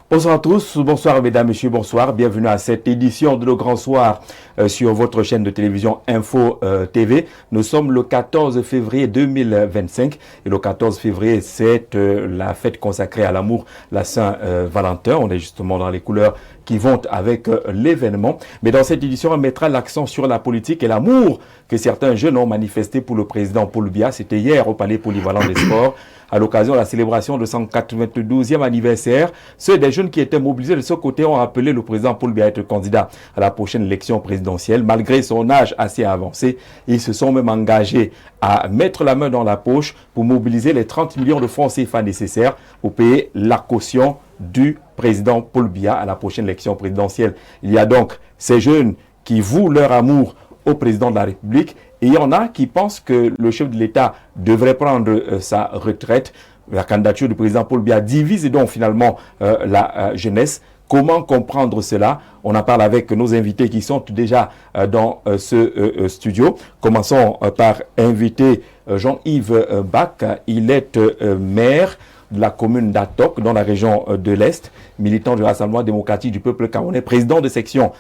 Bonsoir à tous, bonsoir mesdames, messieurs, bonsoir. Bienvenue à cette édition de Le Grand Soir sur votre chaîne de télévision Info TV. Nous sommes le 14 février 2025 et le 14 février, c'est la fête consacrée à l'amour, la Saint-Valentin. On est justement dans les couleurs qui vont avec l'événement. Mais dans cette édition, on mettra l'accent sur la politique et l'amour que certains jeunes ont manifesté pour le président Paul Biya. C'était hier au Palais Polyvalent des Sports, à l'occasion de la célébration de son 92e anniversaire. Ceux des jeunes qui étaient mobilisés de ce côté ont appelé le président Paul Biya à être candidat à la prochaine élection présidentielle. Malgré son âge assez avancé, ils se sont même engagés à mettre la main dans la poche pour mobiliser les 30 millions de francs CFA nécessaires pour payer la caution du président Paul Biya à la prochaine élection présidentielle. Il y a donc ces jeunes qui vouent leur amour au président de la République et il y en a qui pensent que le chef de l'État devrait prendre sa retraite. La candidature du président Paul Biya divise donc finalement la jeunesse. Comment comprendre cela? On en parle avec nos invités qui sont déjà dans ce studio. Commençons par inviter Jean-Yves Bach. Il est maire de la commune d'Atok, dans la région de l'Est, militant du Rassemblement démocratique du peuple camerounais, président de section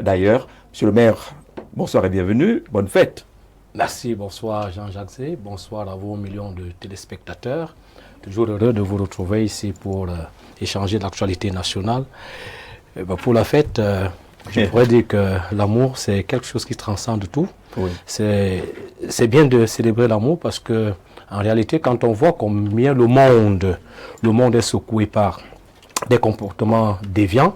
d'ailleurs. Monsieur le maire, bonsoir et bienvenue, bonne fête. Merci, bonsoir Jean-Jacques Zé, bonsoir à vos millions de téléspectateurs. Toujours heureux de vous retrouver ici pour échanger de l'actualité nationale. Pour la fête, je pourrais dire que l'amour, c'est quelque chose qui transcende tout. Oui. C'est bien de célébrer l'amour parce que, en réalité, quand on voit combien le monde est secoué par des comportements déviants,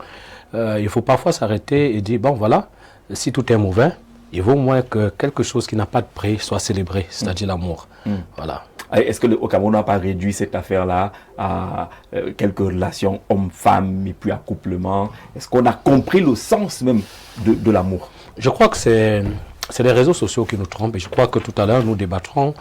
il faut parfois s'arrêter et dire, bon voilà, si tout est mauvais, il vaut moins que quelque chose qui n'a pas de prix soit célébré, c'est-à-dire l'amour. Voilà. Est-ce que le Cameroun n'a pas réduit cette affaire-là à quelques relations hommes-femmes et puis accouplement? Est-ce qu'on a compris le sens même de l'amour? Je crois que c'est les réseaux sociaux qui nous trompent et je crois que tout à l'heure nous débattrons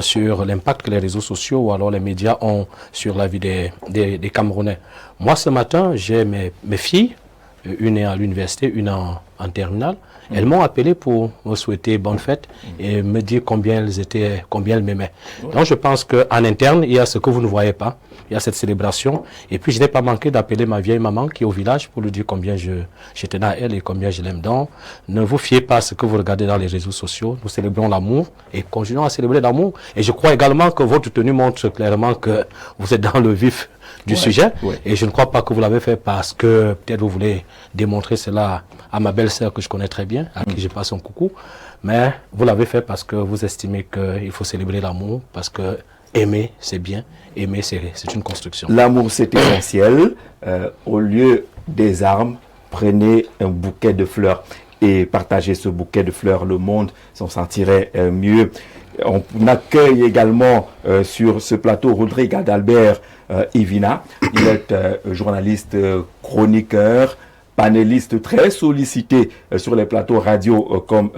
sur l'impact que les réseaux sociaux ou alors les médias ont sur la vie des Camerounais. Moi ce matin, j'ai mes filles, une est à l'université, une en terminale. Elles m'ont appelé pour me souhaiter bonne fête et me dire combien elles m'aimaient. Donc je pense qu'en interne, il y a ce que vous ne voyez pas. Il y a cette célébration. Et puis je n'ai pas manqué d'appeler ma vieille maman qui est au village pour lui dire combien je tenais à elle et combien je l'aime. Donc ne vous fiez pas à ce que vous regardez dans les réseaux sociaux. Nous célébrons l'amour et continuons à célébrer l'amour. Et je crois également que votre tenue montre clairement que vous êtes dans le vif du sujet. Et je ne crois pas que vous l'avez fait parce que peut-être vous voulez démontrer cela à ma belle-sœur que je connais très bien, à qui je passe un coucou. Mais vous l'avez fait parce que vous estimez qu'il faut célébrer l'amour, parce que aimer, c'est bien. Aimer, c'est une construction. L'amour, c'est essentiel. Au lieu des armes, prenez un bouquet de fleurs et partagez ce bouquet de fleurs. Le monde s'en sentirait mieux. On accueille également sur ce plateau Rodrigue Adalbert Ivina. Il est journaliste, chroniqueur, panéliste très sollicité sur les plateaux radio comme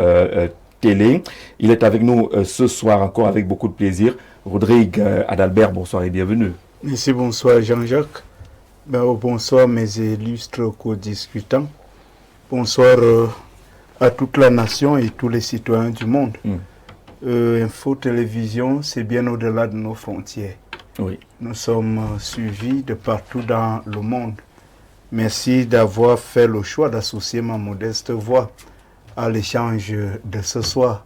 télé. Il est avec nous ce soir encore avec beaucoup de plaisir. Rodrigue Adalbert, bonsoir et bienvenue. Merci, bonsoir Jean-Jacques. Bonsoir mes illustres co-discutants. Bonsoir à toute la nation et tous les citoyens du monde. Info Télévision, c'est bien au-delà de nos frontières. Oui. Nous sommes suivis de partout dans le monde. Merci d'avoir fait le choix d'associer ma modeste voix à l'échange de ce soir.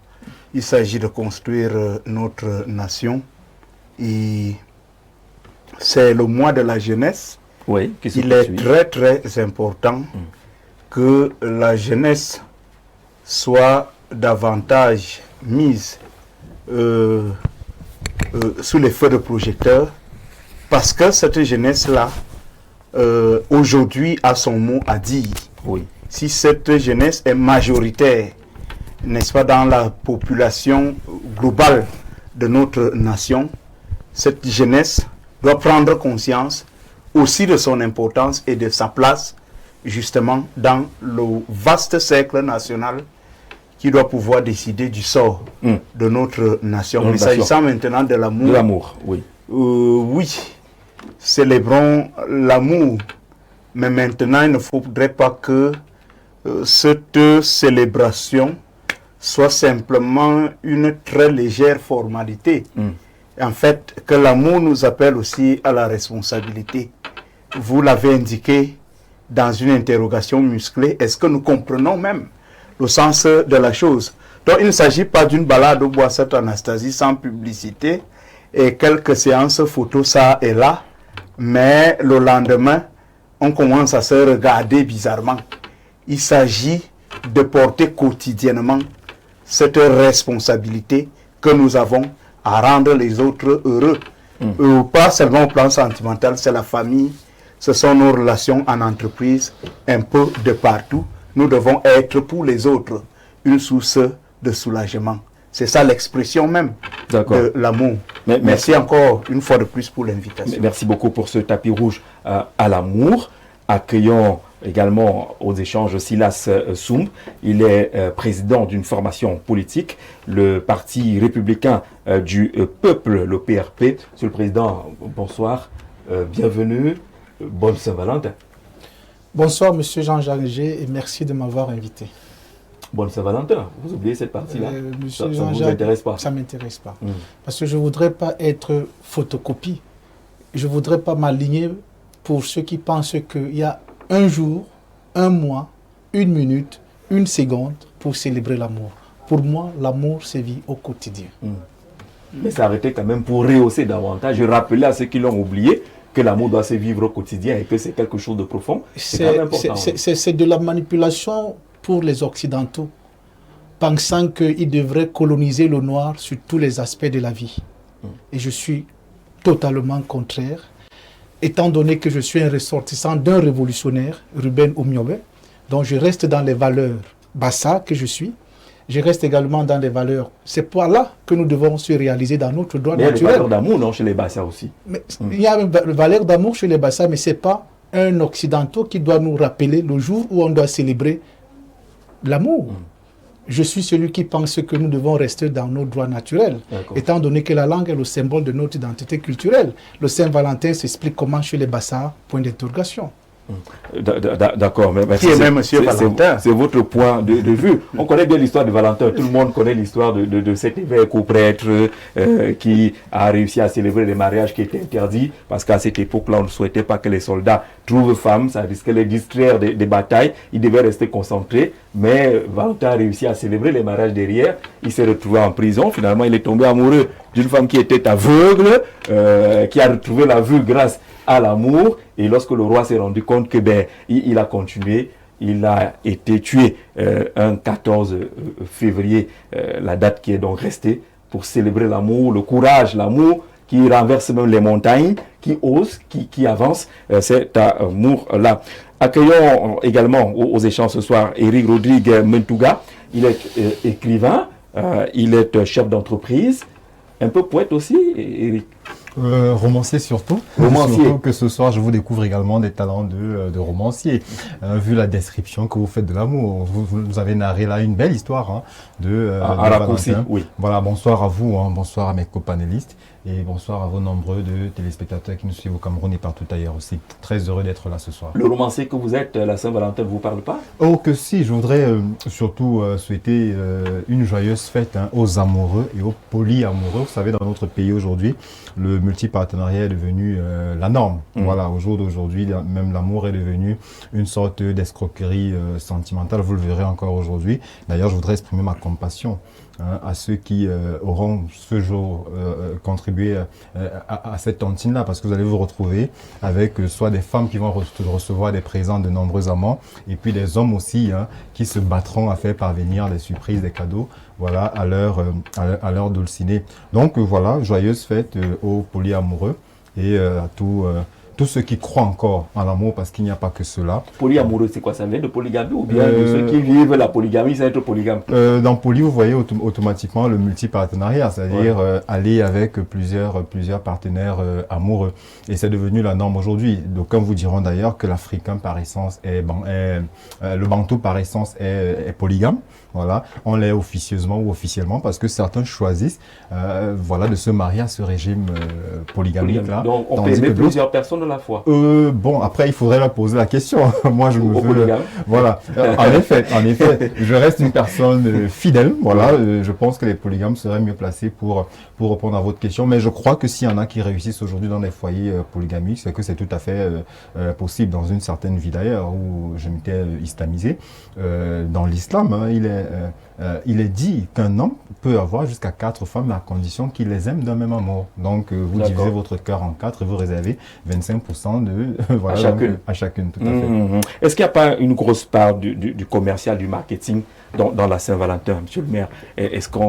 Il s'agit de construire notre nation et c'est le mois de la jeunesse. Oui, il est très très important que la jeunesse soit davantage mise sous les feux de projecteurs parce que cette jeunesse-là aujourd'hui a son mot à dire. Oui. Si cette jeunesse est majoritaire, n'est-ce pas, dans la population globale de notre nation, cette jeunesse doit prendre conscience aussi de son importance et de sa place justement dans le vaste cercle national qui doit pouvoir décider du sort de notre nation. Mais s'agissant maintenant de l'amour. De l'amour, oui. Oui, célébrons l'amour. Mais maintenant, il ne faudrait pas que cette célébration soit simplement une très légère formalité. En fait, que l'amour nous appelle aussi à la responsabilité. vous l'avez indiqué dans une interrogation musclée, est-ce que nous comprenons même le sens de la chose? Donc il ne s'agit pas d'une balade au bois Sainte-Anastasie sans publicité et quelques séances photos ça et là, mais le lendemain, on commence à se regarder bizarrement. Il s'agit de porter quotidiennement cette responsabilité que nous avons à rendre les autres heureux. Pas seulement au plan sentimental, c'est la famille, ce sont nos relations en entreprise, un peu de partout. Nous devons être pour les autres une source de soulagement. C'est ça l'expression même de l'amour. Merci encore une fois de plus pour l'invitation. Merci beaucoup pour ce tapis rouge à l'amour. Accueillons également aux échanges Silas Soumb. Il est président d'une formation politique, le Parti républicain du peuple, le PRP. Monsieur le Président, bonsoir, bienvenue, bonne Saint-Valentin. Bonsoir Monsieur Jean-Jacques G et merci de m'avoir invité. Bonne Saint-Valentin, vous oubliez cette partie-là? Ça ne vous intéresse pas? Ça ne m'intéresse pas. Parce que je ne voudrais pas être photocopie. Je ne voudrais pas m'aligner pour ceux qui pensent qu'il y a un jour, un mois, une minute, une seconde pour célébrer l'amour. Pour moi, l'amour se vit au quotidien. Mais s'arrêter quand même pour rehausser davantage. Je rappelais à ceux qui l'ont oublié que l'amour doit se vivre au quotidien et que c'est quelque chose de profond. C'est de la manipulation pour les Occidentaux, pensant qu'ils devraient coloniser le noir sur tous les aspects de la vie. Et je suis totalement contraire, étant donné que je suis un ressortissant d'un révolutionnaire, Ruben Omiobe, donc je reste dans les valeurs Bassa que je suis, je reste également dans les valeurs. C'est par là que nous devons se réaliser dans notre droit naturel. Il y a des valeurs d'amour, non, chez les Bassa aussi. Mais il y a une valeur d'amour chez les Bassa, mais ce n'est pas un Occidental qui doit nous rappeler le jour où on doit célébrer l'amour. Je suis celui qui pense que nous devons rester dans nos droits naturels, étant donné que la langue est le symbole de notre identité culturelle. Le Saint-Valentin s'explique comment chez les Bassards, point d'interrogation. D'accord, mais qui est même Monsieur Valentin? C'est votre point de vue. On connaît bien l'histoire de Valentin. Tout le monde connaît l'histoire de cet évêque ou prêtre qui a réussi à célébrer les mariages qui étaient interdits parce qu'à cette époque-là, on ne souhaitait pas que les soldats trouvent femmes. Ça risquait de les distraire des batailles. Ils devaient rester concentrés. Mais Valentin a réussi à célébrer les mariages derrière. Il s'est retrouvé en prison. Finalement, il est tombé amoureux d'une femme qui était aveugle, qui a retrouvé la vue grâce à l'amour, et lorsque le roi s'est rendu compte que il a continué, il a été tué un 14 février, la date qui est donc restée pour célébrer l'amour, le courage, l'amour qui renverse même les montagnes, qui ose, qui avance, cet amour-là. Accueillons également aux échanges ce soir Éric Rodrigue Mentouga. Il est écrivain, il est chef d'entreprise, un peu poète aussi, Éric. Romancier surtout. Surtout que ce soir, je vous découvre également des talents de romancier. Vu la description que vous faites de l'amour, vous avez narré là une belle histoire de raccourci, oui. Voilà, bonsoir à vous, bonsoir à mes copanélistes et bonsoir à vos nombreux de téléspectateurs qui nous suivent au Cameroun et partout ailleurs aussi. Très heureux d'être là ce soir. Le romancier que vous êtes, la Saint-Valentin ne vous parle pas? Oh que si, je voudrais surtout souhaiter une joyeuse fête aux amoureux et aux polyamoureux. Vous savez, dans notre pays aujourd'hui, le multipartenariat est devenu la norme. Voilà, au jour d'aujourd'hui, même l'amour est devenu une sorte d'escroquerie sentimentale. Vous le verrez encore aujourd'hui. D'ailleurs, je voudrais exprimer ma compassion à ceux qui auront ce jour contribué à cette tontine-là, parce que vous allez vous retrouver avec soit des femmes qui vont recevoir des présents de nombreux amants, et puis des hommes aussi qui se battront à faire parvenir des surprises, des cadeaux, voilà, à leur dulcinée. Donc voilà, joyeuse fête aux polyamoureux et à tous ceux qui croient encore en l'amour, parce qu'il n'y a pas que cela. Polyamoureux, c'est quoi? Ça vient de polygamie ou bien de ceux qui vivent la polygamie, c'est être polygame? Dans poly, vous voyez automatiquement le multipartenariat, c'est-à-dire aller avec plusieurs partenaires amoureux. Et c'est devenu la norme aujourd'hui. D'aucuns vous diront d'ailleurs que l'Africain par essence le Bantou par essence est polygame. Voilà, on l'est officieusement ou officiellement parce que certains choisissent de se marier à ce régime polygamique-là. Donc on peut aimer plusieurs personnes de la foi. Bon, après, il faudrait leur poser la question. Moi, je me veux... Voilà. En effet, je reste une personne fidèle. Voilà. Je pense que les polygames seraient mieux placés pour répondre à votre question. Mais je crois que s'il y en a qui réussissent aujourd'hui dans des foyers polygamiques, c'est que c'est tout à fait possible. Dans une certaine vie d'ailleurs, où je m'étais islamisé, dans l'islam, hein, il est dit qu'un homme peut avoir jusqu'à 4 femmes à condition qu'il les aime d'un même amour. Donc, vous divisez votre cœur en 4 et vous réservez 25% voilà, à chacune. Tout à fait. Est-ce qu'il n'y a pas une grosse part du commercial, du marketing dans la Saint-Valentin, monsieur le maire? Est-ce que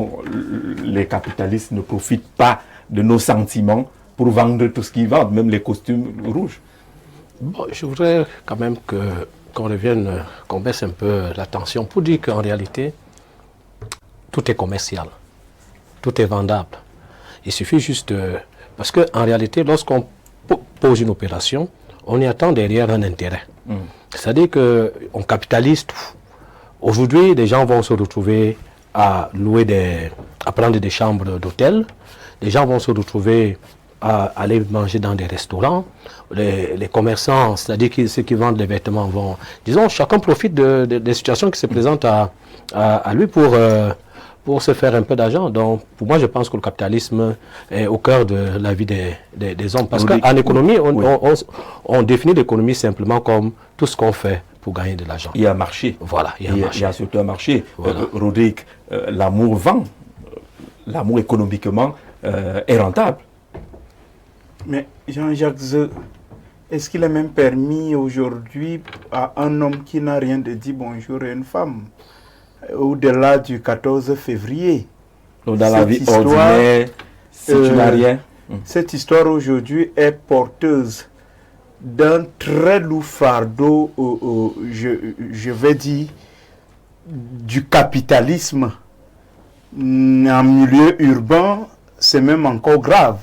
les capitalistes ne profitent pas de nos sentiments pour vendre tout ce qu'ils vendent, même les costumes rouges? Bon, je voudrais quand même qu'on baisse un peu la tension pour dire qu'en réalité, tout est commercial, tout est vendable. Il suffit juste parce qu'en réalité, lorsqu'on pose une opération, on y attend derrière un intérêt. C'est-à-dire qu'on capitalise tout. Aujourd'hui, les gens vont se retrouver à prendre des chambres d'hôtel. Les gens vont se retrouver à aller manger dans des restaurants. Les commerçants, c'est-à-dire ceux qui vendent les vêtements vont... Disons, chacun profite des situations qui se présentent à lui pour se faire un peu d'argent. Donc, pour moi, je pense que le capitalisme est au cœur de la vie des hommes. Parce qu'en économie, on définit l'économie simplement comme tout ce qu'on fait pour gagner de l'argent. Il y a un marché. Voilà, il y a surtout un marché. Voilà. Rodrigue, l'amour vend. L'amour économiquement est rentable. Mais Jean-Jacques, est-ce qu'il est même permis aujourd'hui à un homme qui n'a rien de dit bonjour à une femme au-delà du 14 février? Donc dans la vie ordinaire, si tu n'as rien. Cette histoire aujourd'hui est porteuse d'un très lourd fardeau, je vais dire, du capitalisme. En milieu urbain, c'est même encore grave.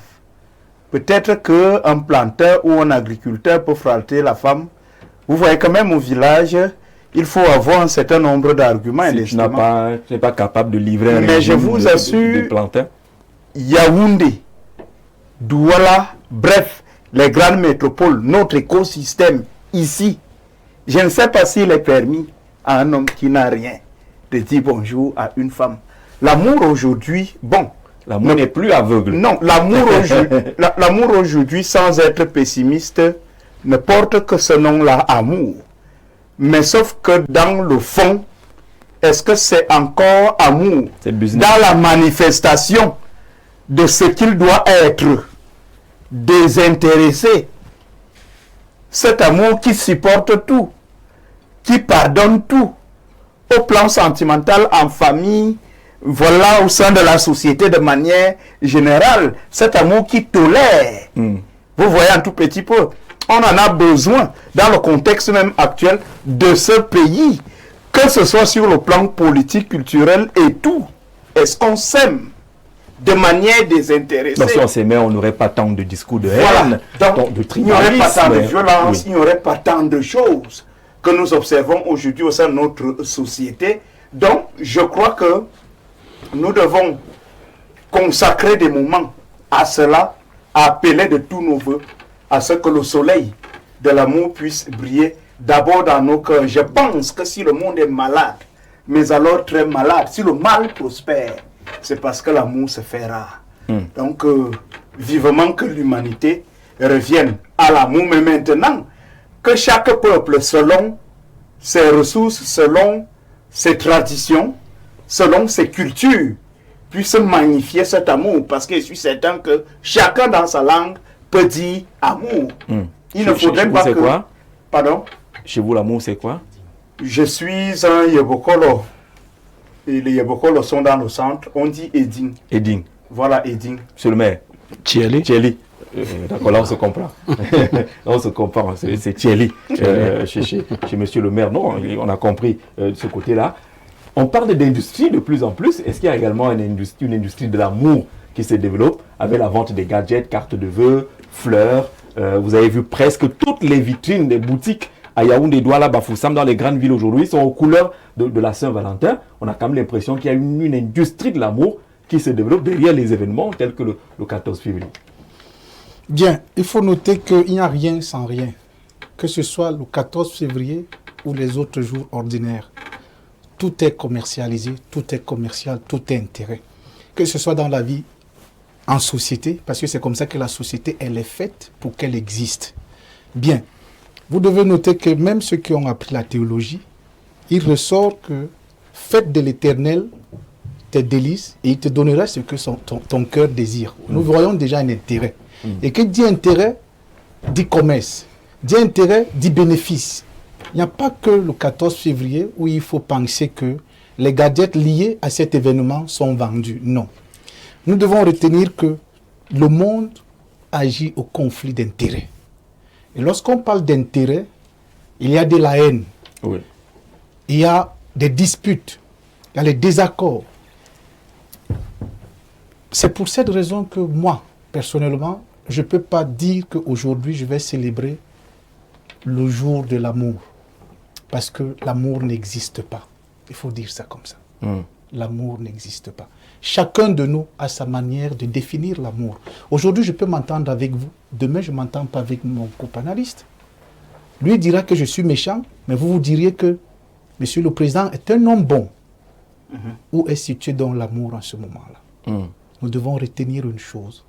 Peut-être qu'un planteur ou un agriculteur peut frapper la femme. Vous voyez quand même au village, il faut avoir un certain nombre d'arguments. Si tu n'es pas capable de livrer un mais je vous assure, de plantain. Yaoundé, Douala, bref, les grandes métropoles, notre écosystème ici, je ne sais pas s'il est permis à un homme qui n'a rien de dire bonjour à une femme. L'amour aujourd'hui, bon. L'amour n'est plus aveugle. Non, l'amour aujourd'hui, sans être pessimiste, ne porte que ce nom-là, amour. Mais sauf que dans le fond, est-ce que c'est encore amour? Dans la manifestation de ce qu'il doit être, désintéressé. Cet amour qui supporte tout, qui pardonne tout, au plan sentimental, en famille, voilà, au sein de la société de manière générale, cet amour qui tolère. Vous voyez un tout petit peu, on en a besoin dans le contexte même actuel de ce pays, que ce soit sur le plan politique, culturel et tout. Est-ce qu'on s'aime de manière désintéressée? Donc si on s'aimait, on n'aurait pas tant de discours de haine, de il n'y aurait pas tant de violence, il n'y aurait pas tant de choses que nous observons aujourd'hui au sein de notre société. Donc, je crois que nous devons consacrer des moments à cela, appeler de tous nos voeux à ce que le soleil de l'amour puisse briller d'abord dans nos cœurs. Je pense que si le monde est malade, mais alors très malade, si le mal prospère, c'est parce que l'amour se fait rare. Donc, vivement que l'humanité revienne à l'amour, mais maintenant, que chaque peuple, selon ses ressources, selon ses traditions, selon ses cultures, puisse magnifier cet amour, parce que je suis certain que chacun dans sa langue peut dire amour. Il ne faudrait pas que... Quoi? Pardon? Chez vous, l'amour, c'est quoi? Je suis un Yebokolo. Et les Yebokolo sont dans le centre. On dit Eding. Eding. Voilà, Eding. Monsieur le maire. Thieli. Thieli. D'accord, là on se comprend. On se comprend, c'est Thieli chez monsieur le maire. Non, on a compris ce côté-là. On parle d'industrie de plus en plus. Est-ce qu'il y a également une industrie de l'amour qui se développe avec la vente des gadgets, cartes de vœux, fleurs? Vous avez vu presque toutes les vitrines des boutiques à Yaoundé, Douala, Bafoussam, dans les grandes villes aujourd'hui, sont aux couleurs de la Saint-Valentin. On a quand même l'impression qu'il y a une industrie de l'amour qui se développe derrière les événements tels que le 14 février. Bien, il faut noter qu'il n'y a rien sans rien. Que ce soit le 14 février ou les autres jours ordinaires. Tout est commercialisé, tout est commercial, tout est intérêt. Que ce soit dans la vie en société, parce que c'est comme ça que la société, elle est faite pour qu'elle existe. Bien, vous devez noter que même ceux qui ont appris la théologie, il ressort que faites de l'Éternel tes délices et il te donnera ce que ton cœur désire. Nous voyons déjà un intérêt. Et qui dit intérêt, dit commerce. Dit intérêt, dit bénéfice. Il n'y a pas que le 14 février où il faut penser que les gadgets liés à cet événement sont vendus. Non. Nous devons retenir que le monde agit au conflit d'intérêts. Et lorsqu'on parle d'intérêt, il y a de la haine. Oui. Il y a des disputes. Il y a les désaccords. C'est pour cette raison que moi, personnellement, je ne peux pas dire qu'aujourd'hui, je vais célébrer le jour de l'amour. Parce que l'amour n'existe pas. Il faut dire ça comme ça. L'amour n'existe pas. Chacun de nous a sa manière de définir l'amour. Aujourd'hui, je peux m'entendre avec vous. Demain, je ne m'entends pas avec mon copanaliste. Lui dira que je suis méchant, mais vous vous diriez que Monsieur le Président est un homme bon. Où est situé donc l'amour en ce moment-là? Nous devons retenir une chose.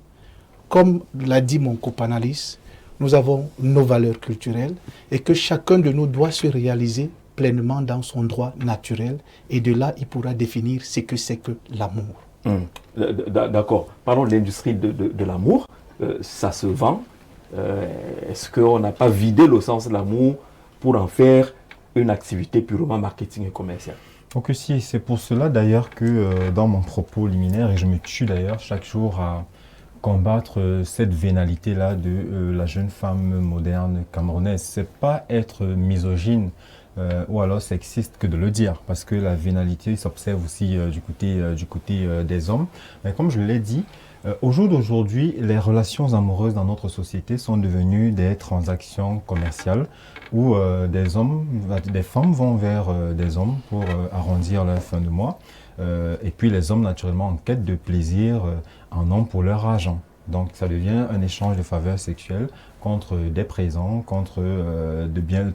Comme l'a dit mon copanaliste, nous avons nos valeurs culturelles et que chacun de nous doit se réaliser pleinement dans son droit naturel et de là, il pourra définir ce que c'est que l'amour. D'accord. Parlons de l'industrie de l'amour. Ça se vend. Est-ce qu'on n'a pas vidé le sens de l'amour pour en faire une activité purement marketing et commerciale? Donc si, c'est pour cela d'ailleurs que dans mon propos liminaire, et je me tue d'ailleurs chaque jour à combattre cette vénalité-là de la jeune femme moderne camerounaise. C'est pas être misogyne ou alors sexiste que de le dire, parce que la vénalité s'observe aussi du côté des hommes. Mais comme je l'ai dit, au jour d'aujourd'hui, les relations amoureuses dans notre société sont devenues des transactions commerciales où des femmes vont vers des hommes pour arrondir leur fin de mois. Et puis les hommes, naturellement, en quête de plaisir, en ont pour leur argent. Donc ça devient un échange de faveurs sexuelles contre des présents, contre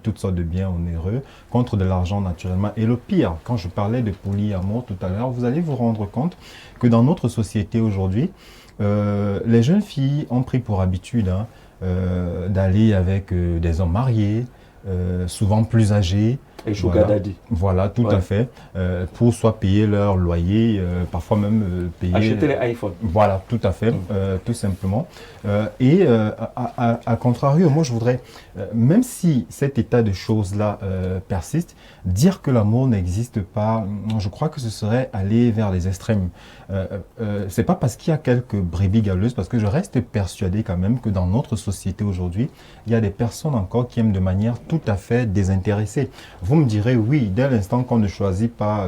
toutes sortes de biens onéreux, contre de l'argent naturellement. Et le pire, quand je parlais de polyamour tout à l'heure, vous allez vous rendre compte que dans notre société aujourd'hui, les jeunes filles ont pris pour habitude d'aller avec des hommes mariés, souvent plus âgés. Et sugar daddy. Voilà, tout à fait. Pour soit payer leur loyer, parfois même payer... Acheter les iPhones. Voilà, tout à fait, tout simplement. À contrario, moi je voudrais, même si cet état de choses-là persiste, dire que l'amour n'existe pas, je crois que ce serait aller vers les extrêmes. C'est pas parce qu'il y a quelques brebis galeuses, parce que je reste persuadé quand même que dans notre société aujourd'hui, il y a des personnes encore qui aiment de manière tout à fait désintéressée. Vous me direz, oui, dès l'instant qu'on ne choisit pas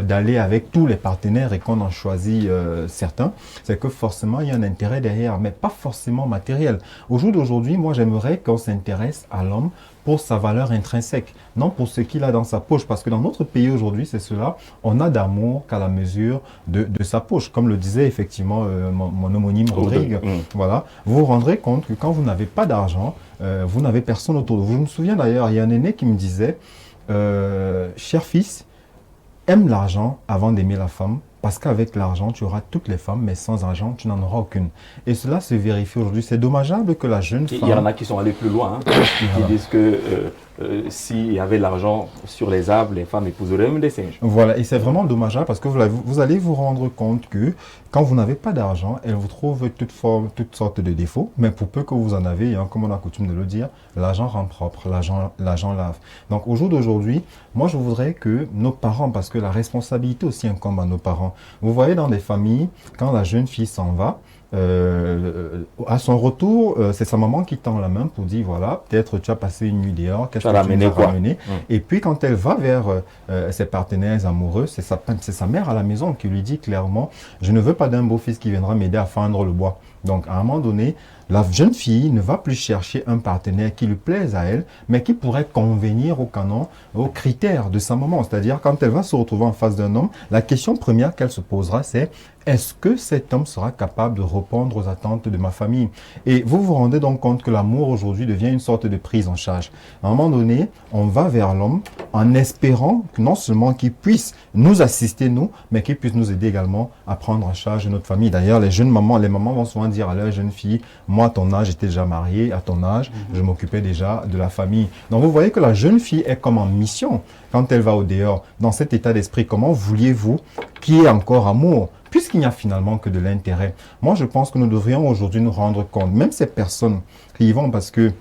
d'aller avec tous les partenaires et qu'on en choisit certains, c'est que forcément il y a un intérêt derrière, mais pas forcément matériel. Au jour d'aujourd'hui, moi j'aimerais qu'on s'intéresse à l'homme pour sa valeur intrinsèque, non pour ce qu'il a dans sa poche. Parce que dans notre pays aujourd'hui, c'est cela, on a d'amour qu'à la mesure de sa poche. Comme le disait effectivement mon homonyme Rodrigue, voilà, vous vous rendrez compte que quand vous n'avez pas d'argent, vous n'avez personne autour de vous. Je me souviens d'ailleurs, il y a un aîné qui me disait, cher fils, aime l'argent avant d'aimer la femme. Parce qu'avec l'argent, tu auras toutes les femmes, mais sans argent, tu n'en auras aucune. Et cela se vérifie aujourd'hui. C'est dommageable que la jeune femme... Il y en a qui sont allés plus loin, qui disent que s'il y avait l'argent sur les arbres, les femmes épouseraient même des singes. Voilà, et c'est vraiment dommageable parce que vous allez vous rendre compte que quand vous n'avez pas d'argent, elle vous trouve toutes sortes de défauts, mais pour peu que vous en avez, comme on a coutume de le dire, l'argent rend propre, l'argent lave. Donc au jour d'aujourd'hui, moi je voudrais que nos parents, parce que la responsabilité aussi incombe à nos parents, vous voyez dans des familles, quand la jeune fille s'en va, à son retour, c'est sa maman qui tend la main pour dire voilà, peut-être tu as passé une nuit dehors, qu'est-ce que tu nous as ramené. Et puis quand elle va vers ses partenaires amoureux, c'est sa mère à la maison qui lui dit clairement je ne veux pas d'un beau-fils qui viendra m'aider à fendre le bois. Donc à un moment donné, la jeune fille ne va plus chercher un partenaire qui lui plaise à elle, mais qui pourrait convenir au canon, aux critères de sa maman. C'est-à-dire, quand elle va se retrouver en face d'un homme, la question première qu'elle se posera, c'est est-ce que cet homme sera capable de répondre aux attentes de ma famille? Et vous vous rendez donc compte que l'amour aujourd'hui devient une sorte de prise en charge. À un moment donné, on va vers l'homme en espérant que non seulement qu'il puisse nous assister, nous, mais qu'il puisse nous aider également à prendre en charge notre famille. D'ailleurs, les mamans vont souvent dire à leurs jeunes filles, moi à ton âge, j'étais déjà mariée, à ton âge, je m'occupais déjà de la famille. Donc vous voyez que la jeune fille est comme en mission quand elle va au dehors. Dans cet état d'esprit, comment vouliez-vous qu'il y ait encore amour? Puisqu'il n'y a finalement que de l'intérêt. Moi, je pense que nous devrions aujourd'hui nous rendre compte, même ces personnes qui y vont, parce que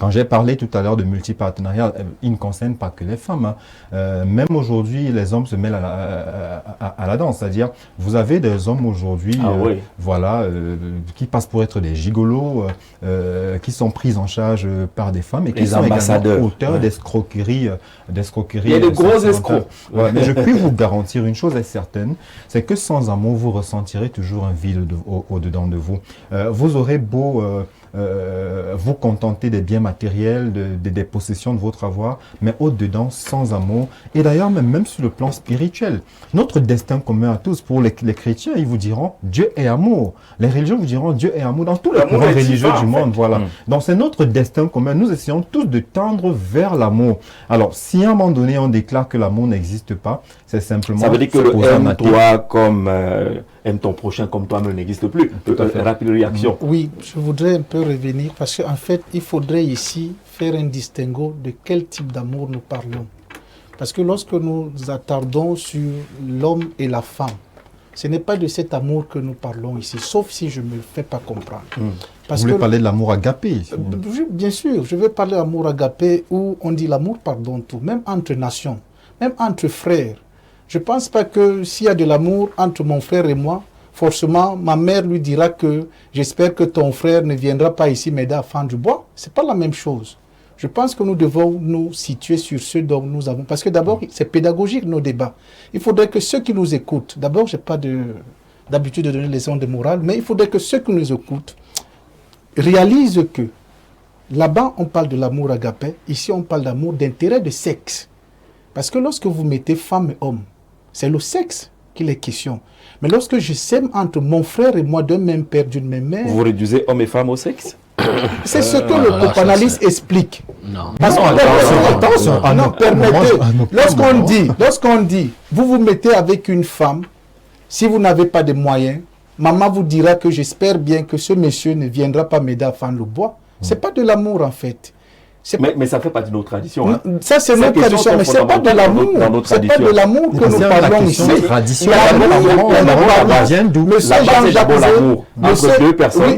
quand j'ai parlé tout à l'heure de multipartenariat, il ne concerne pas que les femmes. Même aujourd'hui, les hommes se mêlent à la danse. C'est-à-dire, vous avez des hommes aujourd'hui voilà, qui passent pour être des gigolos, qui sont pris en charge par des femmes et qui sont également auteurs d'escroqueries. Il y a de gros escrocs. Voilà. Mais je puis vous garantir une chose est certaine, c'est que sans amour, vous ressentirez toujours un vide au-dedans de vous. Vous aurez beau vous contenter des biens matériels, des possessions de votre avoir, mais au-dedans, sans amour. Et d'ailleurs, même sur le plan spirituel, notre destin commun à tous, pour les chrétiens, ils vous diront Dieu est amour. Les religieux vous diront Dieu est amour dans tous les courants religieux du monde. Voilà. Donc c'est notre destin commun. Nous essayons tous de tendre vers l'amour. Alors, si à un moment donné, on déclare que l'amour n'existe pas, c'est simplement... Ça veut dire que le aime-toi comme... aime ton prochain comme toi-même n'existe plus. Rapide réaction. Oui, je voudrais un peu revenir parce qu'en fait, il faudrait ici faire un distinguo de quel type d'amour nous parlons. Parce que lorsque nous attardons sur l'homme et la femme, ce n'est pas de cet amour que nous parlons ici, sauf si je ne me fais pas comprendre. Vous voulez parler de l'amour agapé? Bien sûr, je veux parler d'amour agapé où on dit l'amour pardonne tout, même entre nations, même entre frères. Je ne pense pas que s'il y a de l'amour entre mon frère et moi, forcément, ma mère lui dira que j'espère que ton frère ne viendra pas ici m'aider à fendre du bois. Ce n'est pas la même chose. Je pense que nous devons nous situer sur ce dont nous avons. Parce que d'abord, c'est pédagogique nos débats. Il faudrait que ceux qui nous écoutent, d'abord, je n'ai pas d'habitude de donner les leçons de morale, mais il faudrait que ceux qui nous écoutent réalisent que là-bas, on parle de l'amour agapé. Ici, on parle d'amour d'intérêt de sexe. Parce que lorsque vous mettez femme et homme, c'est le sexe qu'il est question. Mais lorsque je sème entre mon frère et moi d'un même père, d'une même mère... Vous réduisez hommes et femmes au sexe? C'est ce que le copanalyste explique. Non. Parce permettez, lorsqu'on dit, vous vous mettez avec une femme, si vous n'avez pas de moyens, maman vous dira que j'espère bien que ce monsieur ne viendra pas m'aider à fendre le bois. Ce n'est pas de l'amour en fait. Mais ça fait partie de nos traditions. Hein. Ça, c'est notre tradition, mais ce n'est pas de l'amour. Ce n'est pas de l'amour que nous parlons ici.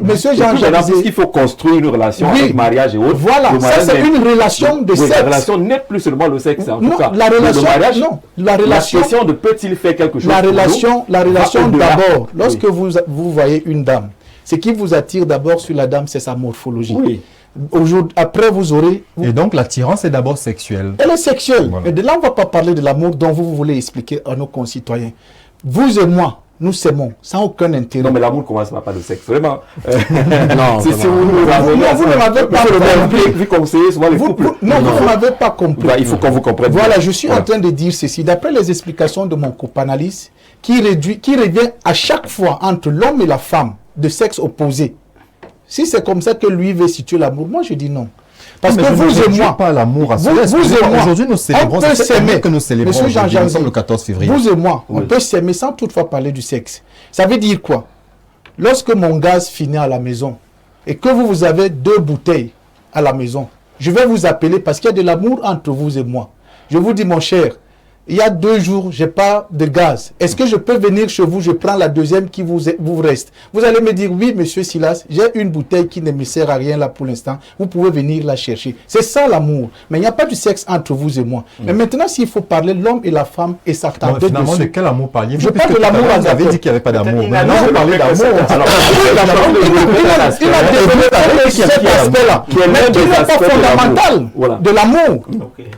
Monsieur Jean-Jacques, puisqu'il faut construire une relation avec mariage et autres. Voilà, ça c'est une relation de sexe. La relation n'est plus seulement le sexe. En tout cas, la relation, la question de peut-il faire quelque chose. La relation d'abord, lorsque vous voyez une dame, ce qui vous attire d'abord sur la dame, c'est sa morphologie. Oui. Après, vous aurez... Et donc, l'attirance est d'abord sexuelle. Elle est sexuelle. Voilà. Mais de là, on ne va pas parler de l'amour dont vous voulez expliquer à nos concitoyens. Vous et moi, nous s'aimons, sans aucun intérêt. Non, mais l'amour ne commence pas de sexe, vraiment. Non, si vous ne m'avez pas compris. Vous conseillez souvent les couples. Non, vous ne m'avez pas compris. Il faut qu'on vous comprenne. Voilà, je suis en train de dire ceci. D'après les explications de mon copanalyste, qui revient à chaque fois entre l'homme et la femme de sexe opposé. Si c'est comme ça que lui veut situer l'amour, moi je dis non. Parce que vous et moi, pas l'amour à vous et moi, aujourd'hui nous célébrons, que nous célébrons. Monsieur Jean-Jacques, nous sommes le 14 février. Vous et moi, on peut s'aimer sans toutefois parler du sexe. Ça veut dire quoi? Lorsque mon gaz finit à la maison et que vous avez 2 bouteilles à la maison, je vais vous appeler parce qu'il y a de l'amour entre vous et moi. Je vous dis, mon cher, il y a 2 jours, je n'ai pas de gaz. Est-ce que je peux venir chez vous? Je prends la deuxième qui vous reste. Vous allez me dire, oui, monsieur Silas, j'ai une bouteille qui ne me sert à rien là pour l'instant. Vous pouvez venir la chercher. C'est ça l'amour. Mais il n'y a pas du sexe entre vous et moi. Mais maintenant, s'il faut parler l'homme et la femme et s'attarder dessus. Finalement, de quel amour parliez-vous? Je parle de l'amour. Vous avez dit qu'il n'y avait pas d'amour. Maintenant, vous parlez d'amour. Il a développé cet aspect-là. Qui n'est pas fondamental de l'amour.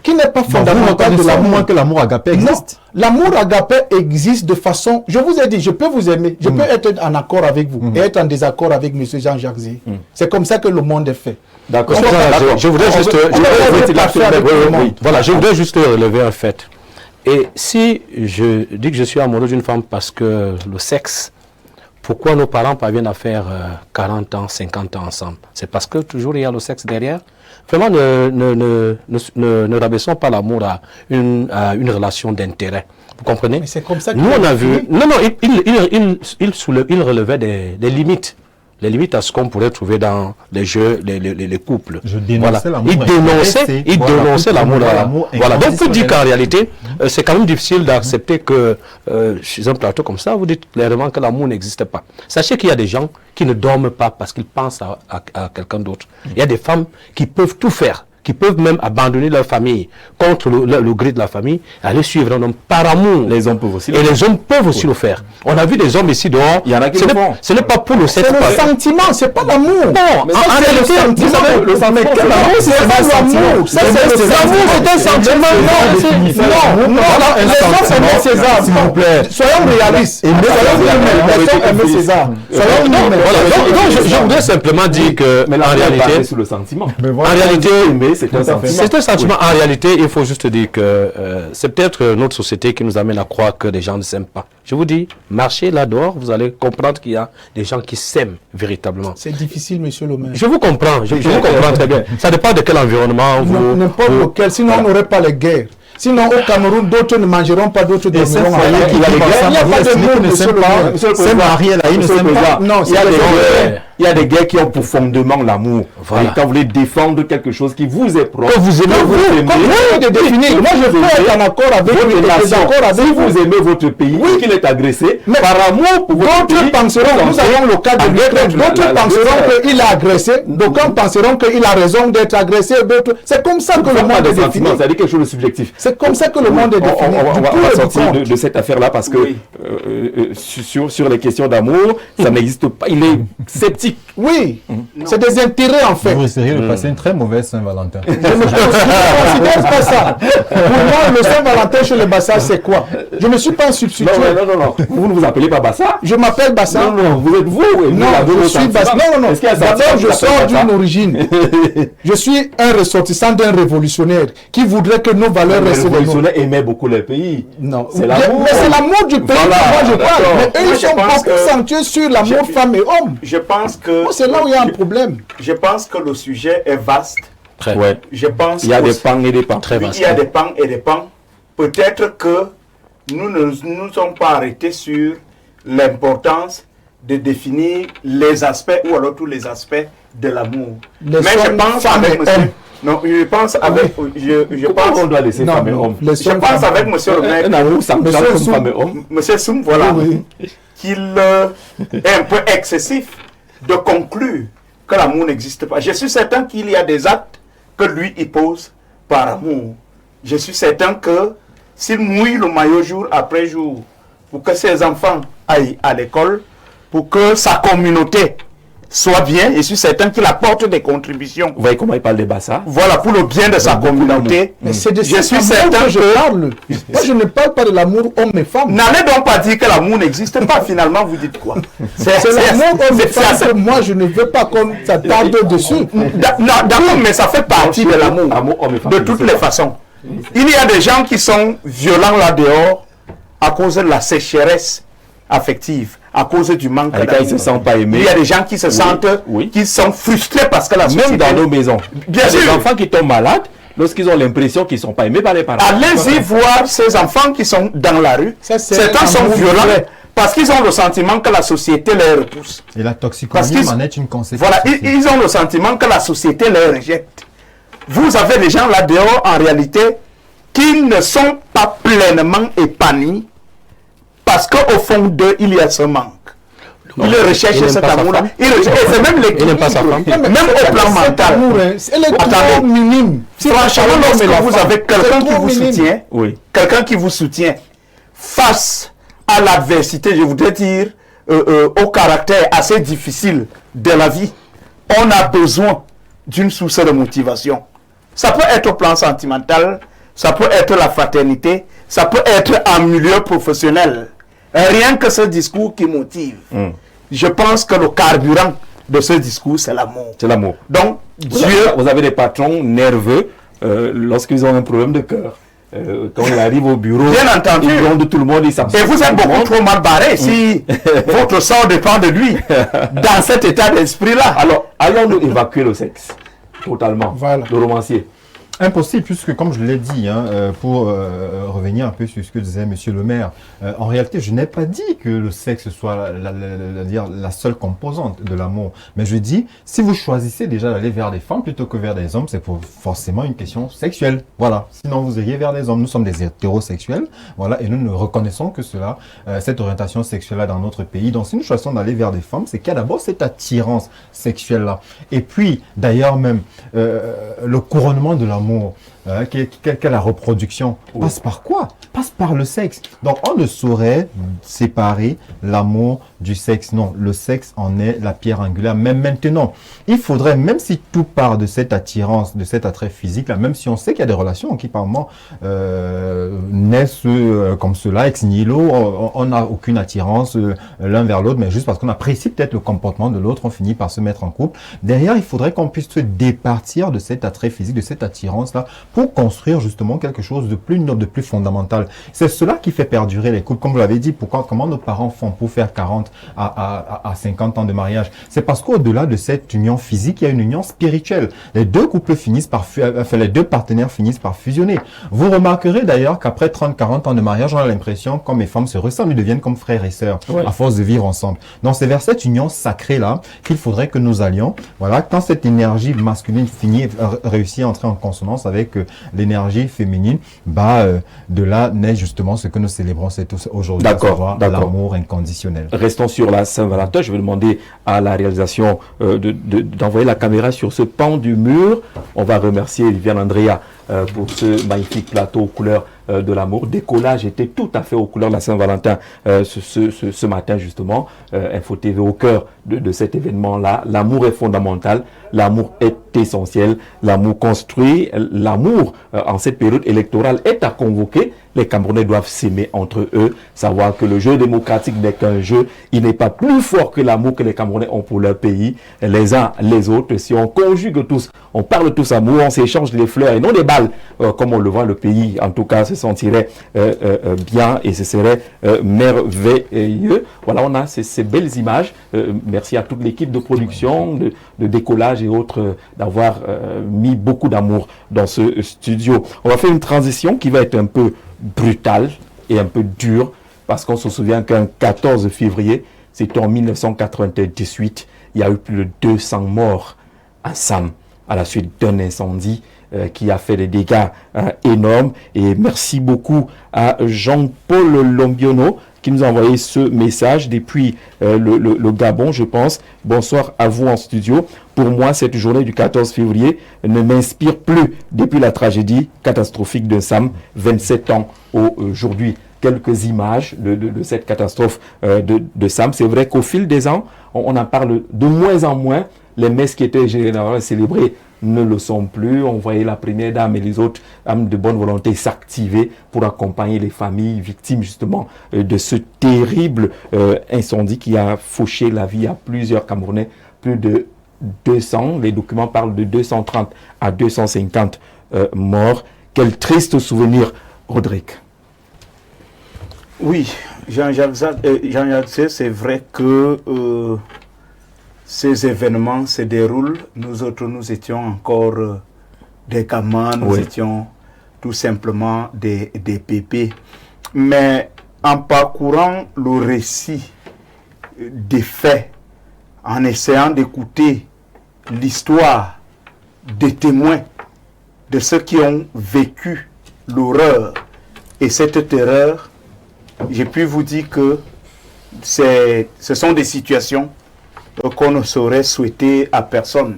Qui n'est pas fondamental de l'amour. Que l'amour agapé existe. L'amour agapé existe de façon... Je vous ai dit, je peux vous aimer, je peux être en accord avec vous et être en désaccord avec M. Jean-Jacques Zé. C'est comme ça que le monde est fait. D'accord. Je voudrais juste... Voilà, je voudrais juste relever un fait. Et si je dis que je suis amoureux d'une femme parce que le sexe, pourquoi nos parents parviennent à faire 40 ans, 50 ans ensemble? C'est parce que toujours il y a le sexe derrière. Vraiment, ne rabaissons pas l'amour à une relation d'intérêt. Vous comprenez? Mais c'est comme ça que nous, on a vu... Non, il relevait des limites. Les limites à ce qu'on pourrait trouver dans les jeux, les couples. Je dénonçais l'amour. Il dénonçait l'amour. Voilà. Donc, vous dites qu'en réalité, c'est quand même difficile d'accepter que, sur un plateau comme ça, vous dites clairement que l'amour n'existe pas. Sachez qu'il y a des gens qui ne dorment pas parce qu'ils pensent à quelqu'un d'autre. Il y a des femmes qui peuvent tout faire, qui peuvent même abandonner leur famille contre le gré de la famille, aller suivre un homme par amour. Les hommes peuvent aussi le faire. Et les hommes peuvent aussi le faire. On a vu des hommes ici dehors. Il y en a qui le font. Ce n'est pas pour le sexe. C'est le sentiment, c'est pas l'amour. Non, mais en réalité, vous savez, le sentiment, c'est pas l'amour. Ça, c'est un sentiment. Non, les hommes aimaient César, s'il vous plaît. Soyons réalistes. Les hommes aimaient César. Soyons donc, je voudrais simplement dire que, en réalité, sur le sentiment. En réalité, c'est un sentiment. C'est un sentiment. En réalité, il faut juste dire que c'est peut-être notre société qui nous amène à croire que les gens ne s'aiment pas. Je vous dis, marchez là dehors, vous allez comprendre qu'il y a des gens qui s'aiment véritablement. C'est difficile, monsieur le maire. Je vous comprends, je vous comprends très bien. Ça dépend de quel environnement vous... N'importe lequel, sinon on n'aurait pas les guerres. Sinon, au Cameroun, d'autres ne mangeront pas, d'autres dormiront. Il n'y a pas de mots, monsieur le maire. C'est Marielle, il ne s'aime pas. Non, il y a des guerres qui ont pour fondement l'amour. Voilà. Quand vous voulez défendre quelque chose qui vous est propre, que vous aimez, vous de définir. Moi, je peux être en accord avec votre nation. Si vous aimez votre pays, qu'il est agressé, par amour pour votre pays, d'autres penseront, nous avons le cas de l'Ukraine, d'autres penseront qu'il a agressé, d'autres penseront qu'il a raison d'être agressé, c'est comme ça que le monde est défini. C'est-à-dire quelque chose de subjectif. C'est comme ça que le monde est défini. On va sortir de cette affaire-là parce que sur les questions d'amour, ça n'existe pas. Il est sceptique. Oui, c'est des intérêts en fait. Vous essayez de passer une très mauvaise Saint-Valentin. Je ne considère pas ça. Pour moi, le Saint-Valentin chez le Bassa, c'est quoi? Je ne suis pas un substitut. Non. Vous ne vous appelez pas Bassa? Je m'appelle Bassa. Non, vous êtes vous. Non, je suis Bassa. Non. D'abord, je sors d'une origine. Je suis un ressortissant d'un révolutionnaire qui voudrait que nos valeurs restent les mêmes. Les révolutionnaires aimaient beaucoup les pays. Non, mais c'est l'amour du pays que moi je parle. Mais eux, ils sont beaucoup sanctueux sur l'amour femme et homme. Je pense que... C'est là où il y a un problème. Je pense que le sujet est vaste. Ouais. Je pense il y a des pans et des pans. Très vaste. Il y a des pans et des pans. Peut-être que nous ne nous sommes pas arrêtés sur l'importance de définir les aspects ou alors tous les aspects de l'amour. Mais je pense avec monsieur... Non, je pense avec... Je pense qu'on doit laisser femme et homme. Je pense avec monsieur le maire... Un amour sans femme et homme. Monsieur Soum, voilà. Qu'il est un peu excessif de conclure que l'amour n'existe pas. Je suis certain qu'il y a des actes que lui, il pose par amour. Je suis certain que s'il mouille le maillot jour après jour pour que ses enfants aillent à l'école, pour que sa communauté soit bien, je suis certain qu'il apporte des contributions. Vous voyez comment il parle des Bassa? Voilà, pour le bien de sa communauté. Mais c'est de je suis certain que je parle. Moi, je ne parle pas de l'amour homme et femme. N'allez donc pas dire que l'amour n'existe pas. Finalement, vous dites quoi? C'est l'amour homme et femme que moi, je ne veux pas qu'on s'attarde dessus. D'accord, mais ça fait partie de l'amour. De toutes les façons. Il y a des gens qui sont violents là dehors à cause de la sécheresse affective, à cause du manque d'amour. Ils se sentent pas aimés. Il y a des gens qui se sentent, qui sont frustrés parce que la société... Même dans nos maisons. Bien sûr. Il y a des enfants qui tombent malades lorsqu'ils ont l'impression qu'ils ne sont pas aimés par les parents. Allez-y voir ces enfants qui sont dans la rue. Certains sont violents parce qu'ils ont le sentiment que la société les repousse. Et la toxicomanie en est une conséquence. Voilà, ils ont le sentiment que la société les rejette. Vous avez des gens là dehors, en réalité, qui ne sont pas pleinement épanouis parce qu'au fond d'eux, il y a ce manque. Il recherche cet amour-là. Et c'est même l'équilibre, même au plan mental. Attendez, minime. Franchement, lorsque vous avez quelqu'un qui vous soutient, quelqu'un qui vous soutient face à l'adversité, je voudrais dire, au caractère assez difficile de la vie, on a besoin d'une source de motivation. Ça peut être au plan sentimental, ça peut être la fraternité, ça peut être en milieu professionnel. Rien que ce discours qui motive. Je pense que le carburant de ce discours, c'est l'amour. C'est l'amour. Donc, vous avez des patrons nerveux lorsqu'ils ont un problème de cœur. Quand ils arrivent au bureau, bien entendu, ils grondent tout le monde. Et vous êtes beaucoup trop mal barré si votre sort dépend de lui. Dans cet état d'esprit-là. Alors, allons-nous évacuer le sexe totalement, le romancier? Impossible, puisque comme je l'ai dit, pour revenir un peu sur ce que disait Monsieur le maire, en réalité, je n'ai pas dit que le sexe soit la seule composante de l'amour. Mais je dis, si vous choisissez déjà d'aller vers des femmes plutôt que vers des hommes, c'est forcément une question sexuelle. Voilà. Sinon, vous iriez vers des hommes. Nous sommes des hétérosexuels, voilà, et nous ne reconnaissons que cela, cette orientation sexuelle-là dans notre pays. Donc, si nous choisissons d'aller vers des femmes, c'est qu'il y a d'abord cette attirance sexuelle-là. Et puis, d'ailleurs même, le couronnement de l'amour, qu'est la reproduction, passe par quoi? Passe par le sexe. Donc on ne saurait séparer l'amour du sexe. Non, le sexe en est la pierre angulaire. Mais maintenant, il faudrait, même si tout part de cette attirance, de cet attrait physique, là, même si on sait qu'il y a des relations qui par moment naissent comme cela, ex nihilo, on n'a aucune attirance l'un vers l'autre, mais juste parce qu'on apprécie peut-être le comportement de l'autre, on finit par se mettre en couple. Derrière, il faudrait qu'on puisse se départir de cet attrait physique, de cette attirance-là, pour construire justement quelque chose de plus noble, de plus fondamental. C'est cela qui fait perdurer les couples. Comme vous l'avez dit, comment nos parents font pour faire 40 à 50 ans de mariage? C'est parce qu'au-delà de cette union physique, il y a une union spirituelle. Les deux couples finissent par, les deux partenaires finissent par fusionner. Vous remarquerez d'ailleurs qu'après 30-40 ans de mariage, on a l'impression, comme les femmes se ressemblent, ils deviennent comme frères et sœurs, à force de vivre ensemble. Donc c'est vers cette union sacrée-là qu'il faudrait que nous allions. Voilà, quand cette énergie masculine réussit à entrer en consonance avec l'énergie féminine, de là naît justement ce que nous célébrons aujourd'hui, l'amour inconditionnel. Restons sur la Saint-Valentin. Je vais demander à la réalisation d'envoyer la caméra sur ce pan du mur. On va remercier Viviane Andrea pour ce magnifique plateau aux couleurs de l'amour. Décollage était tout à fait aux couleurs de la Saint-Valentin ce matin justement. Info TV au cœur de cet événement-là. L'amour est fondamental, l'amour est essentiel, l'amour construit, l'amour en cette période électorale est à convoquer. Les Camerounais doivent s'aimer entre eux, savoir que le jeu démocratique n'est qu'un jeu, il n'est pas plus fort que l'amour que les Camerounais ont pour leur pays, les uns les autres. Si on conjugue tous, on parle tous amour, on s'échange les fleurs et non des balles, comme on le voit, le pays en tout cas se sentirait bien et ce serait merveilleux. Voilà, on a ces belles images. Merci à toute l'équipe de production, de décollage et autres, d'avoir mis beaucoup d'amour dans ce studio. On va faire une transition qui va être un peu brutale et un peu dure, parce qu'on se souvient qu'un 14 février, c'était en 1998, il y a eu plus de 200 morts à Sam, à la suite d'un incendie qui a fait des dégâts énormes. Et merci beaucoup à Jean-Paul Lombiono qui nous a envoyé ce message depuis le Gabon, je pense. Bonsoir à vous en studio. Pour moi, cette journée du 14 février ne m'inspire plus depuis la tragédie catastrophique de Sam, 27 ans aujourd'hui. Quelques images de cette catastrophe de Sam. C'est vrai qu'au fil des ans, on en parle de moins en moins. Les messes qui étaient généralement célébrées ne le sont plus. On voyait la première dame et les autres âmes de bonne volonté s'activer pour accompagner les familles victimes justement de ce terrible incendie qui a fauché la vie à plusieurs Camerounais. Plus de 200, les documents parlent de 230 à 250 morts. Quel triste souvenir, Rodrigue. Oui, Jean-Jacques, c'est vrai que ces événements se déroulent. Nous autres, nous étions encore des gamins, nous étions tout simplement des pépés. Mais en parcourant le récit des faits, en essayant d'écouter l'histoire des témoins, de ceux qui ont vécu l'horreur et cette terreur, j'ai pu vous dire que ce sont des situations qu'on ne saurait souhaiter à personne,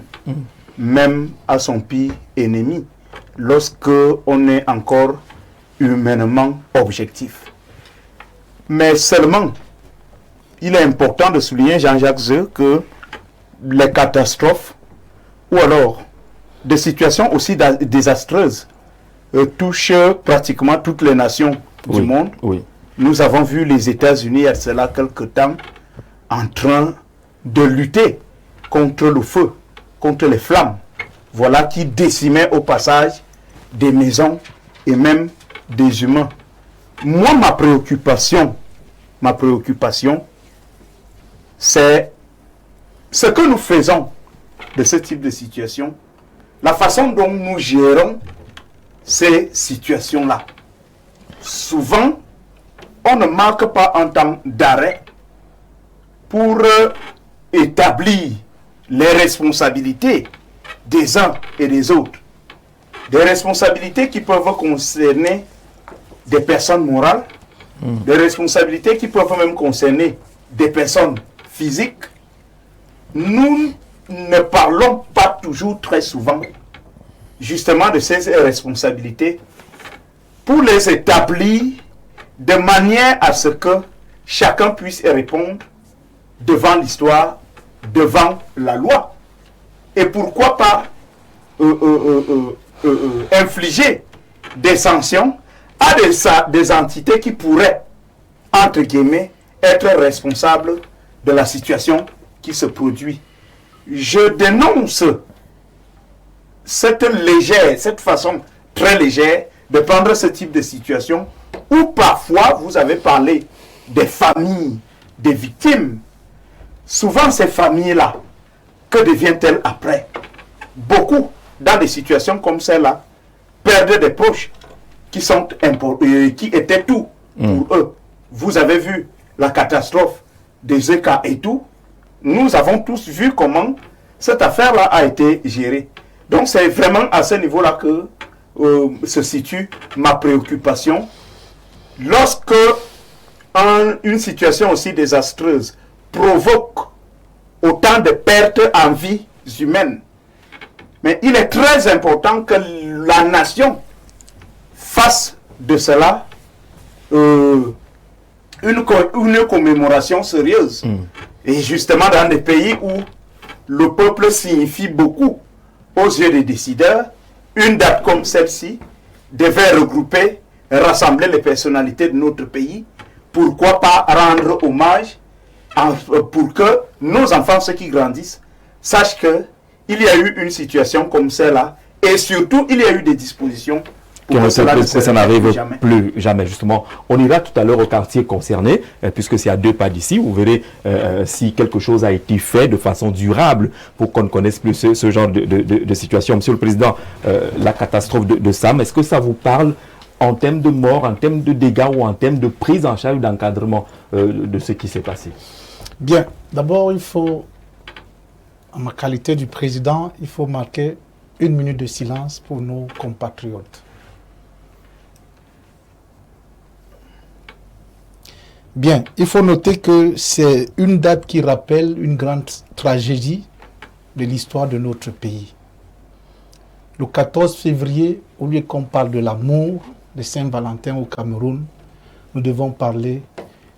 même à son pire ennemi, lorsque on est encore humainement objectif. Mais seulement, il est important de souligner, Jean-Jacques Zeu, que les catastrophes, ou alors des situations aussi désastreuses, touchent pratiquement toutes les nations du monde. Nous avons vu les États-Unis, il y a cela quelque temps, en train de lutter contre le feu, contre les flammes. Voilà qui décimait au passage des maisons et même des humains. Moi, ma préoccupation, c'est ce que nous faisons de ce type de situation, la façon dont nous gérons ces situations-là. Souvent, on ne marque pas un temps d'arrêt pour établir les responsabilités des uns et des autres. Des responsabilités qui peuvent concerner des personnes morales, des responsabilités qui peuvent même concerner des personnes physiques. Nous ne parlons pas toujours très souvent justement de ces responsabilités pour les établir de manière à ce que chacun puisse répondre devant l'histoire, devant la loi. Et pourquoi pas infliger des sanctions à des entités qui pourraient, entre guillemets, être responsables de la situation qui se produit. Je dénonce cette façon très légère de prendre ce type de situation où parfois vous avez parlé des familles, des victimes. Souvent ces familles-là, que deviennent-elles après? Beaucoup, dans des situations comme celle-là, perdaient des proches qui étaient tout pour eux. Vous avez vu la catastrophe des ECA et tout. Nous avons tous vu comment cette affaire-là a été gérée. Donc c'est vraiment à ce niveau-là que se situe ma préoccupation. Lorsque une situation aussi désastreuse provoque autant de pertes en vies humaines, mais il est très important que la nation fasse de cela une commémoration sérieuse. Et justement dans des pays où le peuple signifie beaucoup aux yeux des décideurs, une date comme celle-ci devait regrouper, rassembler les personnalités de notre pays. Pourquoi pas rendre hommage pour que nos enfants, ceux qui grandissent, sachent qu'il y a eu une situation comme celle-là et surtout il y a eu des dispositions pour que ça n'arrive plus jamais. Justement, on ira tout à l'heure au quartier concerné, puisque c'est à 2 pas d'ici. Vous verrez si quelque chose a été fait de façon durable pour qu'on ne connaisse plus ce genre de situation. Monsieur le Président, la catastrophe de Sam, est-ce que ça vous parle en termes de mort, en termes de dégâts ou en termes de prise en charge d'encadrement de ce qui s'est passé? Bien, d'abord il faut, en ma qualité du président, il faut marquer 1 minute de silence pour nos compatriotes. Bien, il faut noter que c'est une date qui rappelle une grande tragédie de l'histoire de notre pays. Le 14 février, au lieu qu'on parle de l'amour de Saint-Valentin au Cameroun, nous devons parler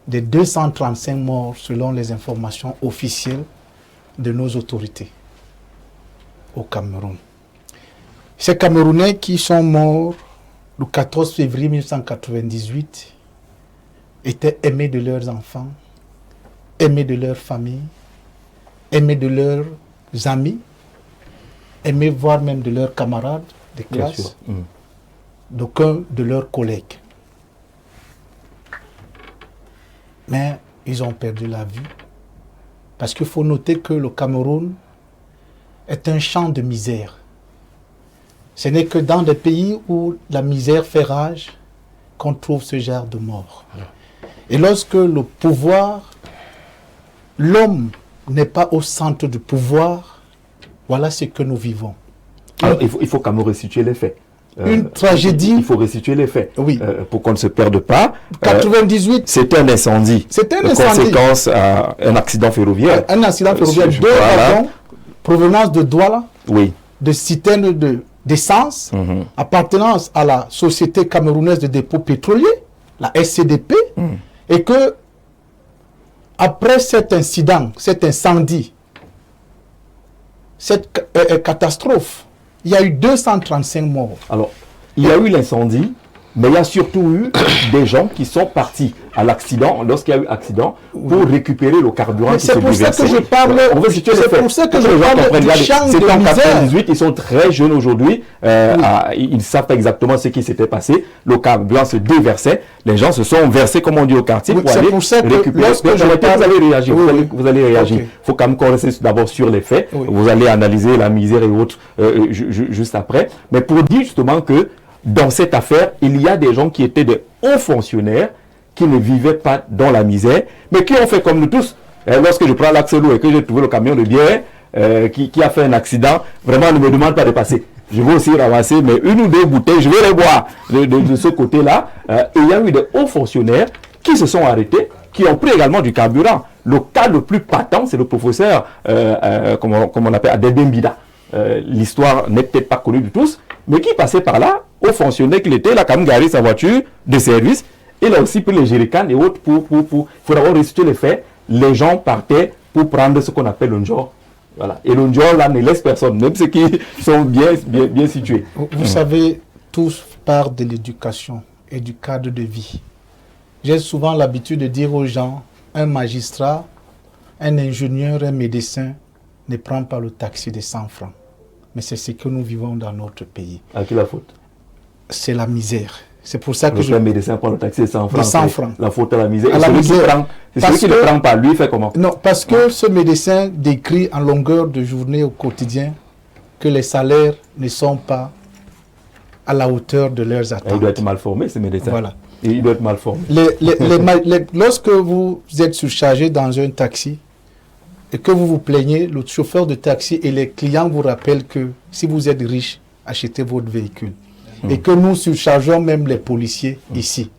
des 235 morts selon les informations officielles de nos autorités au Cameroun. Ces Camerounais qui sont morts le 14 février 1998 étaient aimés de leurs enfants, aimés de leurs familles, aimés de leurs amis, aimés voire même de leurs camarades de classe, d'aucuns de leurs collègues. Mais ils ont perdu la vue parce qu'il faut noter que le Cameroun est un champ de misère. Ce n'est que dans des pays où la misère fait rage qu'on trouve ce genre de mort. Et lorsque le pouvoir, l'homme n'est pas au centre du pouvoir, voilà ce que nous vivons. Alors, il faut quand même restituer les faits. Une tragédie. Il faut restituer les faits. Oui. Pour qu'on ne se perde pas. 98. C'était un incendie. C'était un incendie. Conséquence à un accident ferroviaire. Un accident ferroviaire. 2 wagons, provenance de Douala, de citernes d'essence, appartenance à la Société camerounaise de dépôt pétrolier, la SCDP, et que après cet incident, cet incendie, cette catastrophe, il y a eu 235 morts. Alors, il y a eu l'incendie, Mais il y a surtout eu des gens qui sont partis à l'accident, lorsqu'il y a eu accident, pour récupérer le carburant qui se déversait. C'est pour ça que je parle. C'est pour ça que je parle du champ de misère. C'était en 98, ils sont très jeunes aujourd'hui. Ils ne savent pas exactement ce qui s'était passé. Le carburant se déversait. Les gens se sont versés, comme on dit au quartier, pour aller récupérer. Vous allez réagir. Il faut quand même qu'on reste d'abord sur les faits. Vous allez analyser la misère et autres juste après. Mais pour dire justement que dans cette affaire, il y a des gens qui étaient des hauts fonctionnaires qui ne vivaient pas dans la misère, mais qui ont fait comme nous tous. Lorsque je prends l'axe lourd et que j'ai trouvé le camion de bière qui a fait un accident, vraiment ne me demande pas de passer. Je vais aussi ramasser mais une ou deux bouteilles, je vais les boire de ce côté-là. Et il y a eu des hauts fonctionnaires qui se sont arrêtés, qui ont pris également du carburant. Le cas le plus patent, c'est le professeur, comment on l'appelle, Adebembida. L'histoire n'est peut-être pas connue de tous, mais qui passait par là, au fonctionnaire qu'il était, il a quand même garé sa voiture de service, il a aussi pris les jerrycans et autres pour il faut d'abord restituer les faits. Les gens partaient pour prendre ce qu'on appelle le njor. Voilà. Et le njor là ne laisse personne, même ceux qui sont bien situés. Vous savez, tous parlent de l'éducation et du cadre de vie. J'ai souvent l'habitude de dire aux gens, un magistrat, un ingénieur, un médecin ne prend pas le taxi de 100 francs. Mais c'est ce que nous vivons dans notre pays. À qui la faute? C'est la misère. C'est pour ça que le médecin prend le taxi de 100 francs. 100 francs. La faute à la misère. C'est celui qui ne prend pas, lui, fait comment? Non, parce que ce médecin décrit en longueur de journée au quotidien que les salaires ne sont pas à la hauteur de leurs attentes. Il doit être mal formé, ce médecin. Voilà. Il doit être mal formé. Lorsque vous êtes surchargé dans un taxi, et que vous vous plaignez, le chauffeur de taxi et les clients vous rappellent que si vous êtes riche, achetez votre véhicule. Et que nous surchargeons même les policiers ici.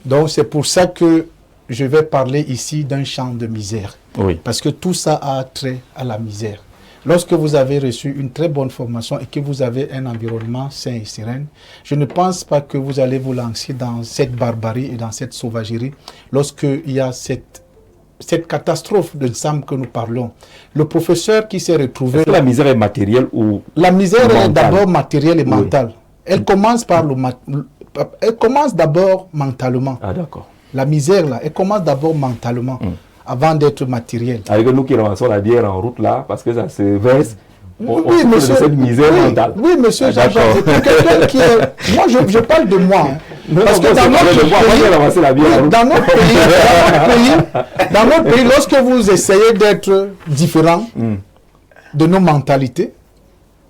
Donc c'est pour ça que je vais parler ici d'un champ de misère. Oui. Parce que tout ça a trait à la misère. Lorsque vous avez reçu une très bonne formation et que vous avez un environnement sain et serein, je ne pense pas que vous allez vous lancer dans cette barbarie et dans cette sauvagerie lorsqu'il y a cette catastrophe de Sam que nous parlons. Le professeur qui s'est retrouvé... Est-ce que la misère est matérielle ou... La misère est d'abord matérielle et mentale. Elle commence par elle commence d'abord mentalement. Ah d'accord. La misère là, elle commence d'abord mentalement avant d'être matérielle. Avec nous qui ramassons la bière en route là, parce que ça se verse. Oui, monsieur, de cette misère mentale. Oui, monsieur Jean-Jacques, quelqu'un qui est... Moi, je parle de moi. Hein. Parce que dans notre pays, lorsque vous essayez d'être différent de nos mentalités,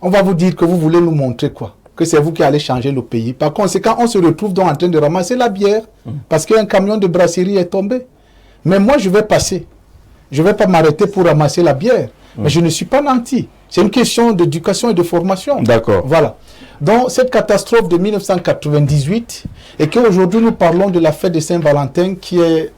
on va vous dire que vous voulez nous montrer quoi? Que c'est vous qui allez changer le pays. Par conséquent, on se retrouve donc en train de ramasser la bière parce qu'un camion de brasserie est tombé. Mais moi, je vais passer. Je ne vais pas m'arrêter pour ramasser la bière. Mais je ne suis pas nanti. C'est une question d'éducation et de formation. D'accord. Voilà. Donc, cette catastrophe de 1998, et qu'aujourd'hui nous parlons de la fête de Saint-Valentin qui est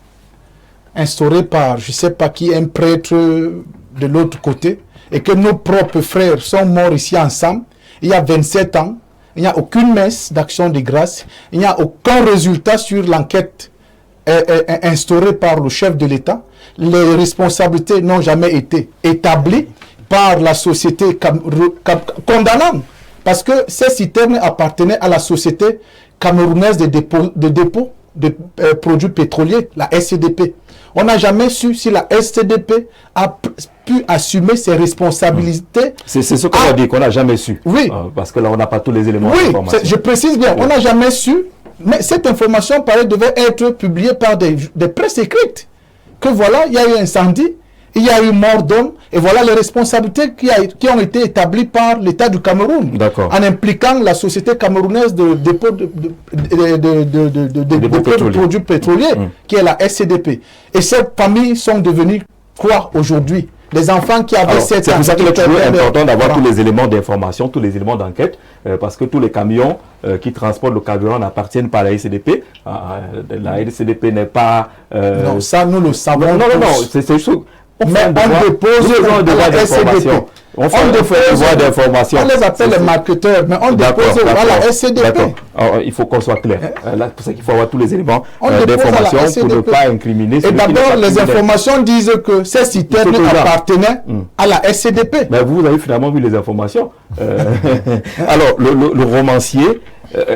instaurée par, je ne sais pas qui, un prêtre de l'autre côté, et que nos propres frères sont morts ici ensemble, il y a 27 ans, il n'y a aucune messe d'action de grâce, il n'y a aucun résultat sur l'enquête instaurée par le chef de l'État. Les responsabilités n'ont jamais été établies par la société condamnant, parce que ces citernes appartenaient à la société camerounaise de dépôt de produits pétroliers, la SCDP. On n'a jamais su si la SCDP a pu assumer ses responsabilités. C'est ce qu'on a dit, qu'on n'a jamais su. Oui. Parce que là, on n'a pas tous les éléments d'information. Je précise bien, on n'a jamais su, mais cette information devait être publiée par des presses écrites. Que voilà, il y a eu incendie, il y a eu mort d'homme, et voilà les responsabilités qui ont été établies par l'État du Cameroun, en impliquant la société camerounaise de dépôt de produits pétroliers, qui est la SCDP. Et ces familles sont devenues quoi aujourd'hui? Les enfants qui avaient 7 ans. C'est pour ça qu'il est toujours important d'avoir tous les éléments d'information, tous les éléments d'enquête, parce que tous les camions qui transportent le carburant n'appartiennent pas à la SCDP. La SCDP n'est pas... Non, ça nous le savons. Non, c'est juste... On dépose à la SCDP. On les appelle les marketeurs, mais on dépose à la SCDP. Il faut qu'on soit clair. Là, pour ça qu'il faut avoir tous les éléments d'information pour ne pas incriminer. Et d'abord, les informations disent que ces citernes appartenaient à la SCDP. Mais vous avez finalement vu les informations. Alors, le romancier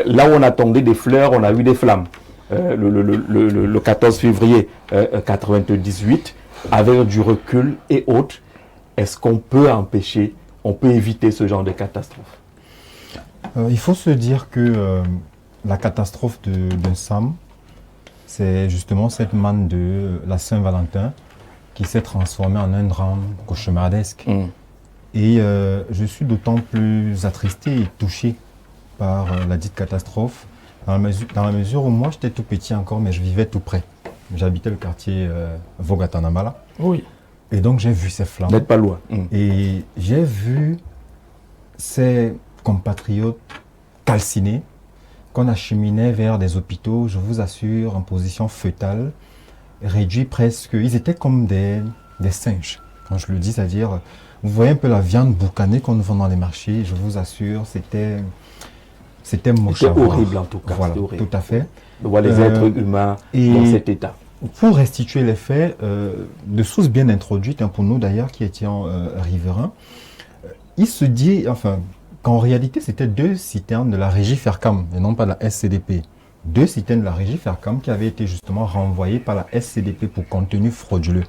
Là où on attendait des fleurs, on a eu des flammes. Le 14 février 1998, avec du recul et autres, est-ce qu'on peut empêcher, on peut éviter ce genre de catastrophe? Il faut se dire que la catastrophe de Sam, c'est justement cette manne de la Saint-Valentin qui s'est transformée en un drame cauchemardesque. Et je suis d'autant plus attristé et touché par la dite catastrophe, dans la mesure où moi j'étais tout petit encore, mais je vivais tout près. J'habitais le quartier Vogatanamala. Oui. Et donc j'ai vu ces flammes. N'êtes pas loin. Et j'ai vu ces compatriotes calcinés qu'on acheminait vers des hôpitaux, je vous assure, en position fœtale, réduits presque. Ils étaient comme des singes. Quand je le dis, c'est-à-dire, vous voyez un peu la viande boucanée qu'on vend dans les marchés, je vous assure, c'était moche. C'était horrible en tout cas. Voilà, tout à fait. De voir les êtres humains dans cet état. Pour restituer les faits, de sources bien introduites, pour nous d'ailleurs qui étions riverains, il se dit, enfin, qu'en réalité c'était 2 citernes de la régie Fercam et non pas de la SCDP. 2 citernes de la régie Fercam qui avaient été justement renvoyées par la SCDP pour contenu frauduleux.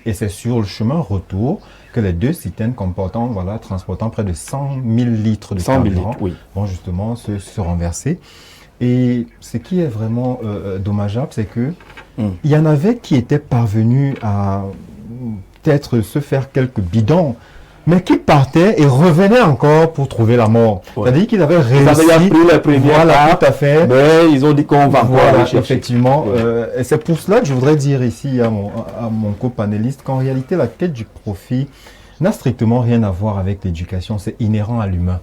Et c'est sur le chemin retour que les 2 citernes transportant près de 100 000 litres de carburant vont justement se renverser. Et ce qui est vraiment dommageable, c'est que il y en avait qui étaient parvenus à peut-être se faire quelques bidons, mais qui partaient et revenaient encore pour trouver la mort. C'est-à-dire qu'ils avaient réussi. Ils avaient pris la première tout à fait. Mais ils ont dit qu'on va encore aller chercher. Effectivement. Et c'est pour cela que je voudrais dire ici à mon copanéliste qu'en réalité, la quête du profit n'a strictement rien à voir avec l'éducation. C'est inhérent à l'humain.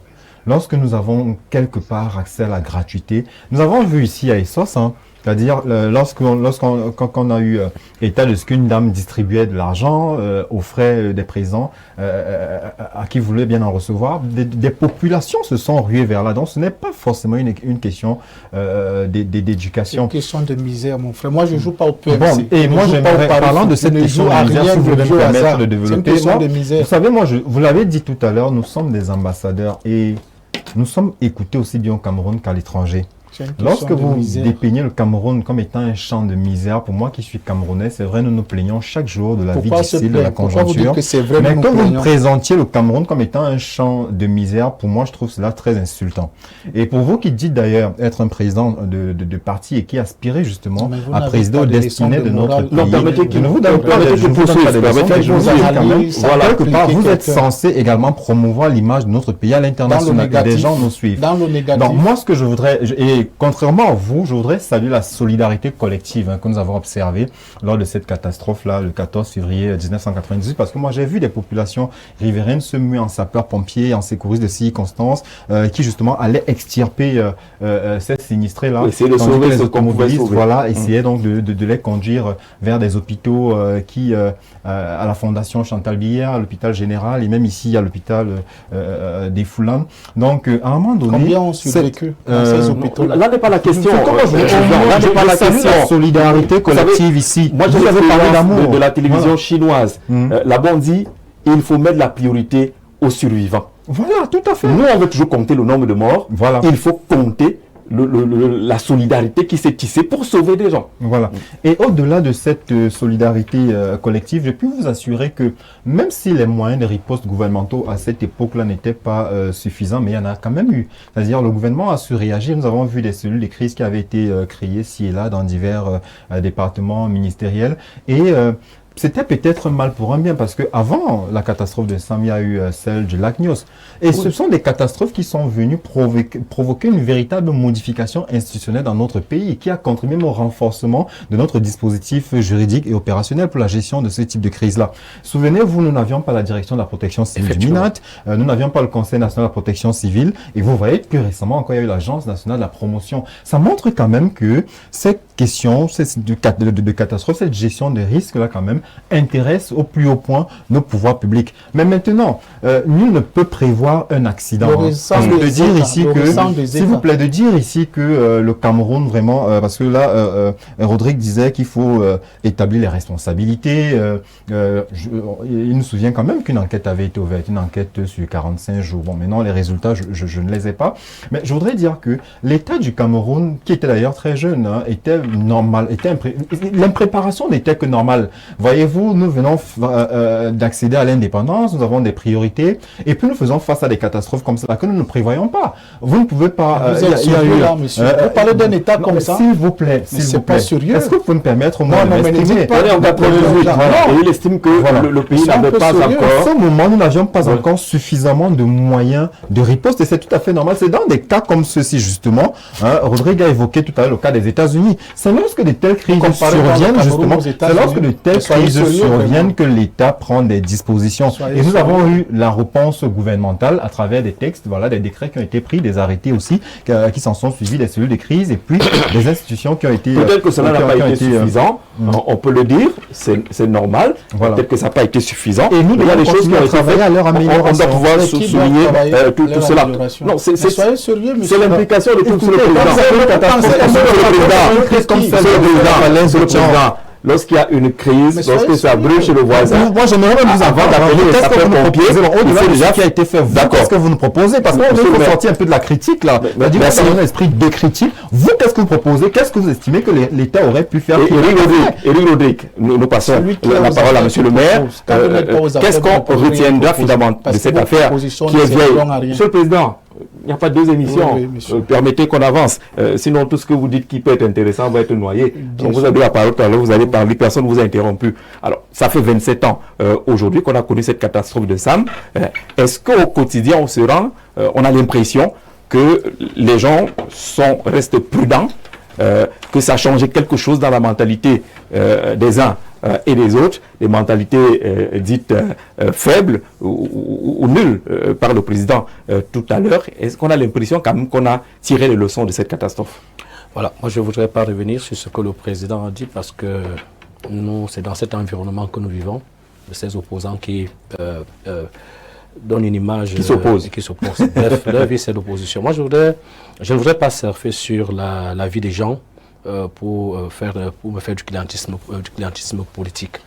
Lorsque nous avons quelque part accès à la gratuité, nous avons vu ici à Essos, c'est-à-dire quand on a eu état de ce qu'une dame distribuait de l'argent aux frais des présents à qui voulait bien en recevoir, des populations se sont ruées vers là. Donc ce n'est pas forcément une question d'éducation. C'est une question de misère, mon frère. Moi, je ne joue pas au PMC. Bon, et moi, j'aimerais, parlant de cette question de misère, si vous voulez me permettre de développer. Vous savez, vous l'avez dit tout à l'heure, nous sommes des ambassadeurs et nous sommes écoutés aussi bien au Cameroun qu'à l'étranger. Lorsque vous dépeignez le Cameroun comme étant un champ de misère, pour moi qui suis camerounais, c'est vrai, nous nous plaignons chaque jour de la vie difficile, de la conjoncture. Mais quand vous présentiez le Cameroun comme étant un champ de misère, pour moi, je trouve cela très insultant. Et pour vous qui dites d'ailleurs être un président de parti et qui aspirez justement à présider aux destinées de notre pays, quelque part, vous êtes censé également promouvoir l'image de notre pays à l'international et des gens nous suivent. Dans le négatif. Donc moi, ce que je voudrais, et contrairement à vous, je voudrais saluer la solidarité collective que nous avons observée lors de cette catastrophe-là, le 14 février 1998, parce que moi j'ai vu des populations riveraines se muer en sapeurs-pompiers, en secouristes de circonstances, qui justement allaient extirper ces sinistrés-là. Essayer de sauver ce qu'on pouvait sauver. Voilà, essayer donc de les conduire vers des hôpitaux à la Fondation Chantal Bière, à l'hôpital général, et même ici à l'hôpital des Foulanes. Donc à un moment donné... Combien ont survécu dans ces hôpitaux? Là n'est pas la question. Là n'est pas la question. La solidarité collective ici. Moi, je vous parlé d'amour de la télévision chinoise. Là-bas, on dit il faut mettre la priorité aux survivants. Voilà, tout à fait. Nous, on veut toujours compter le nombre de morts. Voilà. Il faut compter la solidarité qui s'est tissée pour sauver des gens. Voilà. Et au-delà de cette solidarité collective, je peux vous assurer que même si les moyens de riposte gouvernementaux à cette époque-là n'étaient pas suffisants, mais il y en a quand même eu. C'est-à-dire le gouvernement a su réagir. Nous avons vu des cellules de crise qui avaient été créées ci et là dans divers départements ministériels. Et c'était peut-être un mal pour un bien parce que avant la catastrophe de Sam, il y a eu celle du lac Nyos. Et ce sont des catastrophes qui sont venues provoquer une véritable modification institutionnelle dans notre pays et qui a contribué au renforcement de notre dispositif juridique et opérationnel pour la gestion de ce type de crise-là. Souvenez-vous, nous n'avions pas la direction de la protection civile du MINAT, nous n'avions pas le Conseil national de la protection civile et vous voyez que récemment encore il y a eu l'Agence nationale de la promotion. Ça montre quand même que cette question de catastrophe, cette gestion de risque-là quand même, intéresse au plus haut point nos pouvoirs publics. Mais maintenant, nul ne peut prévoir un accident. S'il vous plaît, de dire ici que le Cameroun vraiment, parce que là, Rodrigue disait qu'il faut établir les responsabilités. Il nous souvient quand même qu'une enquête avait été ouverte, une enquête sur 45 jours. Bon, maintenant les résultats, je ne les ai pas. Mais je voudrais dire que l'État du Cameroun, qui était d'ailleurs très jeune, hein, était normal, l'impréparation n'était que normale. Voyez-vous, nous venons d'accéder à l'indépendance, nous avons des priorités, et puis nous faisons face à des catastrophes comme ça que nous ne prévoyons pas. Vous ne pouvez pas... vous parlez d'un État comme ça. S'il vous plaît, s'il vous plaît. Est-ce que vous pouvez me permettre au moins de m'exprimer? Il estime que le pays n'avait pas encore... À ce moment, nous n'avions pas encore suffisamment de moyens de riposte, et c'est tout à fait normal. C'est dans des cas comme ceci, justement. Rodrigue a évoqué tout à l'heure le cas des États-Unis. C'est lorsque de telles crises surviennent, justement, c'est lorsque de telles crises surviennent que l'État prend des dispositions. Et nous avons eu la réponse gouvernementale à travers des textes, voilà, des décrets qui ont été pris, des arrêtés aussi, qui s'en sont suivis, des cellules de crise, et puis des institutions qui ont été... Peut-être que cela n'a pas été suffisant, on peut le dire, c'est normal. Voilà. Peut-être que ça n'a pas été suffisant. Et nous, il y a des choses qui ont été faites à leur amélioration. On doit pouvoir souligner tout cela. Non, c'est l'implication de tout le président. Lorsqu'il y a une crise, lorsque ça brûle chez le voisin. Moi, j'aimerais même vous avant d'appeler qu'est-ce que vous nous proposez au-delà de ce qui a été fait. Qu'est-ce que vous nous proposez? Parce qu'on faut sortir un peu de la critique, là. Merci. Dans un esprit de critique. Vous, qu'est-ce que vous proposez? Qu'est-ce que vous estimez que l'État aurait pu faire? Éric Rodrigue, nous passons la parole à Monsieur le maire. Qu'est-ce qu'on retiendra finalement de cette affaire qui est vieille? Monsieur le Président, il n'y a pas deux émissions. Permettez qu'on avance. Sinon, tout ce que vous dites qui peut être intéressant va être noyé. Donc, vous avez la parole tout à l'heure, vous allez parler, personne ne vous a interrompu. Alors, ça fait 27 ans aujourd'hui qu'on a connu cette catastrophe de Sam. Est-ce qu'au quotidien, on a l'impression que les gens restent prudents, que ça a changé quelque chose dans la mentalité des uns et des autres, des mentalités dites faibles ou nulles par le président tout à l'heure? Est-ce qu'on a l'impression quand même qu'on a tiré les leçons de cette catastrophe? Voilà, moi je ne voudrais pas revenir sur ce que le président a dit parce que nous, c'est dans cet environnement que nous vivons, de ces opposants qui donnent une image... Qui s'opposent. Bref, leur vie c'est l'opposition. Moi je ne voudrais pas surfer sur la vie des gens pour me faire du clientisme politique.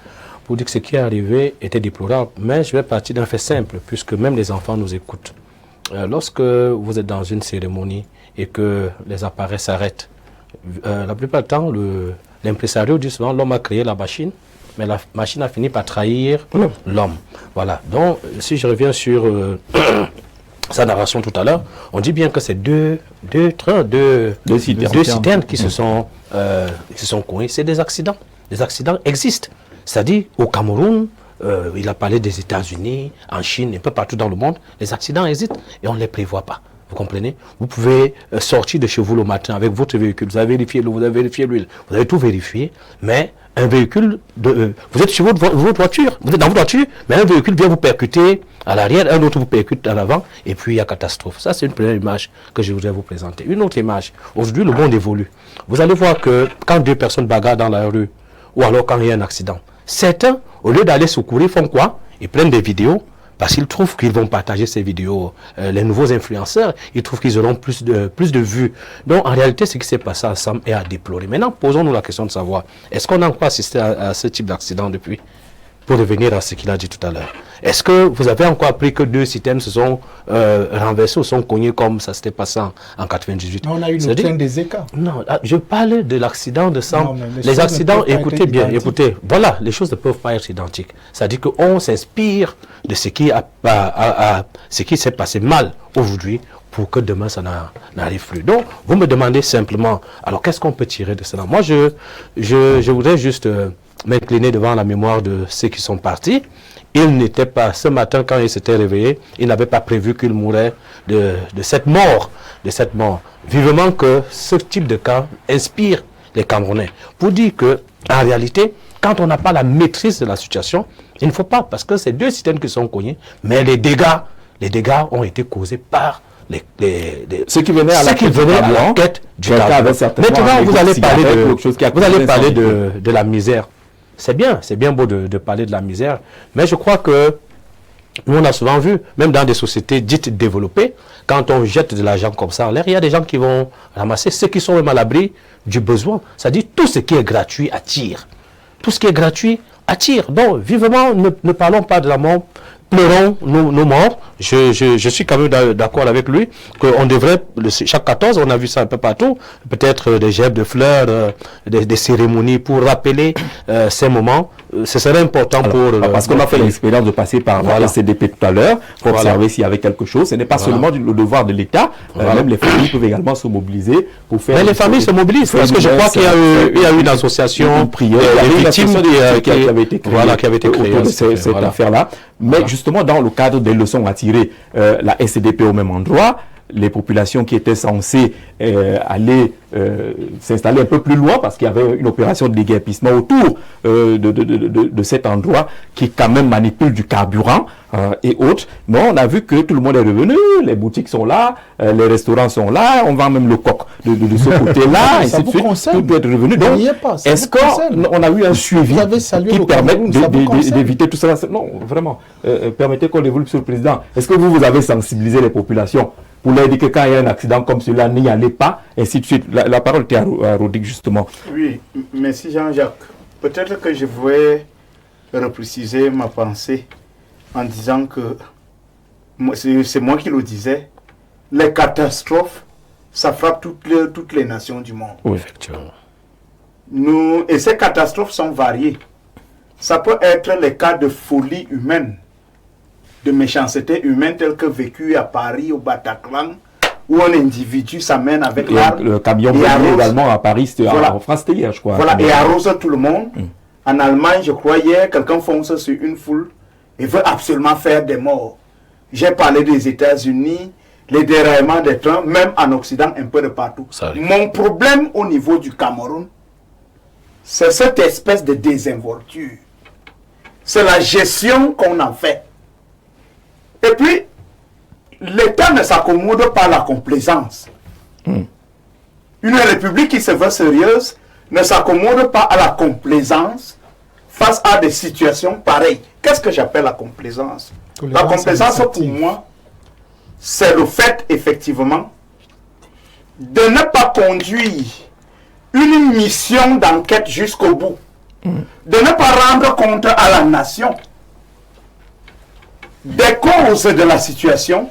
Pour dire que ce qui est arrivé était déplorable, mais je vais partir d'un fait simple, puisque même les enfants nous écoutent. Lorsque vous êtes dans une cérémonie et que les appareils s'arrêtent, la plupart du temps, l'impresario dit souvent l'homme a créé la machine, mais la machine a fini par trahir l'homme. Voilà. Donc, si je reviens sur sa narration tout à l'heure, on dit bien que c'est deux citernes qui se sont connus. C'est des accidents. Les accidents existent. C'est-à-dire, au Cameroun, il a parlé des États-Unis, en Chine, un peu partout dans le monde, les accidents existent et on ne les prévoit pas. Vous comprenez? Vous pouvez sortir de chez vous le matin avec votre véhicule, vous avez vérifié l'eau, vous avez vérifié l'huile, vous avez tout vérifié, mais un véhicule, vous êtes sur votre voiture, vous êtes dans votre voiture, mais un véhicule vient vous percuter à l'arrière, un autre vous percute en avant, et puis il y a catastrophe. Ça, c'est une première image que je voudrais vous présenter. Une autre image, aujourd'hui, le monde évolue. Vous allez voir que quand deux personnes bagarrent dans la rue, ou alors quand il y a un accident, certains, au lieu d'aller secourir, font quoi? Ils prennent des vidéos, parce qu'ils trouvent qu'ils vont partager ces vidéos. Les nouveaux influenceurs, ils trouvent qu'ils auront plus de vues. Donc, en réalité, ce qui s'est passé à Sam est à déplorer. Maintenant, posons-nous la question de savoir, est-ce qu'on a encore assisté à ce type d'accident depuis? Pour revenir à ce qu'il a dit tout à l'heure. Est-ce que vous avez encore appris que deux citernes se sont renversées ou sont cognées comme ça s'était passé en 98? On a eu le train des écarts. Non, je parlais de l'accident de Sam. Les accidents, écoutez bien, écoutez, voilà, les choses ne peuvent pas être identiques. C'est-à-dire qu'on s'inspire de ce qui s'est passé mal aujourd'hui pour que demain ça n'arrive plus. Donc, vous me demandez simplement, alors qu'est-ce qu'on peut tirer de cela? Moi, je voudrais juste m'incliner devant la mémoire de ceux qui sont partis. Il n'était pas, ce matin quand il s'était réveillé, il n'avait pas prévu qu'il mourrait de cette mort. Vivement que ce type de cas inspire les Camerounais. Pour dire que, en réalité, quand on n'a pas la maîtrise de la situation, il ne faut pas, parce que c'est deux citernes qui sont cognées, mais les dégâts ont été causés par ceux qui venaient à l'enquête du cas. Maintenant, vous allez parler de la misère. c'est bien beau de parler de la misère, mais je crois que nous, on a souvent vu, même dans des sociétés dites développées, quand on jette de l'argent comme ça en l'air, il y a des gens qui vont ramasser ceux qui sont même à l'abri du besoin. C'est-à-dire tout ce qui est gratuit attire. Tout ce qui est gratuit attire. Donc, vivement, ne parlons pas de la mort, pleurons nos morts. Je suis quand même d'accord avec lui qu'on devrait, chaque 14, on a vu ça un peu partout, peut-être des gerbes de fleurs, des cérémonies pour rappeler ces moments. Ce serait important. Alors, parce qu'on a fait l'expérience de passer par la CDP tout à l'heure pour observer s'il y avait quelque chose. Ce n'est pas seulement le devoir de l'État, même les familles peuvent également se mobiliser pour faire... Mais les familles se mobilisent, parce que je crois qu'il y a eu une association prière, des victimes qui avait été créée autour de cette affaire-là. Mais justement, dans le cadre des leçons à tirer, la SCDP au même endroit, les populations qui étaient censées aller s'installer un peu plus loin parce qu'il y avait une opération de déguerpissement autour de cet endroit qui quand même manipule du carburant et autres. Mais on a vu que tout le monde est revenu, les boutiques sont là, les restaurants sont là, on vend même le coq de ce côté-là, et ainsi de suite. Tout doit être revenu. Donc, est-ce qu'on a eu un suivi qui permet d'éviter tout ça? Non, vraiment. Permettez qu'on évolue, Monsieur le Président. Est-ce que vous avez sensibilisé les populations pour leur dire que quand il y a un accident comme celui-là, n'y allez pas, ainsi de suite? La parole était à Rodic, justement. Oui, merci Jean-Jacques. Peut-être que je voulais repréciser ma pensée en disant que, c'est moi qui le disais, les catastrophes, ça frappe toutes les nations du monde. Oui, effectivement. Et ces catastrophes sont variées. Ça peut être les cas de folie humaine, de méchanceté humaine telle que vécue à Paris, au Bataclan, où un individu s'amène avec l'arme. Le camion également à Paris, en France, c'était hier, je crois. Voilà, et arrose tout le monde. En Allemagne, je crois, hier, quelqu'un fonce sur une foule et veut absolument faire des morts. J'ai parlé des États-Unis, les déraillements des trains, même en Occident, un peu de partout. Mon problème au niveau du Cameroun, c'est cette espèce de désinvolture. C'est la gestion qu'on en fait. Et puis, l'État ne s'accommode pas à la complaisance. Une république qui se veut sérieuse ne s'accommode pas à la complaisance face à des situations pareilles. Qu'est-ce que j'appelle la complaisance? La complaisance, pour moi, c'est le fait, effectivement, de ne pas conduire une mission d'enquête jusqu'au bout. De ne pas rendre compte à la nation des causes de la situation.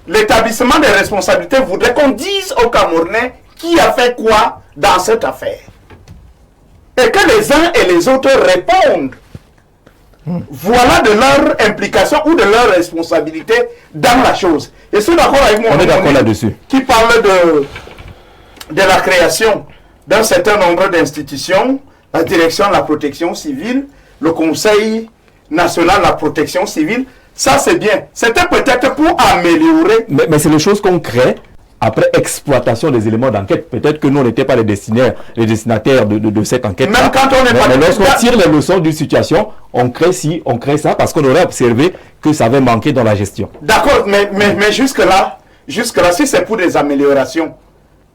L'établissement des responsabilités voudrait qu'on dise aux Camerounais qui a fait quoi dans cette affaire. Et que les uns et les autres répondent. Voilà de leur implication ou de leur responsabilité dans la chose. Et je suis d'accord avec moi. On est d'accord là-dessus. Qui parle de la création d'un certain nombre d'institutions, la direction de la protection civile, le Conseil national de la protection civile. Ça, c'est bien. C'était peut-être pour améliorer. Mais c'est les choses qu'on crée après exploitation des éléments d'enquête. Peut-être que nous, on n'était pas les destinataires de cette enquête. Même quand on n'est pas... Mais lorsqu'on tire les leçons d'une situation, on crée ça parce qu'on aurait observé que ça avait manqué dans la gestion. D'accord, mais jusque-là, si c'est pour des améliorations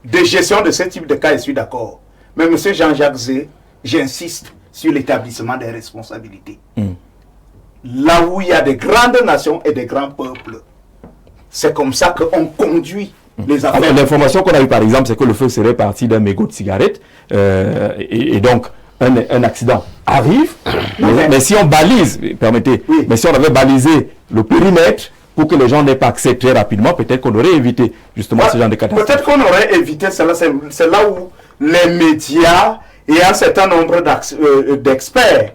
de gestion de ce type de cas, je suis d'accord. Mais M. Jean-Jacques Zé, j'insiste sur l'établissement des responsabilités. Là où il y a des grandes nations et des grands peuples, c'est comme ça qu'on conduit les affaires. L'information qu'on a eue, par exemple, c'est que le feu serait parti d'un mégot de cigarette. Et donc, un accident arrive. Mais si on balise, permettez, mais si on avait balisé le périmètre pour que les gens n'aient pas accès très rapidement, peut-être qu'on aurait évité justement ce genre de catastrophe. Peut-être qu'on aurait évité cela. C'est là où les médias et un certain nombre d'experts,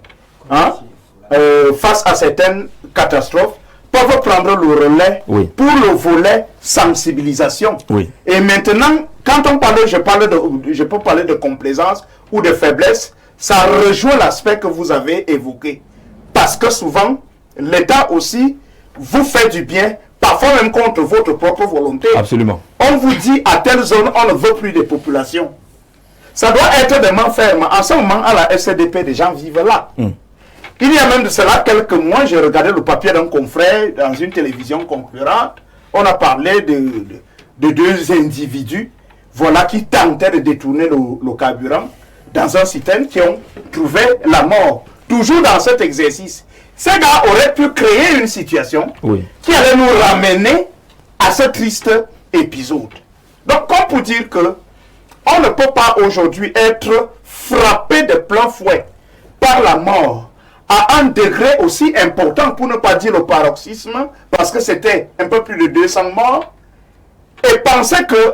face à certaines catastrophes, peuvent prendre le relais pour le volet sensibilisation. Et maintenant, quand on parle, je peux parler de complaisance ou de faiblesse, ça rejoint l'aspect que vous avez évoqué. Parce que souvent, l'État aussi vous fait du bien, parfois même contre votre propre volonté. Absolument. On vous dit, à telle zone, on ne veut plus de population. Ça doit être des mains fermes. En ce moment, à la SCDP, des gens vivent là. Il y a même de cela quelques mois, j'ai regardé le papier d'un confrère dans une télévision concurrente. On a parlé de deux individus, voilà, qui tentaient de détourner le carburant dans un citerne qui ont trouvé la mort. Toujours dans cet exercice. Ces gars auraient pu créer une situation qui allait nous ramener à ce triste épisode. Donc, comme pour dire que on ne peut pas aujourd'hui être frappé de plein fouet par la mort à un degré aussi important, pour ne pas dire le paroxysme, parce que c'était un peu plus de 200 morts, et penser que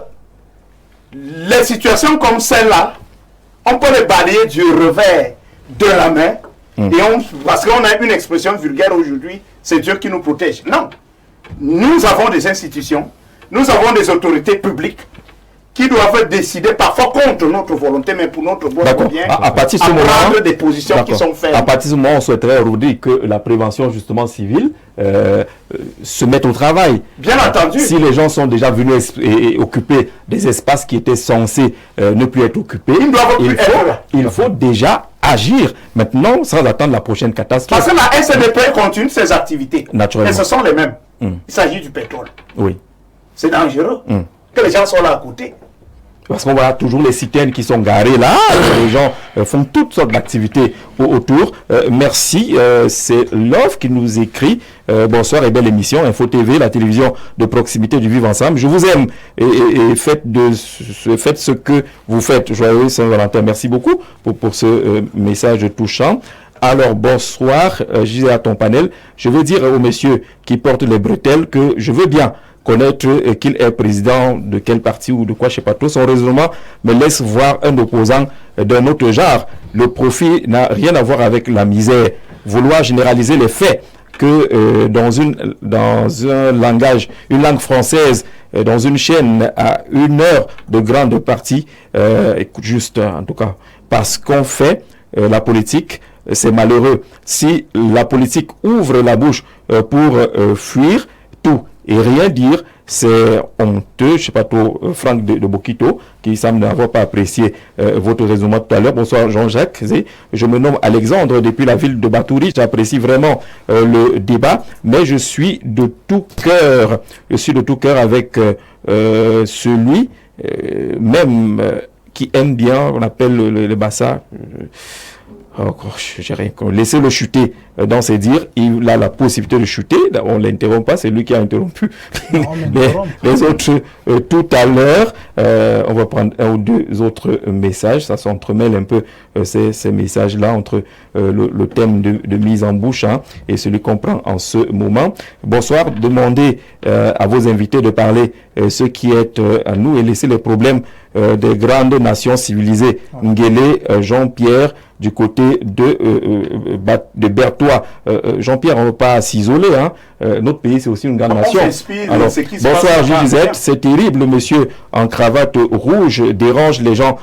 les situations comme celle-là, on peut les balayer du revers de la main, parce qu'on a une expression vulgaire aujourd'hui, c'est Dieu qui nous protège. Non. Nous avons des institutions, nous avons des autorités publiques qui doivent décider parfois contre notre volonté, mais pour notre bon bien, à partir de ce moment, prendre des positions qui sont fermes. À partir de ce moment, on souhaiterait aujourd'hui que la prévention justement civile se mette au travail. Bien entendu. Si les gens sont déjà venus et occuper des espaces qui étaient censés ne plus être occupés, il faut déjà agir maintenant sans attendre la prochaine catastrophe. Parce que la SNDP continue ses activités. Naturellement. Et ce sont les mêmes. Il s'agit du pétrole. Oui. C'est dangereux que les gens soient là à côté. Parce qu'on voit toujours les citernes qui sont garées là, les gens font toutes sortes d'activités autour. Merci, c'est Love qui nous écrit. Bonsoir et belle émission, Info TV, la télévision de proximité du Vivre Ensemble. Je vous aime et faites ce que vous faites. Joyeux Saint-Valentin. Merci beaucoup pour ce message touchant. Alors, bonsoir, je disais à ton panel, je veux dire au monsieur qui porte les bretelles que je veux bien connaître qu'il est président de quel parti ou de quoi, je ne sais pas trop. Son raisonnement me laisse voir un opposant d'un autre genre. Le profit n'a rien à voir avec la misère. Vouloir généraliser les faits que dans un langage, une langue française, dans une chaîne à 1 heure de grande partie, écoute juste en tout cas, parce qu'on fait la politique, c'est malheureux. Si la politique ouvre la bouche pour fuir tout et rien dire, c'est honteux. Je ne sais pas trop, Franck de Bokito, qui semble n'avoir pas apprécié votre raisonnement tout à l'heure. Bonsoir Jean-Jacques. Je me nomme Alexandre depuis la ville de Batouri. J'apprécie vraiment le débat, mais je suis de tout cœur. Je suis de tout cœur avec celui même qui aime bien, on appelle le Bassa. J'ai rien. Laissez-le chuter dans ses dires. Il a la possibilité de chuter. On ne l'interrompt pas. C'est lui qui a interrompu les autres tout à l'heure. On va prendre un ou deux autres messages. Ça s'entremêle un peu ces messages-là entre le thème de mise en bouche et celui qu'on prend en ce moment. Bonsoir. Demandez à vos invités de parler ce qui est à nous et laisser les problèmes des grandes nations civilisées. Nguélé, Jean-Pierre, du côté de Berthois. Jean-Pierre, on ne va pas s'isoler. Notre pays, c'est aussi une grande nation. Alors, bonsoir, Gisette. C'est terrible, monsieur en cravate rouge dérange les gens.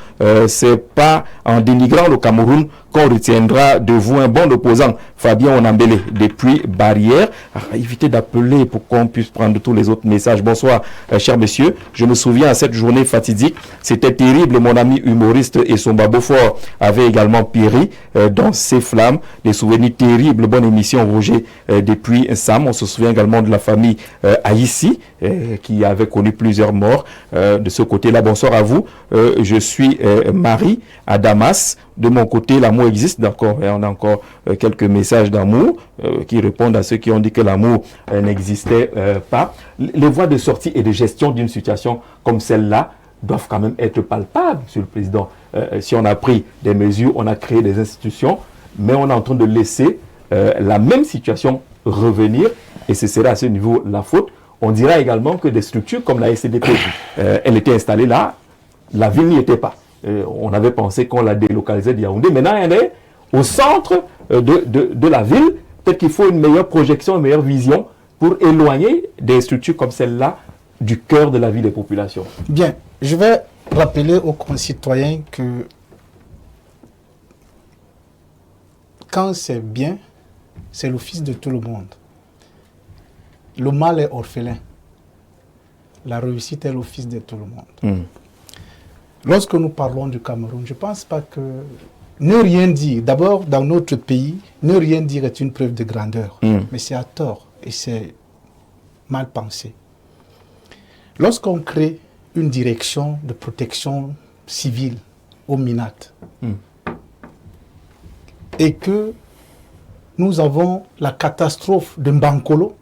C'est pas en dénigrant le Cameroun qu'on retiendra de vous un bon opposant. Fabien Onambélé, depuis Barrière. Évitez d'appeler pour qu'on puisse prendre tous les autres messages. Bonsoir, cher monsieur. Je me souviens à cette journée fatidique. C'était terrible. Mon ami humoriste et son Beaufort avait également péri dans ces flammes. Des souvenirs terribles. Bonne émission, Roger, depuis Sam. On se souvient également de la famille Haïssi, qui avait connu plusieurs morts de ce côté-là. Bonsoir à vous. Je suis Marie à Damas. De mon côté, l'amour existe, d'accord. On a encore quelques messages d'amour qui répondent à ceux qui ont dit que l'amour n'existait pas. Les voies de sortie et de gestion d'une situation comme celle-là doivent quand même être palpables, Monsieur le Président. Si on a pris des mesures, on a créé des institutions, mais on est en train de laisser la même situation revenir, et ce serait à ce niveau la faute. On dira également que des structures comme la SCDP, elle était installée là, la ville n'y était pas. On avait pensé qu'on la délocalisait de Yaoundé. Maintenant, elle est au centre de la ville. Peut-être qu'il faut une meilleure projection, une meilleure vision pour éloigner des structures comme celle-là du cœur de la vie des populations. Bien, je vais rappeler aux concitoyens que quand c'est bien, c'est l'office de tout le monde. Le mal est orphelin. La réussite est l'office de tout le monde. Lorsque nous parlons du Cameroun, je ne pense pas que ne rien dire, d'abord dans notre pays, ne rien dire est une preuve de grandeur. Mais c'est à tort et c'est mal pensé. Lorsqu'on crée une direction de protection civile au MINAT, et que nous avons la catastrophe de Mbankolo,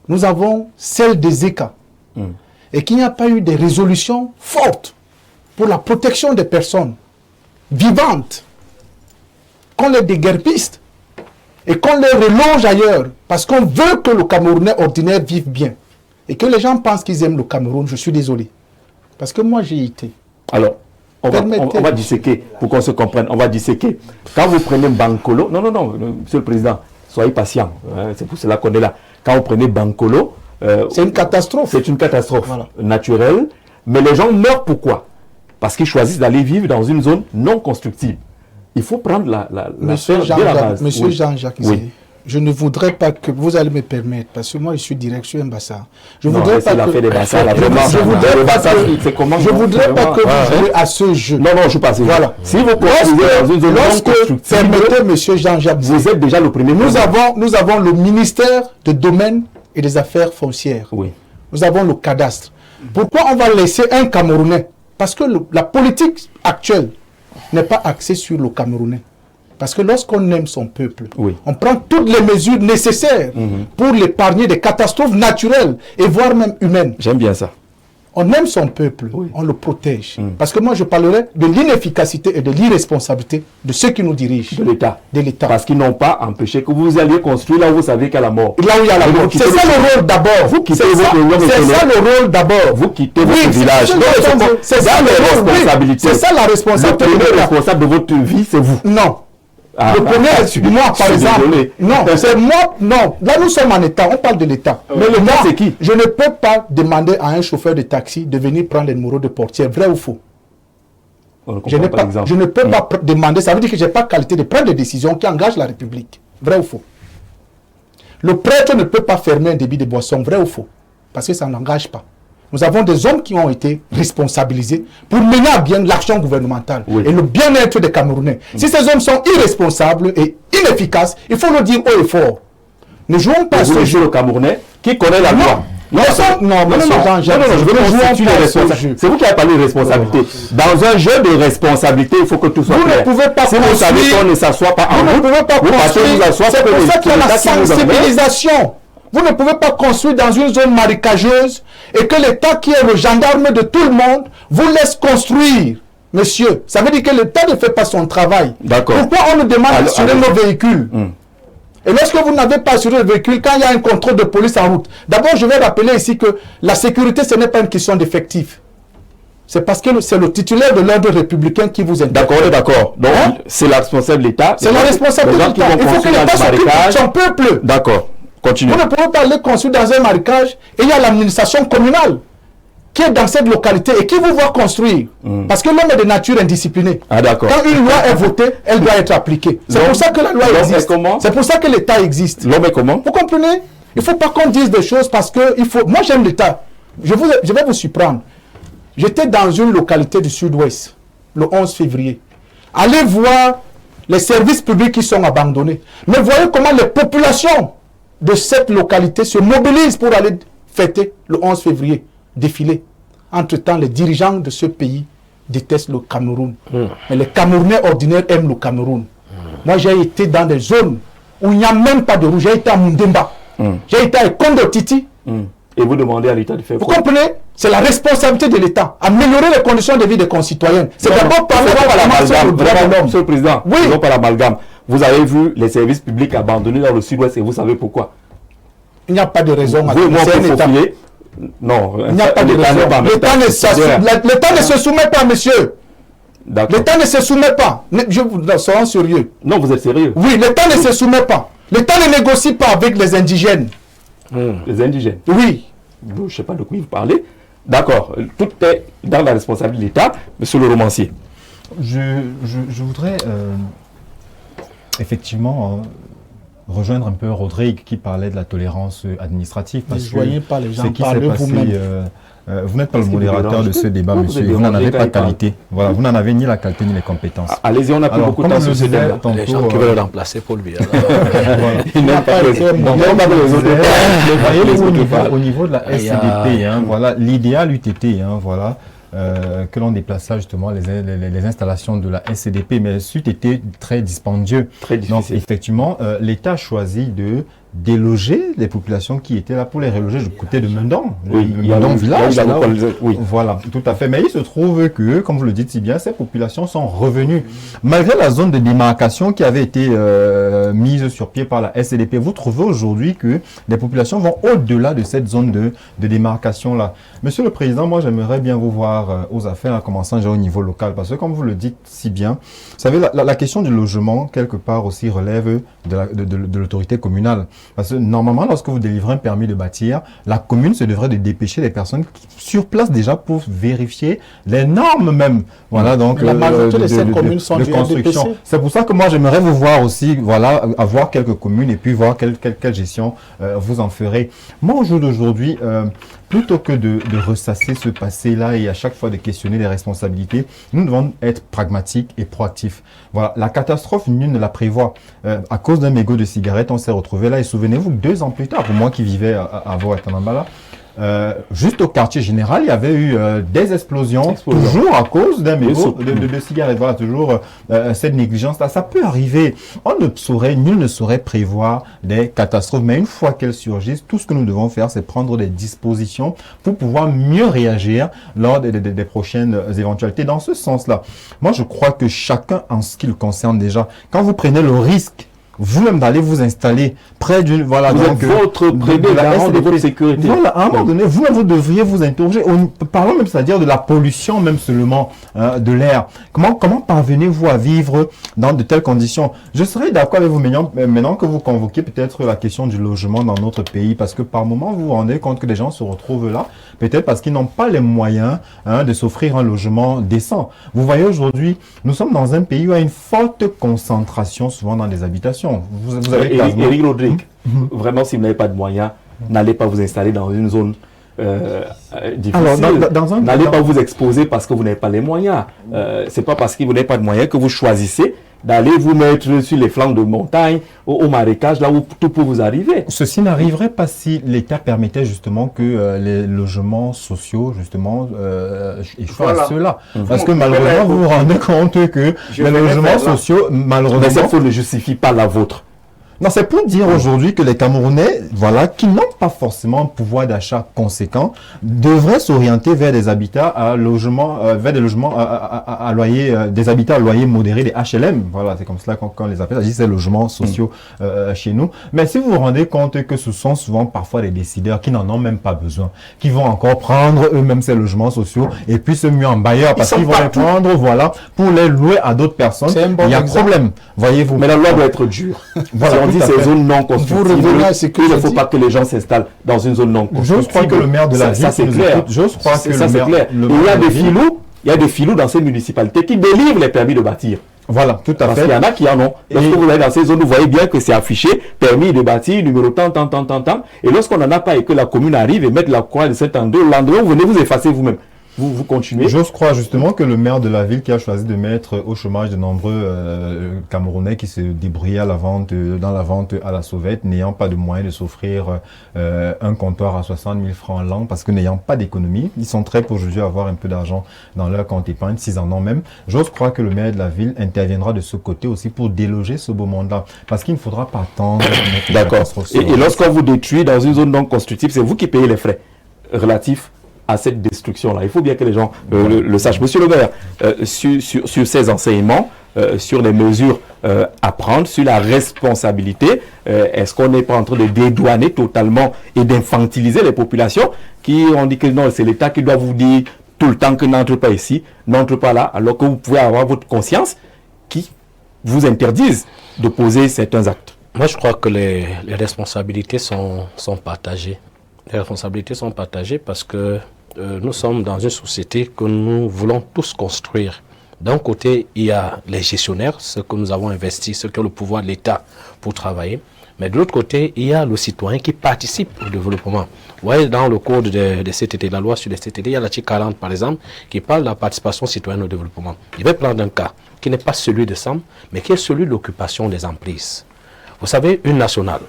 nous avons celle des Zeka, et qu'il n'y a pas eu de résolutions fortes pour la protection des personnes vivantes, qu'on les déguerpisse et qu'on les relonge ailleurs, parce qu'on veut que le Camerounais ordinaire vive bien. Et que les gens pensent qu'ils aiment le Cameroun, je suis désolé. Parce que moi, j'ai été. Alors, on va disséquer, pour qu'on se comprenne, on va disséquer. Quand vous prenez Mbankolo, non, Monsieur le Président, soyez patient, hein, c'est pour cela qu'on est là. Quand vous prenez Mbankolo, c'est une catastrophe. C'est une catastrophe naturelle, mais les gens meurent pourquoi? Parce qu'ils choisissent d'aller vivre dans une zone non constructible. Il faut prendre la Monsieur Jean-Jacques, oui. Je ne voudrais pas que vous allez me permettre, parce que moi je suis direct, je suis ambassadeur. Je ne voudrais pas que vous jouiez à ce jeu. Non, je passe. Voilà. Si vous construisez dans une zone non constructible, permettez, Monsieur Jean-Jacques, vous êtes déjà le premier. Nous avons le ministère de Domaine et des Affaires foncières. Oui. Nous avons le cadastre. Pourquoi on va laisser un Camerounais? Parce que la politique actuelle n'est pas axée sur le Camerounais. Parce que lorsqu'on aime son peuple, on prend toutes les mesures nécessaires pour l'épargner des catastrophes naturelles et voire même humaines. J'aime bien ça. On aime son peuple, on le protège. Parce que moi, je parlerai de l'inefficacité et de l'irresponsabilité de ceux qui nous dirigent. De l'État. De l'État. Parce qu'ils n'ont pas empêché que vous alliez construire là où vous savez qu'il y a la mort. Là où il y a la mort. C'est ça le rôle d'abord. Vous quittez c'est ça le rôle d'abord. Vous quittez votre village. C'est ça la responsabilité. C'est ça la responsabilité. Le premier responsable de votre vie, c'est vous. Non. Le premier, moi par exemple, non, c'est moi, non, là nous sommes en État, on parle de l'État. Mais le moi, c'est qui? Je ne peux pas demander à un chauffeur de taxi de venir prendre les numéros de portière, vrai ou faux? Je ne peux pas demander, ça veut dire que je n'ai pas qualité de prendre des décisions qui engagent la République, vrai ou faux? Le prêtre ne peut pas fermer un débit de boisson, vrai ou faux? Parce que ça n'engage pas. Nous avons des hommes qui ont été responsabilisés pour mener à bien l'action gouvernementale et le bien-être des Camerounais. Si ces hommes sont irresponsables et inefficaces, il faut le dire haut et fort. Ne jouons pas ce jeu. Le Camerounais qui connaît la loi. Non, je veux constituer les responsabilités. C'est vous qui avez parlé de responsabilité. Dans un jeu de responsabilité, il faut que tout soit clair. Vous ne pouvez pas si vous savez qu'on ne s'assoit pas en route, vous ne pouvez pas construire. C'est pour ça qu'il y a la sensibilisation. Vous ne pouvez pas construire dans une zone marécageuse et que l'État, qui est le gendarme de tout le monde, vous laisse construire. Monsieur, ça veut dire que l'État ne fait pas son travail. D'accord. Pourquoi on nous demande d'assurer nos véhicules? Et lorsque vous n'avez pas assuré le véhicule, quand il y a un contrôle de police en route, d'abord je vais rappeler ici que la sécurité, ce n'est pas une question d'effectif. C'est parce que c'est le titulaire de l'ordre républicain qui vous intéresse. D'accord, on est d'accord. Donc, c'est la responsabilité de l'État. C'est la responsabilité de l'État. Il faut que l'État s'occupe de son peuple. D'accord. Continue. Vous ne pouvez pas aller construire dans un marécage et il y a l'administration communale qui est dans cette localité et qui vous voit construire. Parce que l'homme est de nature indisciplinée. Ah, d'accord. Quand une loi est votée, elle doit être appliquée. C'est pour ça que la loi existe. C'est pour ça que l'État existe. L'homme est comment? Vous comprenez? Il ne faut pas qu'on dise des choses parce que il faut. Moi, j'aime l'État. Je vais vous surprendre. J'étais dans une localité du sud-ouest le 11 février. Allez voir les services publics qui sont abandonnés. Mais voyez comment les populations de cette localité se mobilisent pour aller fêter le 11 février, défiler. Entre-temps, les dirigeants de ce pays détestent le Cameroun. Mais les Camerounais ordinaires aiment le Cameroun. Moi, j'ai été dans des zones où il n'y a même pas de rouge. J'ai été à Mundemba. J'ai été à Kondo Titi. Et vous demandez à l'État de faire quoi? Vous comprenez? C'est la responsabilité de l'État. Améliorer les conditions de vie des concitoyens. C'est d'abord parler de Monsieur le Président, non pas l'amalgame. Vous avez vu les services publics abandonnés dans le sud-ouest et vous savez pourquoi? Il n'y a pas de raison. Non, il n'y a pas de raison. L'État ne se soumet pas, monsieur. L'État ne se soumet pas. Soyons sérieux. Non, vous êtes sérieux? Oui, l'État ne se soumet pas. L'État ne négocie pas avec les indigènes. Les indigènes? Oui. Je ne sais pas de quoi vous parlez. D'accord. Tout est dans la responsabilité de l'État, monsieur le romancier. Je voudrais effectivement rejoindre un peu Rodrigue qui parlait de la tolérance administrative. Ne voyez pas les gens parler vous-même. Vous n'êtes pas le modérateur de ce débat, monsieur. Vous n'en avez pas qualité. Voilà, vous n'en avez ni la qualité ni les compétences. Allez-y, on n'a plus beaucoup de temps sur ce débat. Les gens qui veulent le remplacer pour lui. Il n'a pas au niveau de la SCDP, voilà, l'idéal eût été, voilà, que l'on déplaça justement les installations de la SCDP, mais c'eût été très dispendieux. Très difficile. Donc effectivement, l'État a choisi de déloger les populations qui étaient là pour les reloger du côté de Mendon, Mendon village. Oui. Voilà, tout à fait. Mais il se trouve que, comme vous le dites si bien, ces populations sont revenues. Malgré la zone de démarcation qui avait été mise sur pied par la SCDP, vous trouvez aujourd'hui que les populations vont au-delà de cette zone de démarcation-là. Monsieur le Président, moi j'aimerais bien vous voir aux affaires, en commençant déjà au niveau local, parce que comme vous le dites si bien, vous savez, la question du logement, quelque part aussi, relève de l'autorité communale. Parce que normalement, lorsque vous délivrez un permis de bâtir, la commune se devrait de dépêcher les personnes sur place déjà pour vérifier les normes même. Voilà, donc la majorité de ces communes sont de construction. C'est pour ça que moi j'aimerais vous voir aussi, voilà, avoir quelques communes et puis voir quelle gestion vous en ferez. Moi au jour d'aujourd'hui, plutôt que de ressasser ce passé-là et à chaque fois de questionner les responsabilités, nous devons être pragmatiques et proactifs. Voilà, la catastrophe, nul ne la prévoit. À cause d'un mégot de cigarette, on s'est retrouvé là. Et souvenez-vous, 2 ans plus tard, pour moi qui vivais à Voatanambala, juste au quartier général, il y avait eu des explosions, toujours à cause d'un mégot de cigarettes. Voilà, toujours cette négligence-là. Ça peut arriver. Nul ne saurait prévoir des catastrophes. Mais une fois qu'elles surgissent, tout ce que nous devons faire, c'est prendre des dispositions pour pouvoir mieux réagir lors des prochaines éventualités. Dans ce sens-là, moi, je crois que chacun, en ce qui le concerne déjà, quand vous prenez le risque vous-même d'aller vous installer près d'une... Voilà, vous êtes votre premier garant de votre sécurité. Voilà, à un moment donné, vous-même, vous devriez vous interroger. Parlons même, c'est-à-dire de la pollution même seulement de l'air. Comment parvenez-vous à vivre dans de telles conditions? Je serais d'accord avec vous maintenant que vous convoquez peut-être la question du logement dans notre pays, parce que par moment, vous vous rendez compte que les gens se retrouvent là, peut-être parce qu'ils n'ont pas les moyens de s'offrir un logement décent. Vous voyez, aujourd'hui, nous sommes dans un pays où il y a une forte concentration, souvent dans des habitations. Vous avez Éric Rodrigue, vraiment, si vous n'avez pas de moyens, n'allez pas vous installer dans une zone difficile. N'allez pas vous exposer parce que vous n'avez pas les moyens. C'est pas parce que vous n'avez pas de moyens que vous choisissez d'aller vous mettre sur les flancs de montagne, au marécage, là où tout peut vous arriver. Ceci n'arriverait pas si l'État permettait justement que les logements sociaux, justement, échouent à ceux-là. Parce que malheureusement, vous vous rendez compte que les logements sociaux, malheureusement... Mais ça ne justifie pas la vôtre. Non, c'est pour dire aujourd'hui que les Camerounais, voilà, qui n'ont pas forcément un pouvoir d'achat conséquent, devraient s'orienter vers des habitats à logement, vers des logements à loyer, des habitats à loyer modéré, des HLM. Voilà, c'est comme cela qu'on les appelle. C'est logements sociaux chez nous. Mais si vous vous rendez compte que ce sont souvent parfois des décideurs qui n'en ont même pas besoin, qui vont encore prendre eux-mêmes ces logements sociaux et puis se muer en bailleur parce qu'ils vont les prendre, voilà, pour les louer à d'autres personnes. Il y a un problème, voyez-vous. Mais la loi doit être dure. Voilà. Ces zones non constructibles. Il ne faut pas que les gens s'installent dans une zone non constructible. Je crois que le maire de la ville, ça c'est clair. Je crois que ça c'est clair. Il y a des filous dans ces municipalités qui délivrent les permis de bâtir. Voilà, tout à fait. Parce qu'il y en a qui en ont. Lorsque vous allez dans ces zones, vous voyez bien que c'est affiché, permis de bâtir, numéro tant. Et lorsqu'on n'en a pas et que la commune arrive et met la croix de cet endroit, l'endroit où vous venez vous effacer vous-même. Vous continuez. J'ose croire justement que le maire de la ville qui a choisi de mettre au chômage de nombreux Camerounais qui se débrouillaient dans la vente à la sauvette, n'ayant pas de moyens de s'offrir un comptoir à 60 000 francs l'an parce que n'ayant pas d'économie, ils sont très pour aujourd'hui avoir un peu d'argent dans leur compte épargne, s'ils en ont même. J'ose croire que le maire de la ville interviendra de ce côté aussi pour déloger ce beau monde-là parce qu'il ne faudra pas attendre. D'accord. Et lorsqu'on vous détruit dans une zone non constructible, c'est vous qui payez les frais relatifs à cette destruction-là. Il faut bien que les gens le sachent. Monsieur le maire, sur ces enseignements, sur les mesures à prendre, sur la responsabilité, est-ce qu'on n'est pas en train de dédouaner totalement et d'infantiliser les populations qui ont dit que non, c'est l'État qui doit vous dire tout le temps que n'entre pas ici, n'entre pas là, alors que vous pouvez avoir votre conscience qui vous interdise de poser certains actes? Moi, je crois que les responsabilités sont partagées. Les responsabilités sont partagées parce que nous sommes dans une société que nous voulons tous construire. D'un côté, il y a les gestionnaires, ceux que nous avons investis, ceux qui ont le pouvoir de l'État pour travailler. Mais de l'autre côté, il y a le citoyen qui participe au développement. Vous voyez, dans le code des CTT, la loi sur les CTT, il y a l'article 40, par exemple, qui parle de la participation citoyenne au développement. Je vais prendre un cas qui n'est pas celui de SAM, mais qui est celui de l'occupation des emprises. Vous savez, une nationale.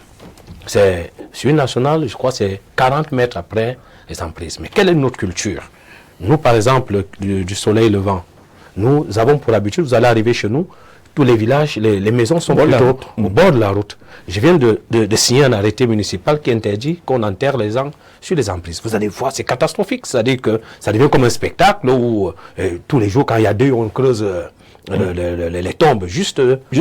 Sur une nationale, je crois que c'est 40 mètres après les emprises. Mais quelle est notre culture? Nous, par exemple, du soleil levant, nous avons pour habitude, vous allez arriver chez nous, tous les villages, les maisons sont plutôt au bord de la route. Je viens de signer un arrêté municipal qui interdit qu'on enterre les gens sur les emprises. Vous allez voir, c'est catastrophique. C'est-à-dire que ça devient comme un spectacle où tous les jours, quand il y a deux, on creuse les tombes juste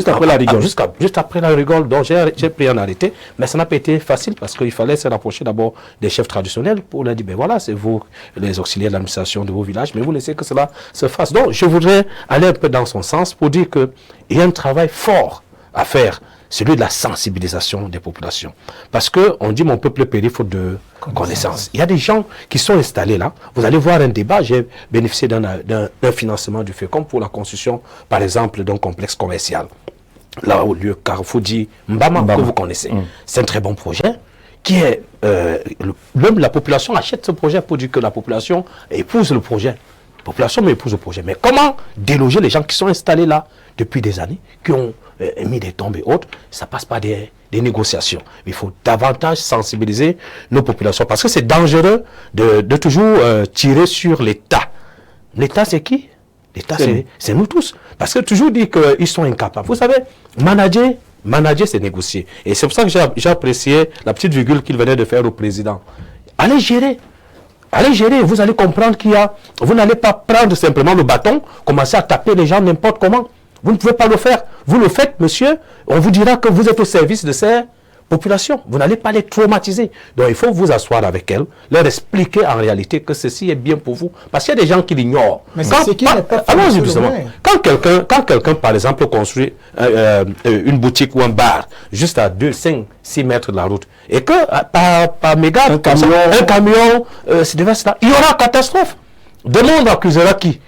après la rigole. Juste après la rigole. Donc j'ai pris un arrêté, mais ça n'a pas été facile parce qu'il fallait se rapprocher d'abord des chefs traditionnels pour leur dire, ben voilà, c'est vous les auxiliaires de l'administration de vos villages, mais vous laissez que cela se fasse. Donc je voudrais aller un peu dans son sens pour dire qu'il y a un travail fort à faire, celui de la sensibilisation des populations. Parce qu'on dit mon peuple périt faute de connaissance. Il y a des gens qui sont installés là. Vous allez voir un débat. J'ai bénéficié d'un financement du FECOM pour la construction, par exemple, d'un complexe commercial. Là, au lieu Carrefour dit Mbama, que vous connaissez. C'est un très bon projet qui est... même la population achète ce projet pour dire que la population épouse le projet. La population épouse le projet. Mais comment déloger les gens qui sont installés là depuis des années, qui ont mis des tombes et autres? Ça passe par des négociations. Il faut davantage sensibiliser nos populations parce que c'est dangereux de toujours tirer sur l'État. L'État, c'est qui? L'État, c'est nous tous. Parce que toujours dire qu'ils sont incapables. Vous savez, manager, c'est négocier. Et c'est pour ça que j'ai apprécié la petite virgule qu'il venait de faire au président. Allez gérer. Allez gérer, vous allez comprendre vous n'allez pas prendre simplement le bâton, commencer à taper les gens n'importe comment. Vous ne pouvez pas le faire. Vous le faites, monsieur, on vous dira que vous êtes au service de ces populations. Vous n'allez pas les traumatiser. Donc il faut vous asseoir avec elles, leur expliquer en réalité que ceci est bien pour vous. Parce qu'il y a des gens qui l'ignorent. Mais c'est ce qui n'est pas allons-y doucement. Quand quelqu'un, par exemple, construit une boutique ou un bar juste à 2, 5, 6 mètres de la route, et que par mégarde, un camion, c'est devant cela, il y aura catastrophe. Demain, on accusera qui?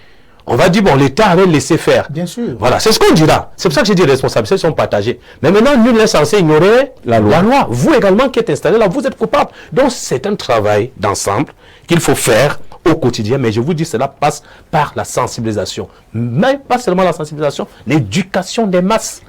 On va dire, bon, l'État avait laissé faire. Bien sûr. Voilà, c'est ce qu'on dira. C'est pour ça que j'ai dit les responsabilités sont partagées. Mais maintenant, nul n'est censé ignorer la loi. Vous également qui êtes installé là, vous êtes coupable. Donc, c'est un travail d'ensemble qu'il faut faire au quotidien. Mais je vous dis, cela passe par la sensibilisation. Mais pas seulement la sensibilisation, l'éducation des masses.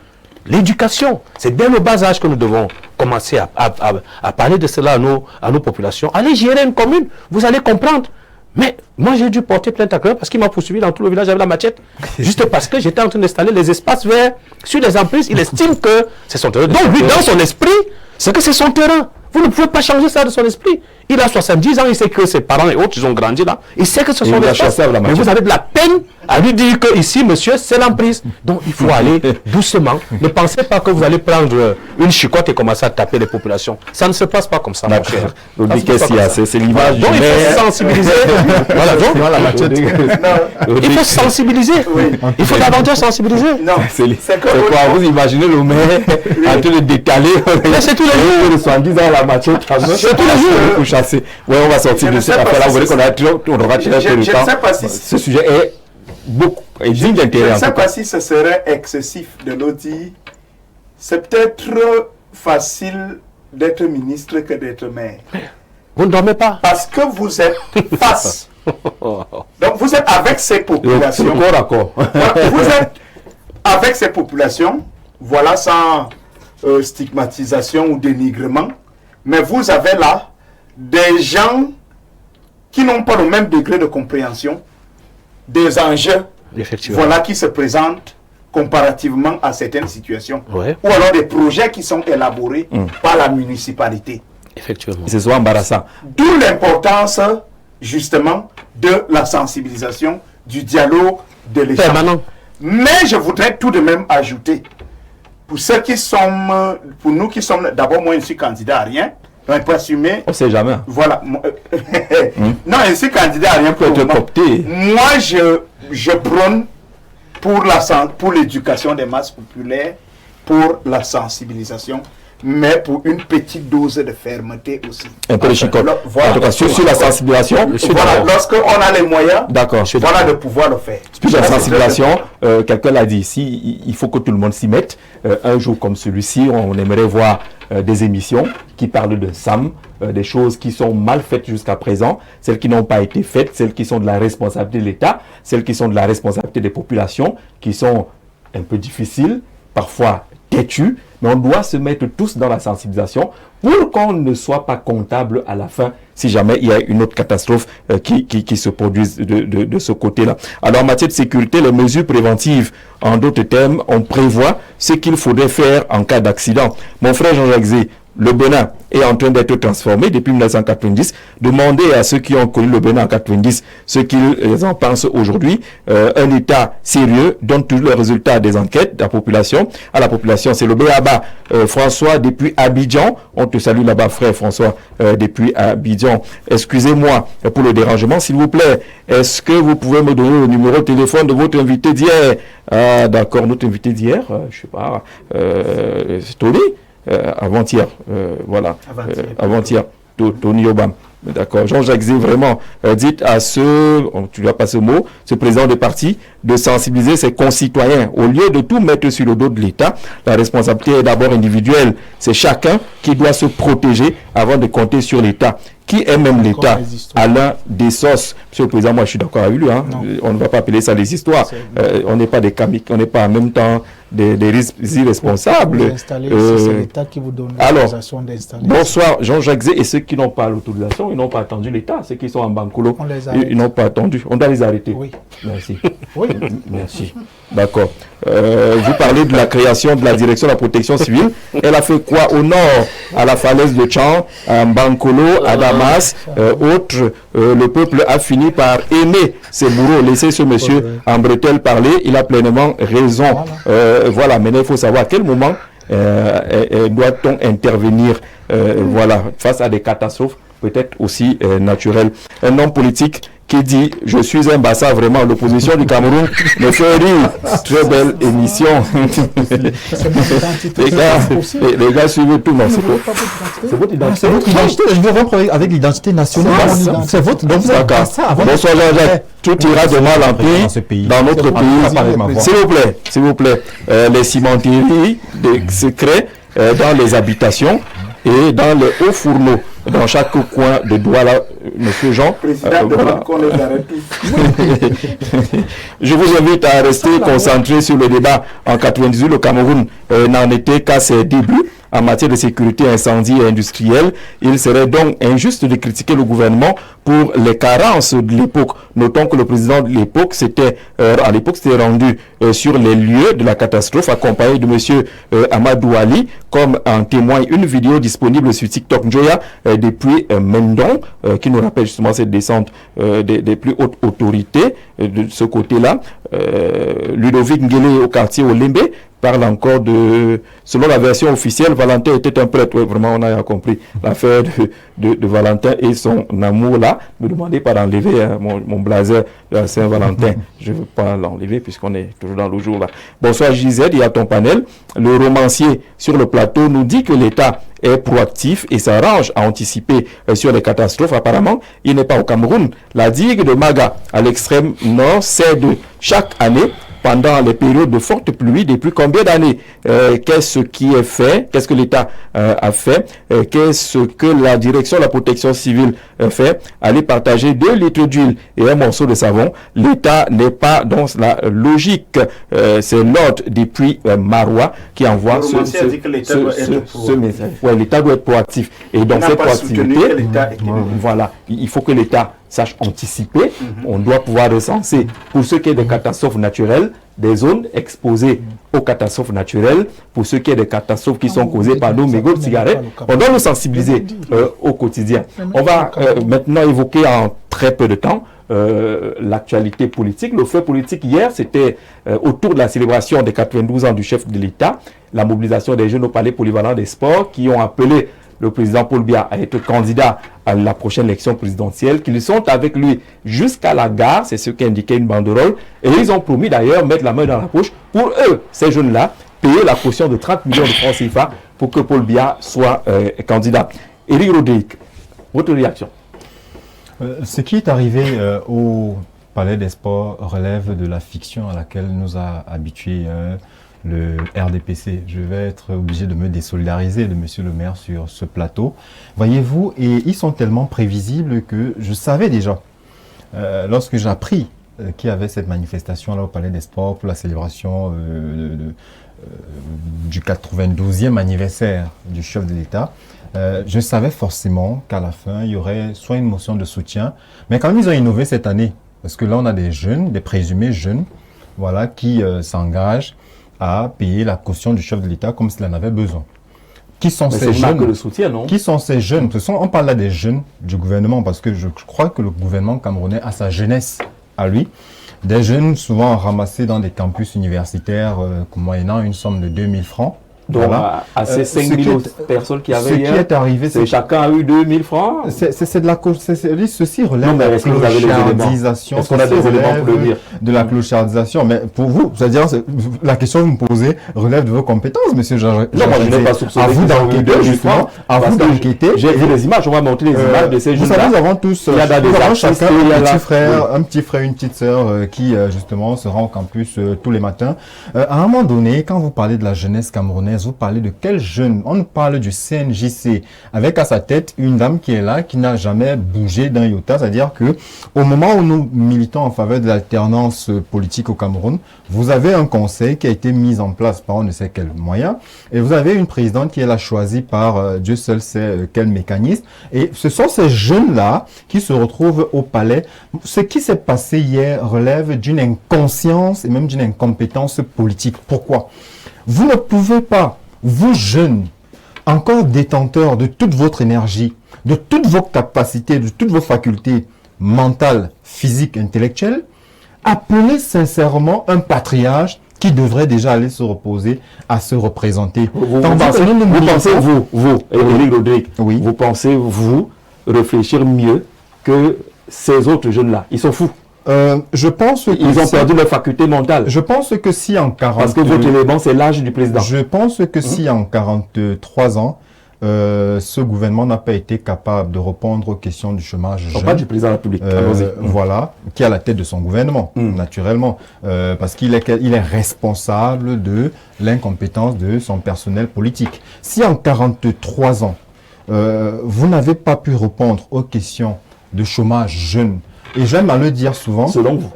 L'éducation, c'est dès le bas âge que nous devons commencer à parler de cela à nos populations. Allez gérer une commune, vous allez comprendre. Mais moi, j'ai dû porter plainte à quelqu'un parce qu'il m'a poursuivi dans tout le village avec la machette. Juste parce que j'étais en train d'installer les espaces verts sur les emprises. Il estime que c'est son terrain. Donc, lui, dans son esprit, c'est que c'est son terrain. Vous ne pouvez pas changer ça de son esprit. Il a 70 ans, il sait que ses parents et autres, ils ont grandi là. Il sait que ce sont des espaces. Mais vous avez de la peine à lui dire que ici, monsieur, c'est l'emprise. Donc, il faut aller doucement. Ne pensez pas que vous allez prendre une chicotte et commencer à taper les populations. Ça ne se passe pas comme ça, mon cher. C'est l'image. Donc, il faut sensibiliser. Voilà, donc, il faut sensibiliser. Il faut davantage sensibiliser. Non, c'est quoi? Vous imaginez le maire en train de décaler. C'est tous les jours. C'est tous les jours. Chasser. Ouais, on va sortir de cette affaire-là. Vous voyez qu'on aura tiré un peu de temps. Ce sujet est digne d'intérêt. Je ne sais pas si ce serait excessif de le dire. C'est peut-être facile d'être ministre que d'être maire. Vous ne dormez pas. Parce que vous êtes face. Donc vous êtes avec ces populations. Vous êtes avec ces populations. Voilà, sans stigmatisation ou dénigrement. Mais vous avez là des gens qui n'ont pas le même degré de compréhension des enjeux, voilà, qui se présentent comparativement à certaines situations. Ouais. Ou alors des projets qui sont élaborés par la municipalité. Effectivement. C'est souvent embarrassant. D'où l'importance, justement, de la sensibilisation, du dialogue, de l'échange. Mais je voudrais tout de même ajouter, pour ceux qui sont, pour nous qui sommes, d'abord moi je suis candidat à rien, donc pas assumer. On ne sait jamais. Voilà. Non, je suis candidat à rien pour être coopté. Moi je prône pour l'éducation des masses populaires, pour la sensibilisation, mais pour une petite dose de fermeté aussi. Un peu de chicotte. Voilà. En tout cas, sur la sensibilisation. Voilà, lorsqu'on a les moyens, voilà, de pouvoir le faire. Puis la sensibilisation, quelqu'un l'a dit ici, il faut que tout le monde s'y mette. Un jour comme celui-ci, on aimerait voir des émissions qui parlent de SAM, des choses qui sont mal faites jusqu'à présent, celles qui n'ont pas été faites, celles qui sont de la responsabilité de l'État, celles qui sont de la responsabilité des populations, qui sont un peu difficiles, parfois têtu, mais on doit se mettre tous dans la sensibilisation pour qu'on ne soit pas comptable à la fin si jamais il y a une autre catastrophe qui se produise de ce côté-là. Alors en matière de sécurité, les mesures préventives, en d'autres termes, on prévoit ce qu'il faudrait faire en cas d'accident. Mon frère Jean-Jacques Zé, le Bénin est en train d'être transformé depuis 1990. Demandez à ceux qui ont connu le Bénin en 90 ce qu'ils en pensent aujourd'hui. Un État sérieux donne tous les résultats des enquêtes de la population. À la population, c'est le B.A.B.A. François depuis Abidjan. On te salue là-bas, frère François, depuis Abidjan. Excusez-moi pour le dérangement, s'il vous plaît. Est-ce que vous pouvez me donner le numéro de téléphone de votre invité d'hier? Ah, d'accord, notre invité d'hier, je sais pas, c'est Tony. Avant-hier, voilà, avant-hier, Tony Obama. D'accord, Jean-Jacques Zé, vraiment, dites à tu n'as pas ce mot, ce président de parti, de sensibiliser ses concitoyens. Au lieu de tout mettre sur le dos de l'État, la responsabilité est d'abord individuelle. C'est chacun qui doit se protéger avant de compter sur l'État. Qui est même l'État? Alain Dessos. Monsieur le Président, moi je suis d'accord avec lui. Hein. On ne va pas appeler ça des histoires. On n'est pas des kamikazes, on n'est pas en même temps des irresponsables. C'est l'État qui vous donne l'autorisation d'installer. Bonsoir Jean-Jacques Zé et ceux qui n'ont pas l'autorisation, ils n'ont pas attendu l'État. Ceux qui sont en Bankolo, ils n'ont pas attendu. On doit les arrêter. Oui. Merci. Oui. Merci. D'accord. Vous parlez de la création de la direction de la protection civile. Elle a fait quoi au nord, à la falaise de Tchan, à Bankolo, à Damas, autres. Le peuple a fini par aimer ces bourreaux. Laissez ce monsieur en bretelle parler. Il a pleinement raison. Voilà. Maintenant, il faut savoir à quel moment doit-on intervenir face à des catastrophes peut-être aussi naturelles. Un homme politique qui dit « Je suis un bassa vraiment, l'opposition du Cameroun me fait rire. » Très belle émission. les gars suivent tout. Non, c'est votre identité. C'est votre identité. Je veux rompre avec l'identité nationale. C'est votre. Donc, bonsoir Jean-Jacques. Tout ira de mal en pire dans notre pays. S'il vous plaît, les cimenteries secrets dans les habitations et dans les hauts fourneaux. Dans chaque coin de Douala, monsieur Jean. Voilà. Qu'on les arrête tous. Je vous invite à rester concentré sur le débat. En 98, le Cameroun n'en était qu'à ses débuts en matière de sécurité incendie et industrielle. Il serait donc injuste de critiquer le gouvernement pour les carences de l'époque. Notons que le président de l'époque s'était rendu sur les lieux de la catastrophe accompagné de monsieur Amadou Ali, comme en témoigne une vidéo disponible sur TikTok Njoya depuis Mendon, qui nous rappelle justement cette descente des plus hautes autorités de ce côté-là. Ludovic Ngele au quartier Olembe parle encore de, selon la version officielle, Valentin était un prêtre. Oui, vraiment, on a compris l'affaire de Valentin et son amour là. Ne me demandez pas d'enlever mon blazer de Saint-Valentin. Je ne veux pas l'enlever puisqu'on est toujours dans le jour là. Bonsoir Gisèle, il y a ton panel. Le romancier sur le plateau nous dit que l'État est proactif et s'arrange à anticiper sur les catastrophes. Apparemment, il n'est pas au Cameroun. La digue de Maga, à l'extrême nord, cède chaque année pendant les périodes de fortes pluies depuis combien d'années? Qu'est-ce qui est fait? Qu'est-ce que l'État a fait? Qu'est-ce que la direction de la protection civile fait? Aller partager 2 litres d'huile et un morceau de savon. L'État n'est pas dans la logique. C'est l'ordre depuis Marois qui envoie ce message. Ouais, l'État doit être proactif. Et dans cette proactivité, voilà, il faut que l'État sache anticiper. On doit pouvoir recenser, pour ce qui est des catastrophes naturelles, des zones exposées aux catastrophes naturelles, pour ce qui est des catastrophes qui sont causées par nos mégots de cigarettes. On doit nous sensibiliser au quotidien. On va maintenant évoquer en très peu de temps l'actualité politique. Le fait politique hier, c'était autour de la célébration des 92 ans du chef de l'État, la mobilisation des jeunes au palais polyvalent des sports qui ont appelé le président Paul Biya à être candidat à la prochaine élection présidentielle, qu'ils sont avec lui jusqu'à la gare, c'est ce qu'indiquait une banderole, et ils ont promis d'ailleurs mettre la main dans la poche pour eux, ces jeunes-là, payer la caution de 30 millions de francs CFA pour que Paul Biya soit candidat. Éric Rodrigue, votre réaction? Ce qui est arrivé au Palais des Sports relève de la fiction à laquelle nous a habitués le RDPC. Je vais être obligé de me désolidariser de monsieur le maire sur ce plateau. Voyez-vous, et ils sont tellement prévisibles que je savais déjà, lorsque j'ai appris qu'il y avait cette manifestation là au Palais des Sports pour la célébration du 92e anniversaire du chef de l'État, je savais forcément qu'à la fin, il y aurait soit une motion de soutien, mais quand même, ils ont innové cette année, parce que là, on a des jeunes, des présumés jeunes, voilà, qui s'engagent à payer la caution du chef de l'État comme s'il en avait besoin. Qui sont ces jeunes? Le soutien, non? Qui sont ces jeunes? On parle là des jeunes du gouvernement, parce que je crois que le gouvernement camerounais a sa jeunesse à lui. Des jeunes souvent ramassés dans des campus universitaires moyennant une somme de 2000 francs. Donc, voilà. À ces 5000 personnes qui avaient hier, qui est arrivé, chacun a eu 2000 francs. C'est de la ceci relève de la clochardisation. Est-ce qu'on a des éléments pour le dire? De la clochardisation. Mais pour vous, c'est-à-dire, la question que vous me posez relève de vos compétences, monsieur Jean. Non, moi, je n'ai pas soupçonné. À vous d'enquêter, justement. À vous d'enquêter. J'ai vu les images, on va montrer les images de ces jeunes. Vous savez, nous avons tous, chacun un petit frère, une petite sœur qui, justement, se rend au campus tous les matins. À un moment donné, quand vous parlez de la jeunesse camerounaise, vous parlez de quel jeune? On nous parle du CNJC, avec à sa tête une dame qui est là, qui n'a jamais bougé d'un iota. C'est-à-dire que au moment où nous militons en faveur de l'alternance politique au Cameroun, vous avez un conseil qui a été mis en place par on ne sait quel moyen, et vous avez une présidente qui est là choisie par Dieu seul sait quel mécanisme. Et ce sont ces jeunes-là qui se retrouvent au palais. Ce qui s'est passé hier relève d'une inconscience et même d'une incompétence politique. Pourquoi? Vous ne pouvez pas, vous jeunes, encore détenteurs de toute votre énergie, de toutes vos capacités, de toutes vos facultés mentales, physiques, intellectuelles, appeler sincèrement un patriarche qui devrait déjà aller se reposer à se représenter. Vous pensez, Éric Rodrigue, oui. Vous pensez, vous, réfléchir mieux que ces autres jeunes-là? Ils sont fous. Je pense ils ont perdu leur faculté mentale. Je pense que si en 40... Parce que votre élément, c'est l'âge du président. Je pense que si en 43 ans, ce gouvernement n'a pas été capable de répondre aux questions du chômage jeune. Pas du président de la République. Voilà, qui est à la tête de son gouvernement, naturellement. Parce qu'il est responsable de l'incompétence de son personnel politique. Si en 43 ans, vous n'avez pas pu répondre aux questions de chômage jeune, et j'aime à le dire souvent. Selon vous?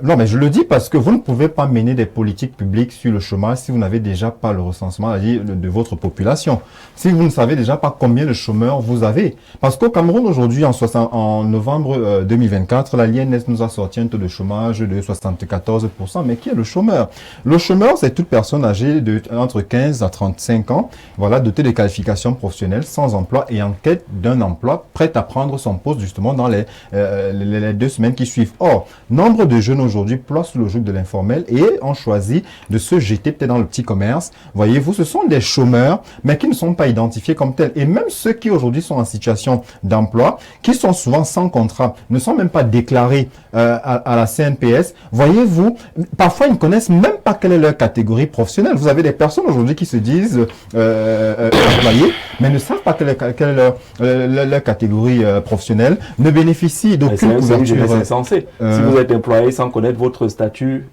Non, mais je le dis parce que vous ne pouvez pas mener des politiques publiques sur le chômage si vous n'avez déjà pas le recensement de votre population. Si vous ne savez déjà pas combien de chômeurs vous avez. Parce qu'au Cameroun, aujourd'hui, en novembre 2024, la l'INS nous a sorti un taux de chômage de 74%. Mais qui est le chômeur? Le chômeur, c'est toute personne âgée entre 15 à 35 ans, voilà, dotée de qualifications professionnelles, sans emploi et en quête d'un emploi, prête à prendre son poste justement dans les 2 semaines qui suivent. Or, nombre de jeunes aujourd'hui placent sous le joug de l'informel et ont choisi de se jeter peut-être dans le petit commerce. Voyez-vous, ce sont des chômeurs, mais qui ne sont pas identifiés comme tels. Et même ceux qui aujourd'hui sont en situation d'emploi, qui sont souvent sans contrat, ne sont même pas déclarés à la CNPS. Voyez-vous, parfois ils ne connaissent même pas quelle est leur catégorie professionnelle. Vous avez des personnes aujourd'hui qui se disent employés, mais ne savent pas quelle est leur catégorie professionnelle, ne bénéficient d'aucune couverture. C'est insensé. Si vous êtes employé sans connaître votre statut,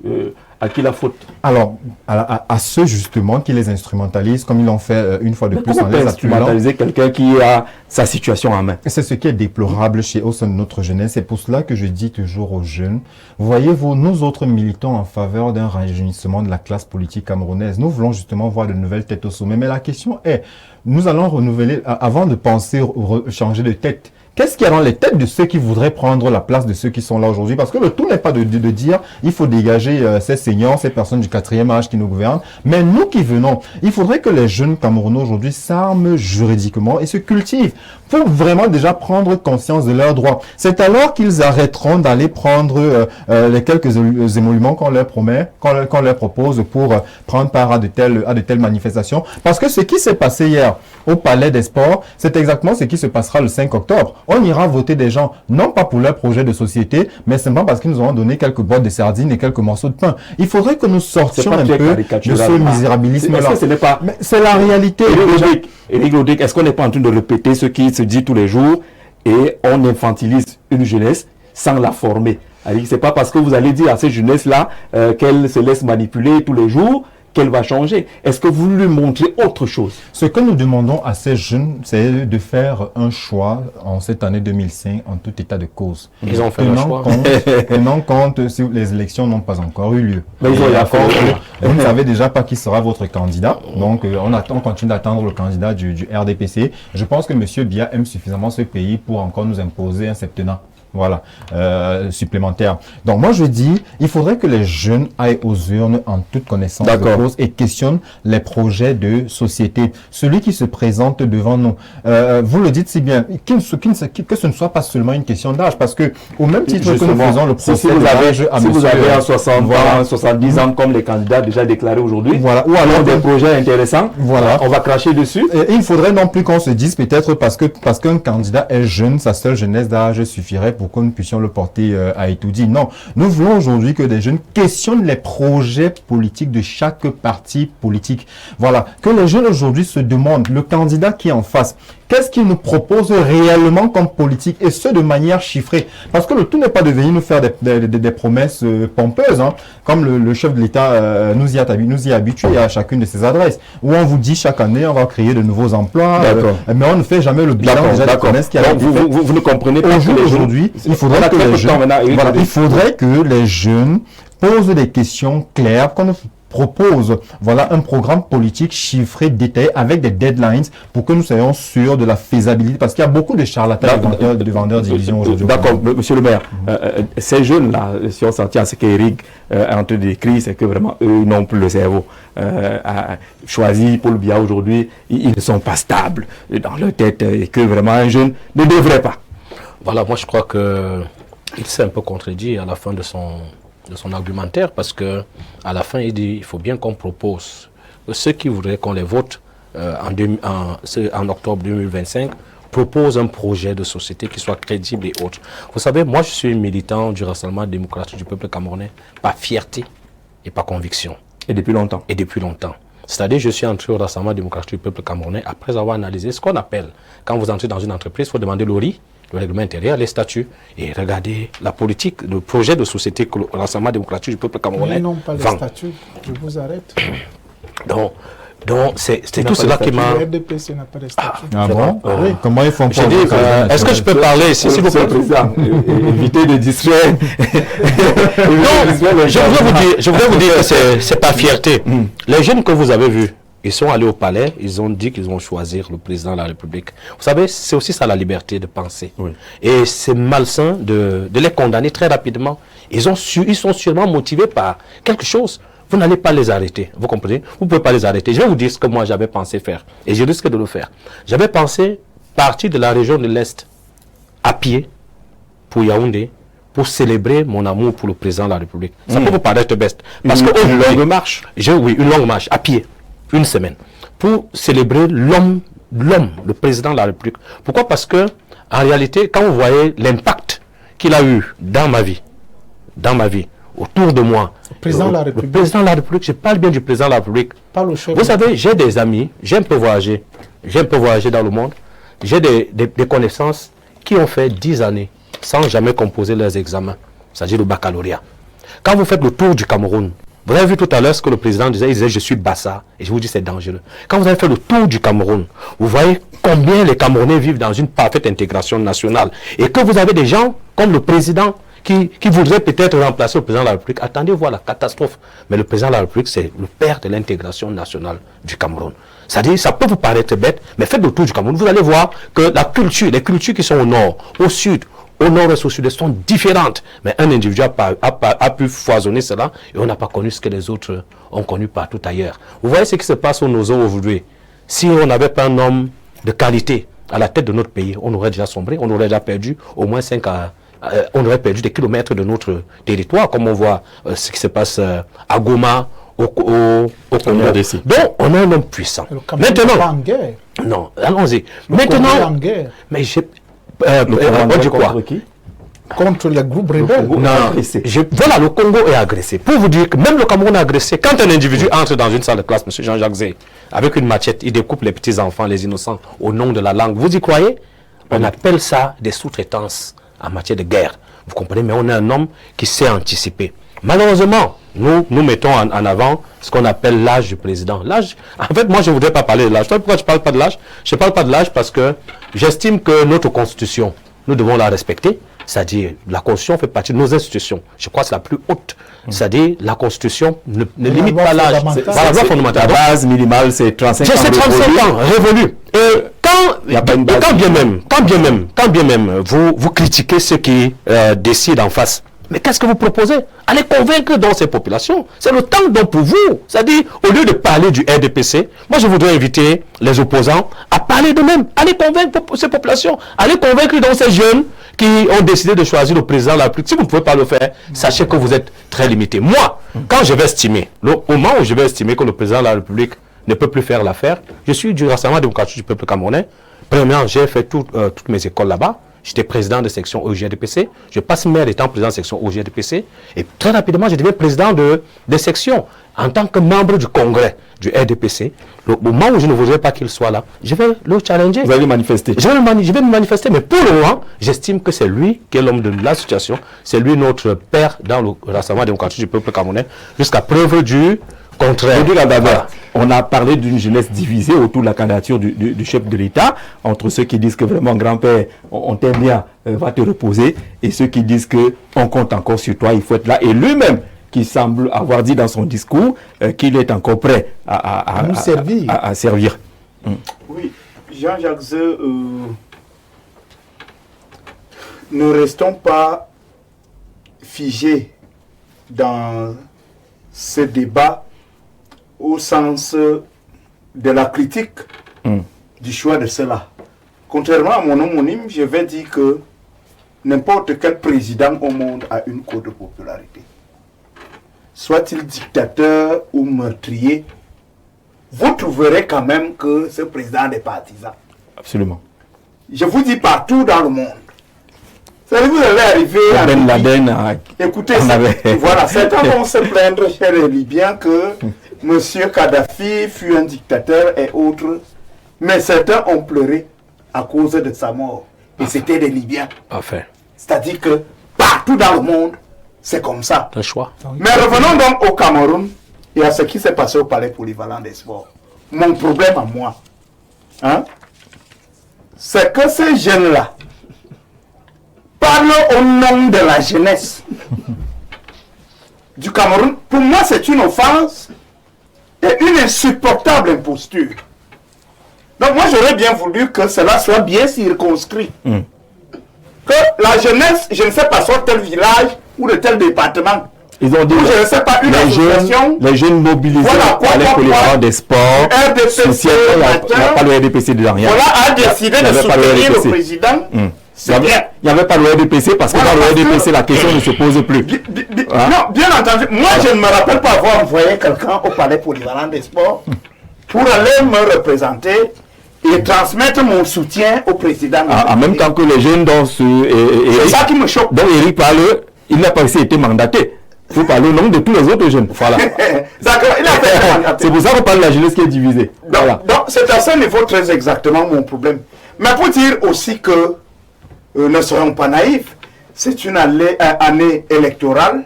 à qui la faute? Alors, à ceux justement qui les instrumentalisent, comme ils l'ont fait une fois de plus en les instrumentaliser quelqu'un qui a sa situation en main? C'est ce qui est déplorable au sein de notre jeunesse. C'est pour cela que je dis toujours aux jeunes, voyez-vous, nous autres militons en faveur d'un rajeunissement de la classe politique camerounaise. Nous voulons justement voir de nouvelles têtes au sommet. Mais la question est, nous allons renouveler, avant de penser changer de tête, qu'est-ce qu'il y a dans les têtes de ceux qui voudraient prendre la place de ceux qui sont là aujourd'hui? Parce que le tout n'est pas de dire il faut dégager ces seniors, ces personnes du 4e âge qui nous gouvernent. Mais nous qui venons, il faudrait que les jeunes Camerounais aujourd'hui s'arment juridiquement et se cultivent pour vraiment déjà prendre conscience de leurs droits. C'est alors qu'ils arrêteront d'aller prendre les quelques émoluments qu'on leur promet, qu'on leur propose pour prendre part à de telles manifestations. Parce que ce qui s'est passé hier au Palais des Sports, c'est exactement ce qui se passera le 5 octobre. On ira voter des gens, non pas pour leur projet de société, mais simplement parce qu'ils nous auront donné quelques boîtes de sardines et quelques morceaux de pain. Il faudrait que nous sortions un peu de ce misérabilisme-là. C'est la réalité. Éric Rodrigue, est-ce qu'on n'est pas en train de répéter ce qui se dit tous les jours et on infantilise une jeunesse sans la former? C'est pas parce que vous allez dire à ces jeunesses-là qu'elles se laissent manipuler tous les jours qu'elle va changer? Est-ce que vous lui montrez autre chose? Ce que nous demandons à ces jeunes, c'est de faire un choix en cette année 2005 en tout état de cause. Ils ont fait un choix. Tenant compte si les élections n'ont pas encore eu lieu. Mais ils ont vous ne savez déjà pas qui sera votre candidat. Donc on continue d'attendre le candidat du RDPC. Je pense que M. Biya aime suffisamment ce pays pour encore nous imposer un septennat. Voilà, supplémentaire. Donc moi je dis, il faudrait que les jeunes aillent aux urnes en toute connaissance de cause et questionnent les projets de société. Celui qui se présente devant nous, vous le dites si bien, que ce ne soit pas seulement une question d'âge, parce que au même titre que nous faisons le procès si vous avez un 60 ans, 70 ans comme les candidats déjà déclarés aujourd'hui, voilà, ou alors des projets intéressants, voilà, on va cracher dessus. Et il faudrait non plus qu'on se dise peut-être parce qu'un candidat est jeune, sa seule jeunesse d'âge suffirait pour que nous puissions le porter à étudier. Non, nous voulons aujourd'hui que des jeunes questionnent les projets politiques de chaque parti politique. Voilà, que les jeunes aujourd'hui se demandent, le candidat qui est en face, qu'est-ce qu'il nous propose réellement comme politique, et ce de manière chiffrée. Parce que le tout n'est pas de venir nous faire des promesses pompeuses, hein, comme le chef de l'État nous y a habitués à chacune de ses adresses, où on vous dit chaque année on va créer de nouveaux emplois, mais on ne fait jamais le bilan déjà des promesses qui a été faites. Vous ne comprenez pas aujourd'hui, il faudrait que les jeunes posent des questions claires, qu'on propose un programme politique chiffré, détaillé, avec des deadlines pour que nous soyons sûrs de la faisabilité, parce qu'il y a beaucoup de charlatans de vendeurs d'illusions aujourd'hui. D'accord, monsieur le maire, ces jeunes-là, si on s'en tient à ce qu'Éric est en train d'écrire, c'est que vraiment eux n'ont plus le cerveau choisi Paul Biya aujourd'hui, ils ne sont pas stables dans leur tête et que vraiment un jeune ne devrait pas. Voilà, moi je crois qu'il s'est un peu contredit à la fin de son argumentaire, parce que à la fin il dit il faut bien qu'on propose ceux qui voudraient qu'on les vote en octobre 2025 proposent un projet de société qui soit crédible et autre. Vous savez, moi je suis militant du Rassemblement démocratique du peuple camerounais par fierté et par conviction. Et depuis longtemps. Et depuis longtemps. C'est-à-dire, je suis entré au Rassemblement démocratique du peuple camerounais après avoir analysé ce qu'on appelle, quand vous entrez dans une entreprise, il faut demander l'ORI, le règlement intérieur, les statuts, et regarder la politique, le projet de société que le Rassemblement démocratique du peuple camerounais non, pas les statuts, je vous arrête. Donc c'est tout cela qui m'a... Le RDPC n'a pas de statut. Ah bon? Oui. Comment ils font pour... Est-ce que je peux parler ici, s'il vous plaît? Évitez de distraire. Non, je voudrais vous dire que c'est pas fierté. Les jeunes que vous avez vus, ils sont allés au palais, ils ont dit qu'ils vont choisir le président de la République. Vous savez, c'est aussi ça la liberté de penser. Oui. Et c'est malsain de les condamner très rapidement. Ils sont sûrement motivés par quelque chose. Vous n'allez pas les arrêter, vous comprenez? Vous ne pouvez pas les arrêter. Je vais vous dire ce que moi j'avais pensé faire. Et je risque de le faire. J'avais pensé partir de la région de l'Est à pied pour Yaoundé, pour célébrer mon amour pour le président de la République. Ça peut vous paraître bête. Parce une longue marche. Oui, une longue marche, à pied, une semaine. Pour célébrer l'homme, le président de la République. Pourquoi? Parce que, en réalité, quand vous voyez l'impact qu'il a eu dans ma vie, autour de moi, le président de la République. Le président de la République, je parle bien du président de la République. Vous savez, j'ai des amis, j'ai un peu voyagé dans le monde, j'ai des connaissances qui ont fait 10 années sans jamais composer leurs examens, c'est-à-dire le baccalauréat. Quand vous faites le tour du Cameroun, vous avez vu tout à l'heure ce que le président disait, il disait je suis Bassa, et je vous dis c'est dangereux. Quand vous avez fait le tour du Cameroun, vous voyez combien les Camerounais vivent dans une parfaite intégration nationale, et que vous avez des gens comme le président qui voudrait peut-être remplacer le président de la République. Attendez voir la catastrophe. Mais le président de la République, c'est le père de l'intégration nationale du Cameroun. C'est-à-dire, ça peut vous paraître bête, mais faites le tour du Cameroun. Vous allez voir que les cultures qui sont au nord, au sud, au nord-est, au sud-est sont différentes. Mais un individu a pu foisonner cela et on n'a pas connu ce que les autres ont connu partout ailleurs. Vous voyez ce qui se passe au Nozo aujourd'hui. Si on n'avait pas un homme de qualité à la tête de notre pays, on aurait déjà sombré, on aurait déjà perdu au moins 5 à... on aurait perdu des kilomètres de notre territoire, comme on voit ce qui se passe à Goma, au Congo. Donc, on a un homme puissant. Maintenant, en guerre. Non, allons-y. Maintenant, en guerre. Mais on dit quoi? Contre les groupes rebelles. Voilà, le Congo est agressé. Pour vous dire que même le Cameroun est agressé. Quand un individu entre dans une salle de classe, M. Jean-Jacques Zé, avec une machette, il découpe les petits-enfants, les innocents, au nom de la langue. Vous y croyez? On appelle ça des sous-traitances en matière de guerre. Vous comprenez? Mais on est un homme qui sait anticiper. Malheureusement, nous mettons en avant ce qu'on appelle l'âge du président. L'âge, en fait, moi, je ne voudrais pas parler de l'âge. Pourquoi je ne parle pas de l'âge? Je ne parle pas de l'âge parce que j'estime que notre Constitution, nous devons la respecter. C'est-à-dire, la Constitution fait partie de nos institutions. Je crois que c'est la plus haute. C'est-à-dire, la Constitution ne limite pas l'âge. La loi fondamentale. La base minimale, c'est 35 ans. C'est 35 ans, révolu. Et quand bien même, vous critiquez ceux qui décident en face, mais qu'est-ce que vous proposez? Allez convaincre dans ces populations. C'est le temps donc pour vous. C'est-à-dire, au lieu de parler du RDPC, moi je voudrais inviter les opposants à parler d'eux-mêmes. Allez convaincre ces populations. Allez convaincre donc ces jeunes qui ont décidé de choisir le président de la République. Si vous ne pouvez pas le faire, sachez que vous êtes très limité. Moi, quand je vais estimer, au moment où je vais estimer que le président de la République ne peut plus faire l'affaire, je suis du Rassemblement démocratique du peuple camerounais. Premièrement, j'ai fait toutes mes écoles là-bas. J'étais président de section OGDPC. Je passe maire étant président de section OGDPC. Et très rapidement, je deviens président de section. En tant que membre du congrès du RDPC, au moment où je ne voudrais pas qu'il soit là, je vais le challenger. Vous allez manifester. Je vais me manifester. Mais pour le moment, j'estime que c'est lui qui est l'homme de la situation. C'est lui notre père dans le Rassemblement démocratique du peuple camerounais. Jusqu'à preuve du contraire. On a parlé d'une jeunesse divisée autour de la candidature du chef de l'État, entre ceux qui disent que vraiment grand-père, on t'aime bien, va te reposer, et ceux qui disent qu'on compte encore sur toi, il faut être là. Et lui-même, qui semble avoir dit dans son discours qu'il est encore prêt à nous servir. Oui, Jean-Jacques Zeu, ne restons pas figés dans ce débat au sens de la critique du choix de cela. Contrairement à mon homonyme, je vais dire que n'importe quel président au monde a une cote de popularité. Soit-il dictateur ou meurtrier, vous trouverez quand même que ce président a des partisans. Absolument. Je vous dis partout dans le monde. Vous allez arriver à Ben Laden. Écoutez, voilà, certains vont se plaindre chez les Libyens que M. Kadhafi fut un dictateur et autres, mais certains ont pleuré à cause de sa mort. Et c'était des Libyens. Enfin. C'est-à-dire que partout dans le monde, c'est comme ça. Un choix. Mais revenons donc au Cameroun et à ce qui s'est passé au Palais Polyvalent des Sports. Mon problème à moi, c'est que ces jeunes-là parlent au nom de la jeunesse du Cameroun. Pour moi, c'est une offense et une insupportable imposture. Donc moi, j'aurais bien voulu que cela soit bien circonscrit. Que la jeunesse, je ne sais pas, soit tel village ou de tel département. Ils ont dit, je ne sais pas, une association. Les jeunes mobilisés pour les polyvalents des sports. RDPC, il n'y a pas le RDPC dedans. Voilà, a décidé de soutenir le président. Il n'y avait pas le RDPC parce que dans le RDPC, la question ne se pose plus. Non, bien entendu. Moi, je ne me rappelle pas avoir envoyé quelqu'un au Palais Polyvalent des Sports pour aller me représenter et transmettre mon soutien au président. En même temps que les jeunes dont c'est ça qui me choque. Donc Eric parle, il n'a pas aussi été mandaté. Il faut parler au nom de tous les autres jeunes. Voilà. D'accord, il a été mandaté. C'est pour ça qu'on parle de la jeunesse qui est divisée. Donc c'est à ce niveau très exactement mon problème. Mais pour dire aussi que ne soyons pas naïfs, c'est une année électorale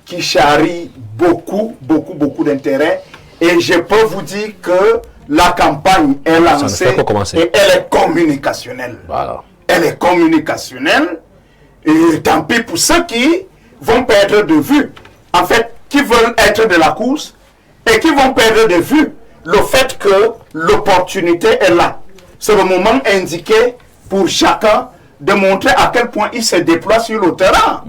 qui charrie beaucoup d'intérêts. Et je peux vous dire que la campagne est lancée et elle est communicationnelle. Voilà. Elle est communicationnelle. Et tant pis pour ceux qui vont perdre de vue, en fait, qui veulent être de la course et qui vont perdre de vue le fait que l'opportunité est là. C'est le moment indiqué pour chacun de montrer à quel point il se déploie sur le terrain.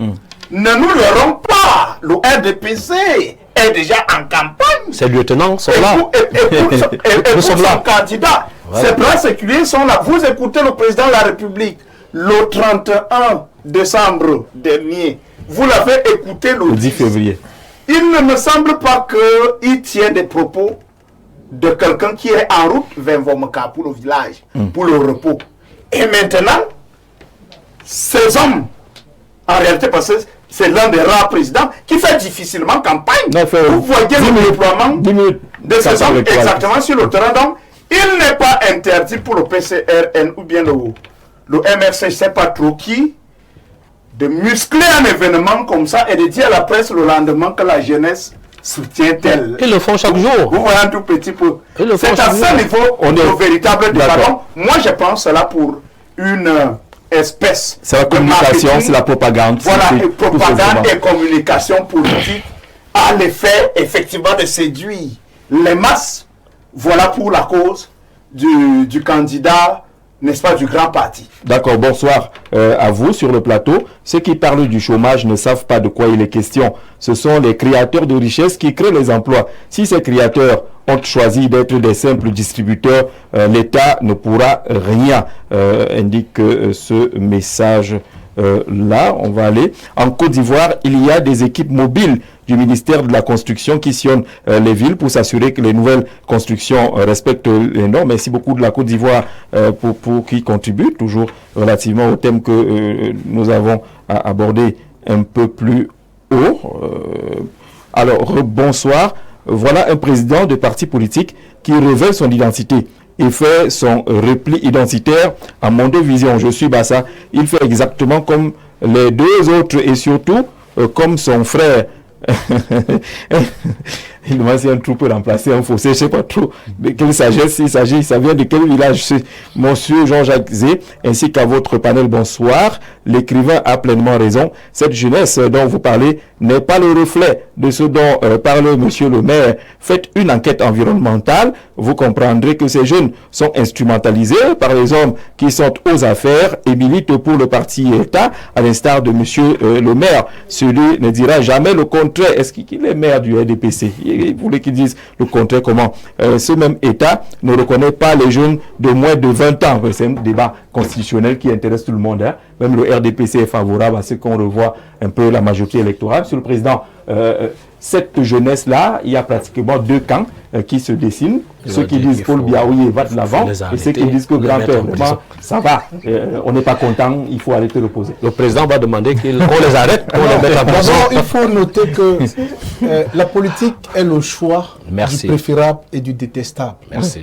Ne nous leurrons pas, le RDPC est déjà en campagne. Ces lieutenants sont là. Et pour son candidat, ces bras séculiers sont là. Vous écoutez le président de la République le 31 décembre dernier. Vous l'avez écouté le 10 février. Il ne me semble pas qu'il tient des propos de quelqu'un qui est en route vers Vomaka pour le village, pour le repos. Et maintenant, ces hommes, en réalité, parce que c'est l'un des rares présidents qui fait difficilement campagne. Vous voyez le déploiement de ces hommes exactement sur le terrain. Donc, il n'est pas interdit pour le PCRN ou bien le MRC, je ne sais pas trop qui, de muscler un événement comme ça et de dire à la presse le lendemain que la jeunesse soutient tel. Ils le font chaque jour. Vous voyez un tout petit peu. C'est à ce niveau, on est au véritable débat. Moi, je pense là pour une espèce. C'est la communication, c'est la propagande. Voilà, et propagande et communication politique a l'effet effectivement de séduire les masses. Voilà pour la cause du candidat, n'est-ce pas, du grand parti. D'accord, bonsoir à vous sur le plateau. Ceux qui parlent du chômage ne savent pas de quoi il est question. Ce sont les créateurs de richesses qui créent les emplois. Si ces créateurs ont choisi d'être des simples distributeurs, l'État ne pourra rien, indique ce message. Là, on va aller. En Côte d'Ivoire, il y a des équipes mobiles du ministère de la Construction qui sillonnent les villes pour s'assurer que les nouvelles constructions respectent les normes. Merci beaucoup de la Côte d'Ivoire pour qui contribue, toujours relativement au thème que nous avons abordé un peu plus haut. Alors, bonsoir. Voilà un président de parti politique qui révèle son identité et fait son repli identitaire à Mondovision. Je suis Bassa. Il fait exactement comme les deux autres et surtout comme son frère. Il demande si un trou peut remplacer un fossé. Je ne sais pas trop de quelle sagesse il s'agit. Ça vient de quel village? Monsieur Jean-Jacques Zé, ainsi qu'à votre panel, bonsoir. L'écrivain a pleinement raison. Cette jeunesse dont vous parlez n'est pas le reflet de ce dont parle monsieur le maire. Faites une enquête environnementale. Vous comprendrez que ces jeunes sont instrumentalisés par les hommes qui sont aux affaires et militent pour le parti État, à l'instar de monsieur le maire. Celui ne dira jamais le contraire. Est-ce qu'il est maire du RDPC? Il voulait qu'ils disent le contraire. Comment ce même État ne reconnaît pas les jeunes de moins de 20 ans. C'est un débat constitutionnel qui intéresse tout le monde. Hein. Même le RDPC est favorable à ce qu'on revoit un peu la majorité électorale. Monsieur le Président, cette jeunesse-là, il y a pratiquement deux camps qui se dessinent. Ceux qui disent Paul Biaoui va de l'avant et ceux qui disent que grand-père, ça va, on n'est pas content, il faut aller te reposer. Le président va demander qu'on les arrête, qu'on les mette en prison. Il faut noter que la politique est le choix du préférable et du détestable. Merci.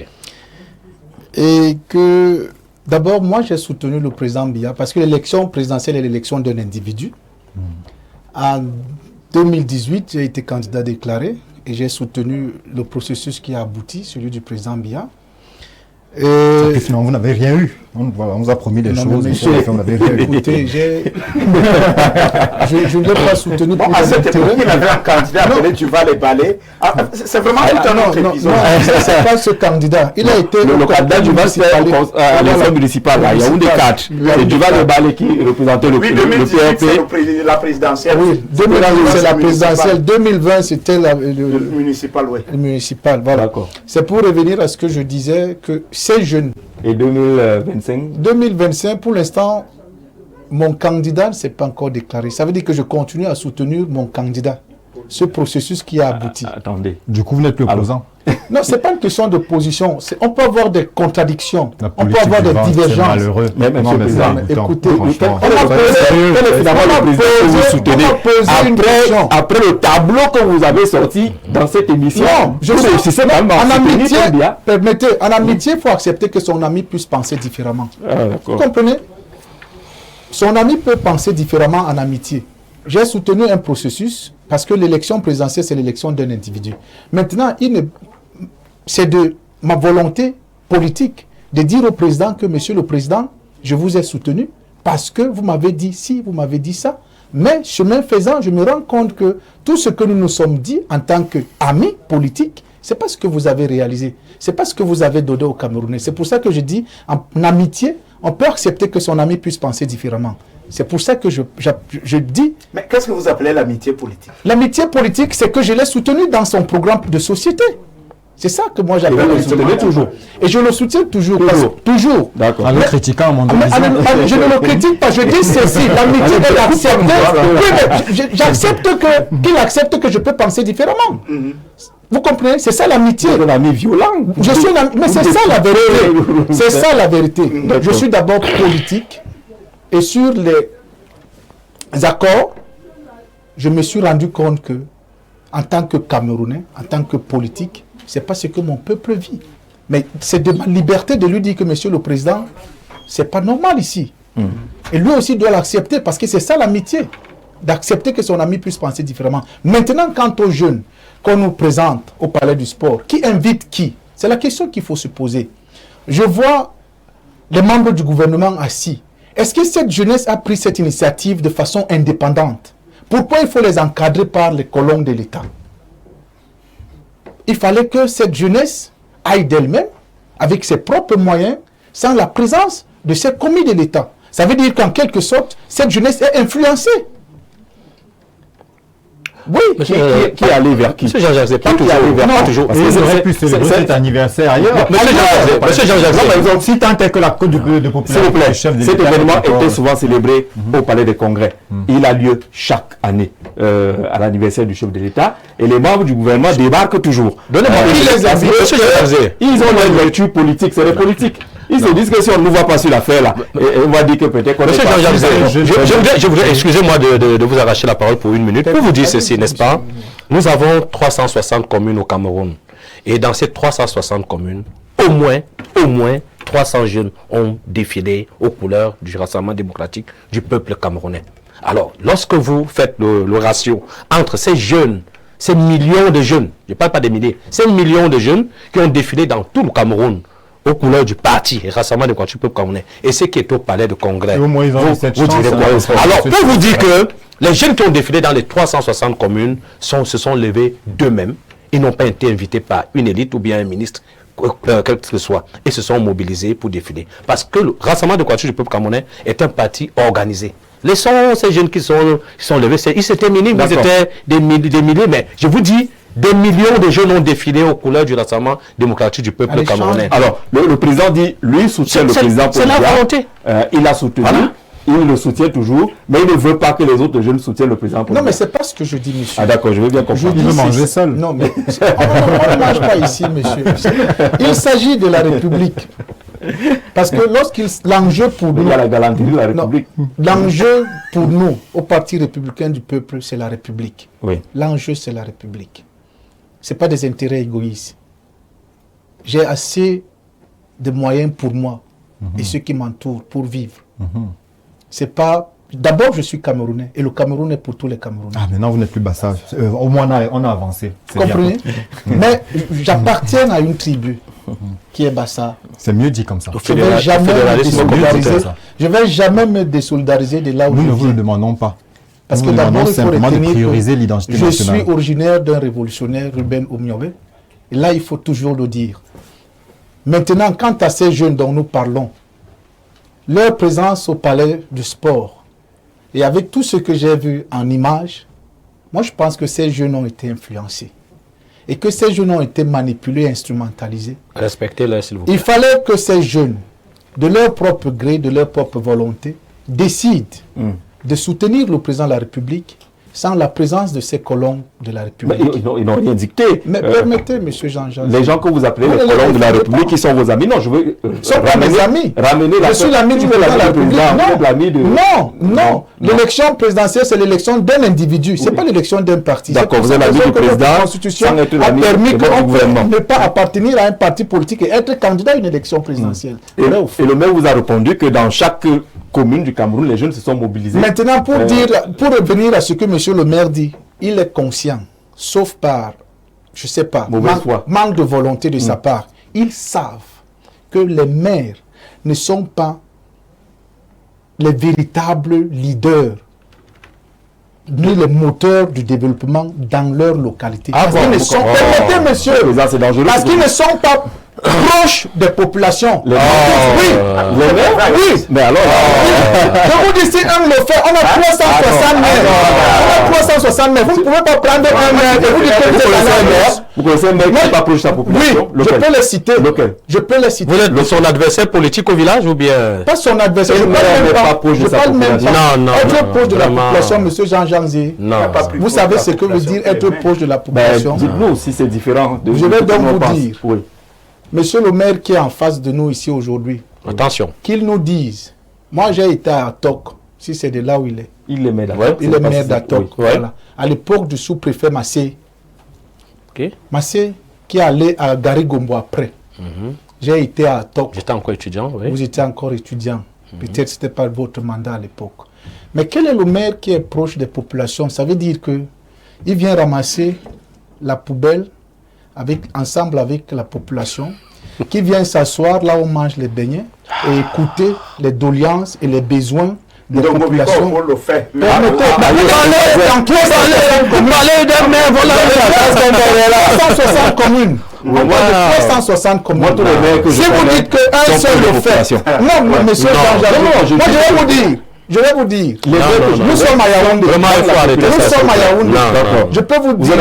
Et que, d'abord, moi j'ai soutenu le président Biya parce que l'élection présidentielle est l'élection d'un individu. En 2018, j'ai été candidat déclaré et j'ai soutenu le processus qui a abouti, celui du président Biya. Finalement, vous n'avez rien eu. On vous a promis des choses, on n'avait rien eu. Écoutez, je ne l'ai pas soutenu pour à cette époque, il avait un candidat appelé tu vas les balayer. C'est vraiment tout un autre épisode. Non, c'est pas ce candidat. Il a été le candidat du à l'élection municipale. Il y a des 4. Et tu vas le balayer qui représentait le PRP. La présidentielle. Oui, 2018 c'est la présidentielle. 2020 c'était le municipal. Oui. Le municipal, voilà. C'est pour revenir à ce que je disais que ces jeunes. Et 2025 2025, pour l'instant, mon candidat ne s'est pas encore déclaré. Ça veut dire que je continue à soutenir mon candidat. Ce processus qui a abouti. Attendez. Du coup, vous n'êtes plus opposant. Non, ce n'est pas une question de position. On peut avoir des contradictions. On peut avoir des divergences. C'est malheureux. Même écoutez, après le tableau que vous avez sorti dans cette émission. Non, en amitié, il faut accepter que son ami puisse penser différemment. Vous comprenez? Son ami peut penser différemment en amitié. J'ai soutenu un processus parce que l'élection présidentielle, c'est l'élection d'un individu. Maintenant, c'est de ma volonté politique de dire au président que, monsieur le président, je vous ai soutenu parce que vous m'avez dit ci, vous m'avez dit ça. Mais chemin faisant, je me rends compte que tout ce que nous nous sommes dit en tant qu'amis politiques, ce n'est pas ce que vous avez réalisé. Ce n'est pas ce que vous avez donné aux Camerounais. C'est pour ça que je dis, en amitié, on peut accepter que son ami puisse penser différemment. C'est pour ça que je dis... Mais qu'est-ce que vous appelez l'amitié politique? L'amitié politique, c'est que je l'ai soutenu dans son programme de société. C'est ça que moi j'appelle le soutien toujours. Et je le soutiens toujours. Toujours. D'accord. En le critiquant, je ne le critique pas, je dis ceci. L'amitié est acceptée. J'accepte qu'il accepte que je peux penser différemment. Vous comprenez? C'est ça l'amitié. Un ami violent. Je suis mais c'est ça la vérité. C'est ça la vérité. Je suis d'abord politique. Et sur les accords, je me suis rendu compte que, en tant que Camerounais, en tant que politique, ce n'est pas ce que mon peuple vit. Mais c'est de ma liberté de lui dire que, monsieur le président, ce n'est pas normal ici. Et lui aussi doit l'accepter parce que c'est ça l'amitié. d'accepter que son ami puisse penser différemment. Maintenant, quant aux jeunes qu'on nous présente au Palais du Sport, qui invite qui? C'est la question qu'il faut se poser. Je vois les membres du gouvernement assis. Est-ce que cette jeunesse a pris cette initiative de façon indépendante? Pourquoi il faut les encadrer par les colonnes de l'État? Il fallait que cette jeunesse aille d'elle-même, avec ses propres moyens, sans la présence de ces commis de l'État. Ça veut dire qu'en quelque sorte, cette jeunesse est influencée. Oui, qui est allé vers qui? Monsieur Jean-Jacques, c'est pas toujours. Parce qu'ils auraient pu célébrer cet anniversaire ailleurs. Monsieur Jean-Jacques, par exemple, si tant est que la Côte de population, s'il vous plaît, cet événement était souvent célébré au Palais des Congrès. Il a lieu chaque année à l'anniversaire du chef de l'État et les membres du gouvernement débarquent toujours. Donnez-moi ils ont une lecture politique, c'est les politiques. Ils se disent que si on ne voit pas sur l'affaire là, on va dire que peut-être qu'on Monsieur Jean-Jacques, je voudrais, excusez-moi de vous arracher la parole pour une minute, pour vous dire ceci, n'est-ce pas? Nous avons 360 communes au Cameroun. Et dans ces 360 communes, au moins 300 jeunes ont défilé aux couleurs du Rassemblement démocratique du peuple camerounais. Alors, lorsque vous faites le ratio entre ces jeunes, ces millions de jeunes, je ne parle pas des milliers, ces millions de jeunes qui ont défilé dans tout le Cameroun, aux couleurs du parti, Rassemblement démocratique du peuple camerounais, et ce qui est au Palais de Congrès. Au moins, ils ont cette chance. Alors, pour vous dire que les jeunes qui ont défilé dans les 360 communes se sont levés d'eux-mêmes. Ils n'ont pas été invités par une élite ou bien un ministre, quel que ce soit, et se sont mobilisés pour défiler. Parce que le Rassemblement démocratique du peuple camerounais est un parti organisé. Laissons ces jeunes qui sont levés, ils étaient minimes, ils étaient des milliers, mais je vous dis, des millions de jeunes ont défilé aux couleurs du Rassemblement démocratique du peuple camerounais. Alors, le président dit, lui soutient le président Paul Biya. C'est la volonté. Il a soutenu, il le soutient toujours, mais il ne veut pas que les autres jeunes soutiennent le président Paul Biya. Non, mais ce n'est pas ce que je dis, monsieur. Ah d'accord, je veux bien comprendre. Il veut manger seul. Non, mais on ne mange pas ici, monsieur. Il s'agit de la République. Parce que l'enjeu pour nous... Il y a la galanterie de la République. L'enjeu pour nous, au Parti républicain du peuple, c'est la République. Oui. L'enjeu, c'est la République. Ce n'est pas des intérêts égoïstes. J'ai assez de moyens pour moi et ceux qui m'entourent pour vivre. C'est pas... D'abord, je suis Camerounais et le Cameroun est pour tous les Camerounais. Ah, maintenant vous n'êtes plus Bassa. Au moins, on a avancé. Comprenez? Mais j'appartiens à une tribu qui est Bassa. C'est mieux dit comme ça. Je ne vais jamais me désolidariser de là où nous ne vous le demandons pas. Parce que d'abord, il faut retenir de prioriser l'identité nationale. Je suis originaire d'un révolutionnaire, Ruben Omiobe. Et là, il faut toujours le dire. Maintenant, quant à ces jeunes dont nous parlons, leur présence au palais du sport, et avec tout ce que j'ai vu en images, moi je pense que ces jeunes ont été influencés. Et que ces jeunes ont été manipulés, instrumentalisés. Respectez-les, s'il vous plaît. Il fallait que ces jeunes, de leur propre gré, de leur propre volonté, décident de soutenir le président de la République sans la présence de ces colons de la République. Mais ils n'ont rien dicté. Mais permettez, M. Jean-Jacques. Les gens que vous appelez les colons de la République, qui sont vos amis. Non, je veux ramener mes amis. Je suis l'ami du président de la République. Non. L'élection présidentielle, c'est l'élection d'un individu. Ce n'est pas l'élection d'un parti. D'accord, vous êtes l'ami du président. La Constitution a permis qu'on ne pas appartenir à un parti politique et être candidat à une élection présidentielle. Et le maire vous a répondu que dans chaque commune du Cameroun, les jeunes se sont mobilisés. Maintenant, pour revenir à ce que M. le maire dit, il est conscient, sauf par, je ne sais pas, manque de volonté de sa part. Ils savent que les maires ne sont pas les véritables leaders ni les moteurs du développement dans leur localité. Permettez, monsieur, parce qu'ils ne sont pas proches des populations. Les maires? Oui. Mais alors... Je vous dis, si un le fait, on a 360 maires. On a 360 maires. Vous ne pouvez pas prendre un maire et vous dites que vous êtes un maire. Vous connaissez un maire qui n'est pas proche de sa population? Oui, je peux les citer. Je peux les citer. Vous êtes son adversaire politique au village ou bien? Pas son adversaire. Je ne parle pas proche de sa population. Non. Être proche de la population, monsieur Jean-Jacques Zé. Vous savez ce que veut dire être proche de la population? Dites-nous si c'est différent. Je vais donc vous dire. Monsieur le maire qui est en face de nous ici aujourd'hui, attention, qu'il nous dise. Moi, j'ai été à Tok, si c'est de là où il est. Il est maire d'Atok. Il est maire d'Atok. Voilà. À l'époque du sous-préfet Massé. Massé qui allait à Garigombo après. J'ai été à Tok. J'étais encore étudiant. Vous étiez encore étudiant. Peut-être que ce n'était pas votre mandat à l'époque. Mais quel est le maire qui est proche des populations? Ça veut dire que il vient ramasser la poubelle ensemble avec la population, qui vient s'asseoir là où on mange les beignets et écouter les doléances et les besoins des populations. On le fait. Vous parlez d'un maire, voilà, 360 communes. On parle de 360 communes. Si vous dites qu'un seul le fait, non, monsieur Jean-Jacques, moi je vais vous dire, nous sommes à Yaoundé. Nous sommes à Yaoundé. Je peux vous dire,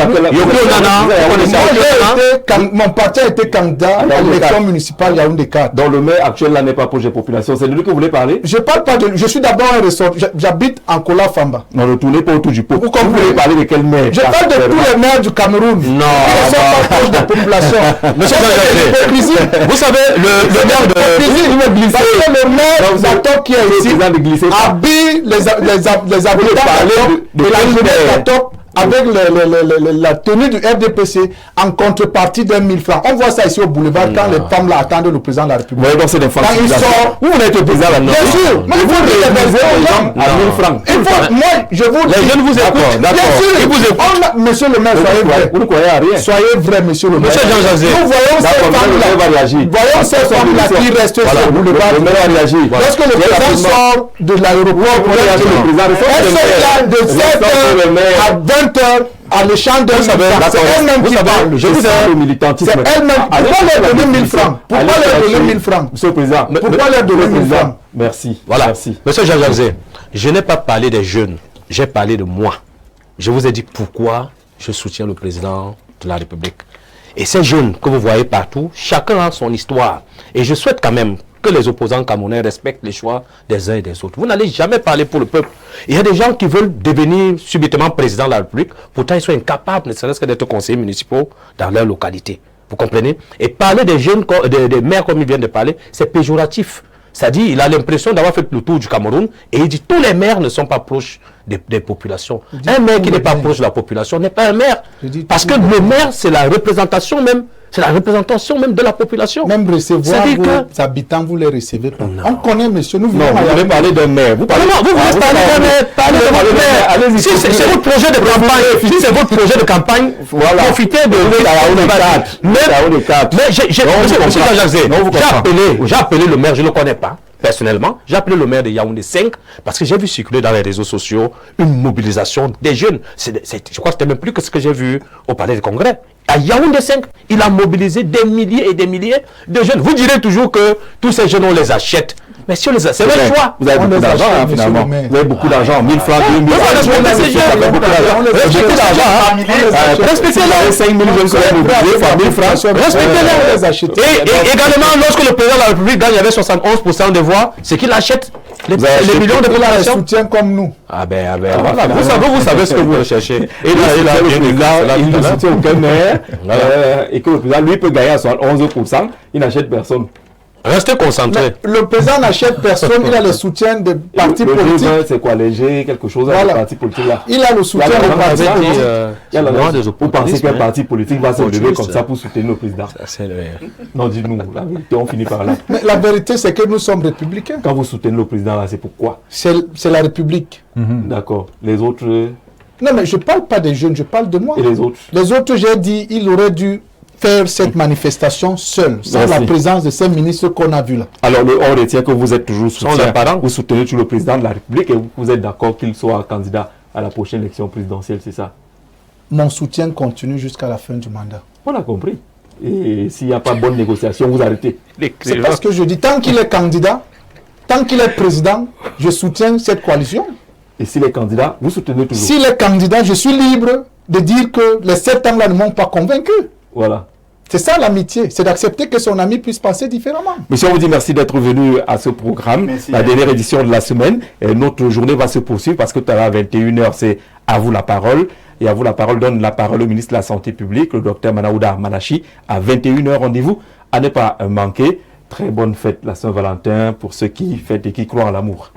mon parti a été candidat à l'élection municipale Yaoundé 4. Donc le maire actuel là n'est pas proche des populations. C'est de lui que vous voulez parler? Je parle pas de lui. Je suis d'abord un ressort. J'habite en Kola Famba. Non, ne tournez pas autour du pot. Vous voulez parler de quel maire? Je parle de tous les maires du Cameroun. Non. Ils ne sont pas proches des populations. Monsieur Jean-Jacques, vous savez, le maire de... Parce que le maire d'Atok qui est ici habille les habitants de la jeunesse d'Atok avec la tenue du RDPC en contrepartie d'1 000 francs. On voit ça ici au boulevard quand les femmes là attendent le président de la République. Oui, donc c'est des femmes. Quand ils sortent, vous êtes le président là. Bien sûr, mais il faut les gens à 1000 francs. Moi, je vous dis. Les jeunes vous écoutent. Bien sûr, monsieur le maire, soyez vrai. Vous ne croyez à rien. Soyez vrai, monsieur le maire. Monsieur Jean-Jacques. Nous voyons ces femmes-là qui restent sur le boulevard. Lorsque le président sort de l'aéroport, elles sont là de 7h à 20h à l'échange de c'est elle-même qui parle. Je vous ai le militantisme. C'est elle-même. Pourquoi leur donner 1000 francs? Pourquoi leur donner 1000 francs? Monsieur le Président. Pourquoi leur donner 1000 francs? Merci. Voilà. Merci. Monsieur Jean-Jacques, je n'ai pas parlé des jeunes. J'ai parlé de moi. Je vous ai dit pourquoi je soutiens le président de la République. Et ces jeunes que vous voyez partout, chacun a son histoire. Et je souhaite quand même que les opposants camerounais respectent les choix des uns et des autres. Vous n'allez jamais parler pour le peuple. Il y a des gens qui veulent devenir subitement président de la République, pourtant ils sont incapables, ne serait-ce que d'être conseillers municipaux dans leur localité. Vous comprenez? Et parler des jeunes, des maires comme il vient de parler, c'est péjoratif. C'est-à-dire, il a l'impression d'avoir fait le tour du Cameroun et il dit tous les maires ne sont pas proches des populations. Un maire qui n'est pas proche de la population n'est pas un maire. Parce que le maire, c'est la représentation même. C'est la représentation même de la population. Même recevoir vos habitants, vous les recevez pas. On connaît, monsieur, nous vous voulez parler d'un maire. Vous voulez parler d'un maire, parlez de votre maire. Si c'est votre projet de campagne, si c'est votre projet de campagne, profitez de j'ai appelé le maire, je ne le connais pas. Personnellement, j'ai appelé le maire de Yaoundé 5 parce que j'ai vu circuler dans les réseaux sociaux une mobilisation des jeunes. Je crois que c'était même plus que ce que j'ai vu au Palais du Congrès. À Yaoundé 5, il a mobilisé des milliers et des milliers de jeunes. Vous direz toujours que tous ces jeunes, on les achète. Mais si on les achète, c'est le choix. Vous avez beaucoup d'argent, finalement. Vous avez beaucoup d'argent. 1000 francs, 2000 francs. Respectez-les. 5 000 jeunes 1000 francs. Respectez-les. Et également, lorsque le président de la République gagne avec 71% des voix, c'est qu'il achète les millions de populations. Soutien comme nous. Voilà. Vous savez ce que vous recherchez. Et là, il ne soutient aucun maire. Et que le président, lui, peut gagner à 11%. Il n'achète personne. Restez concentrés. Le président n'achète personne, il a le soutien des partis politiques. C'est quoi, léger, quelque chose voilà. Des partis politiques là. Il a le soutien des partis politiques. Vous pensez qu'un parti politique va se lever comme ça pour soutenir le président? Non, dis-nous, la vérité, on finit par là. Mais la vérité, c'est que nous sommes républicains. Quand vous soutenez le président là, c'est pourquoi? C'est la République. D'accord. Les autres... Non, mais je ne parle pas des jeunes, je parle de moi. Et les autres? Les autres, j'ai dit, il aurait dû faire cette manifestation seul, sans la présence de ces ministres qu'on a vus là. Alors, on retient que vous êtes toujours soutien, vous soutenez toujours le président de la République et vous êtes d'accord qu'il soit candidat à la prochaine élection présidentielle, c'est ça? Mon soutien continue jusqu'à la fin du mandat. On a compris. Et s'il n'y a pas de bonne négociation, vous arrêtez. C'est parce que je dis, tant qu'il est candidat, tant qu'il est président, je soutiens cette coalition. Et s'il est candidat, vous soutenez toujours? S'il est candidat, je suis libre de dire que les 7 ans là ne m'ont pas convaincu. Voilà. C'est ça l'amitié, c'est d'accepter que son ami puisse penser différemment. Monsieur, on vous dit merci d'être venu à ce programme, la dernière édition de la semaine. Et notre journée va se poursuivre parce que tout à l'heure à 21h, c'est à vous la parole. Et à vous la parole, donne la parole au ministre de la Santé publique, le docteur Manaouda Manachi. À 21h, rendez-vous. À ne pas manquer. Très bonne fête la Saint-Valentin pour ceux qui fêtent et qui croient en l'amour.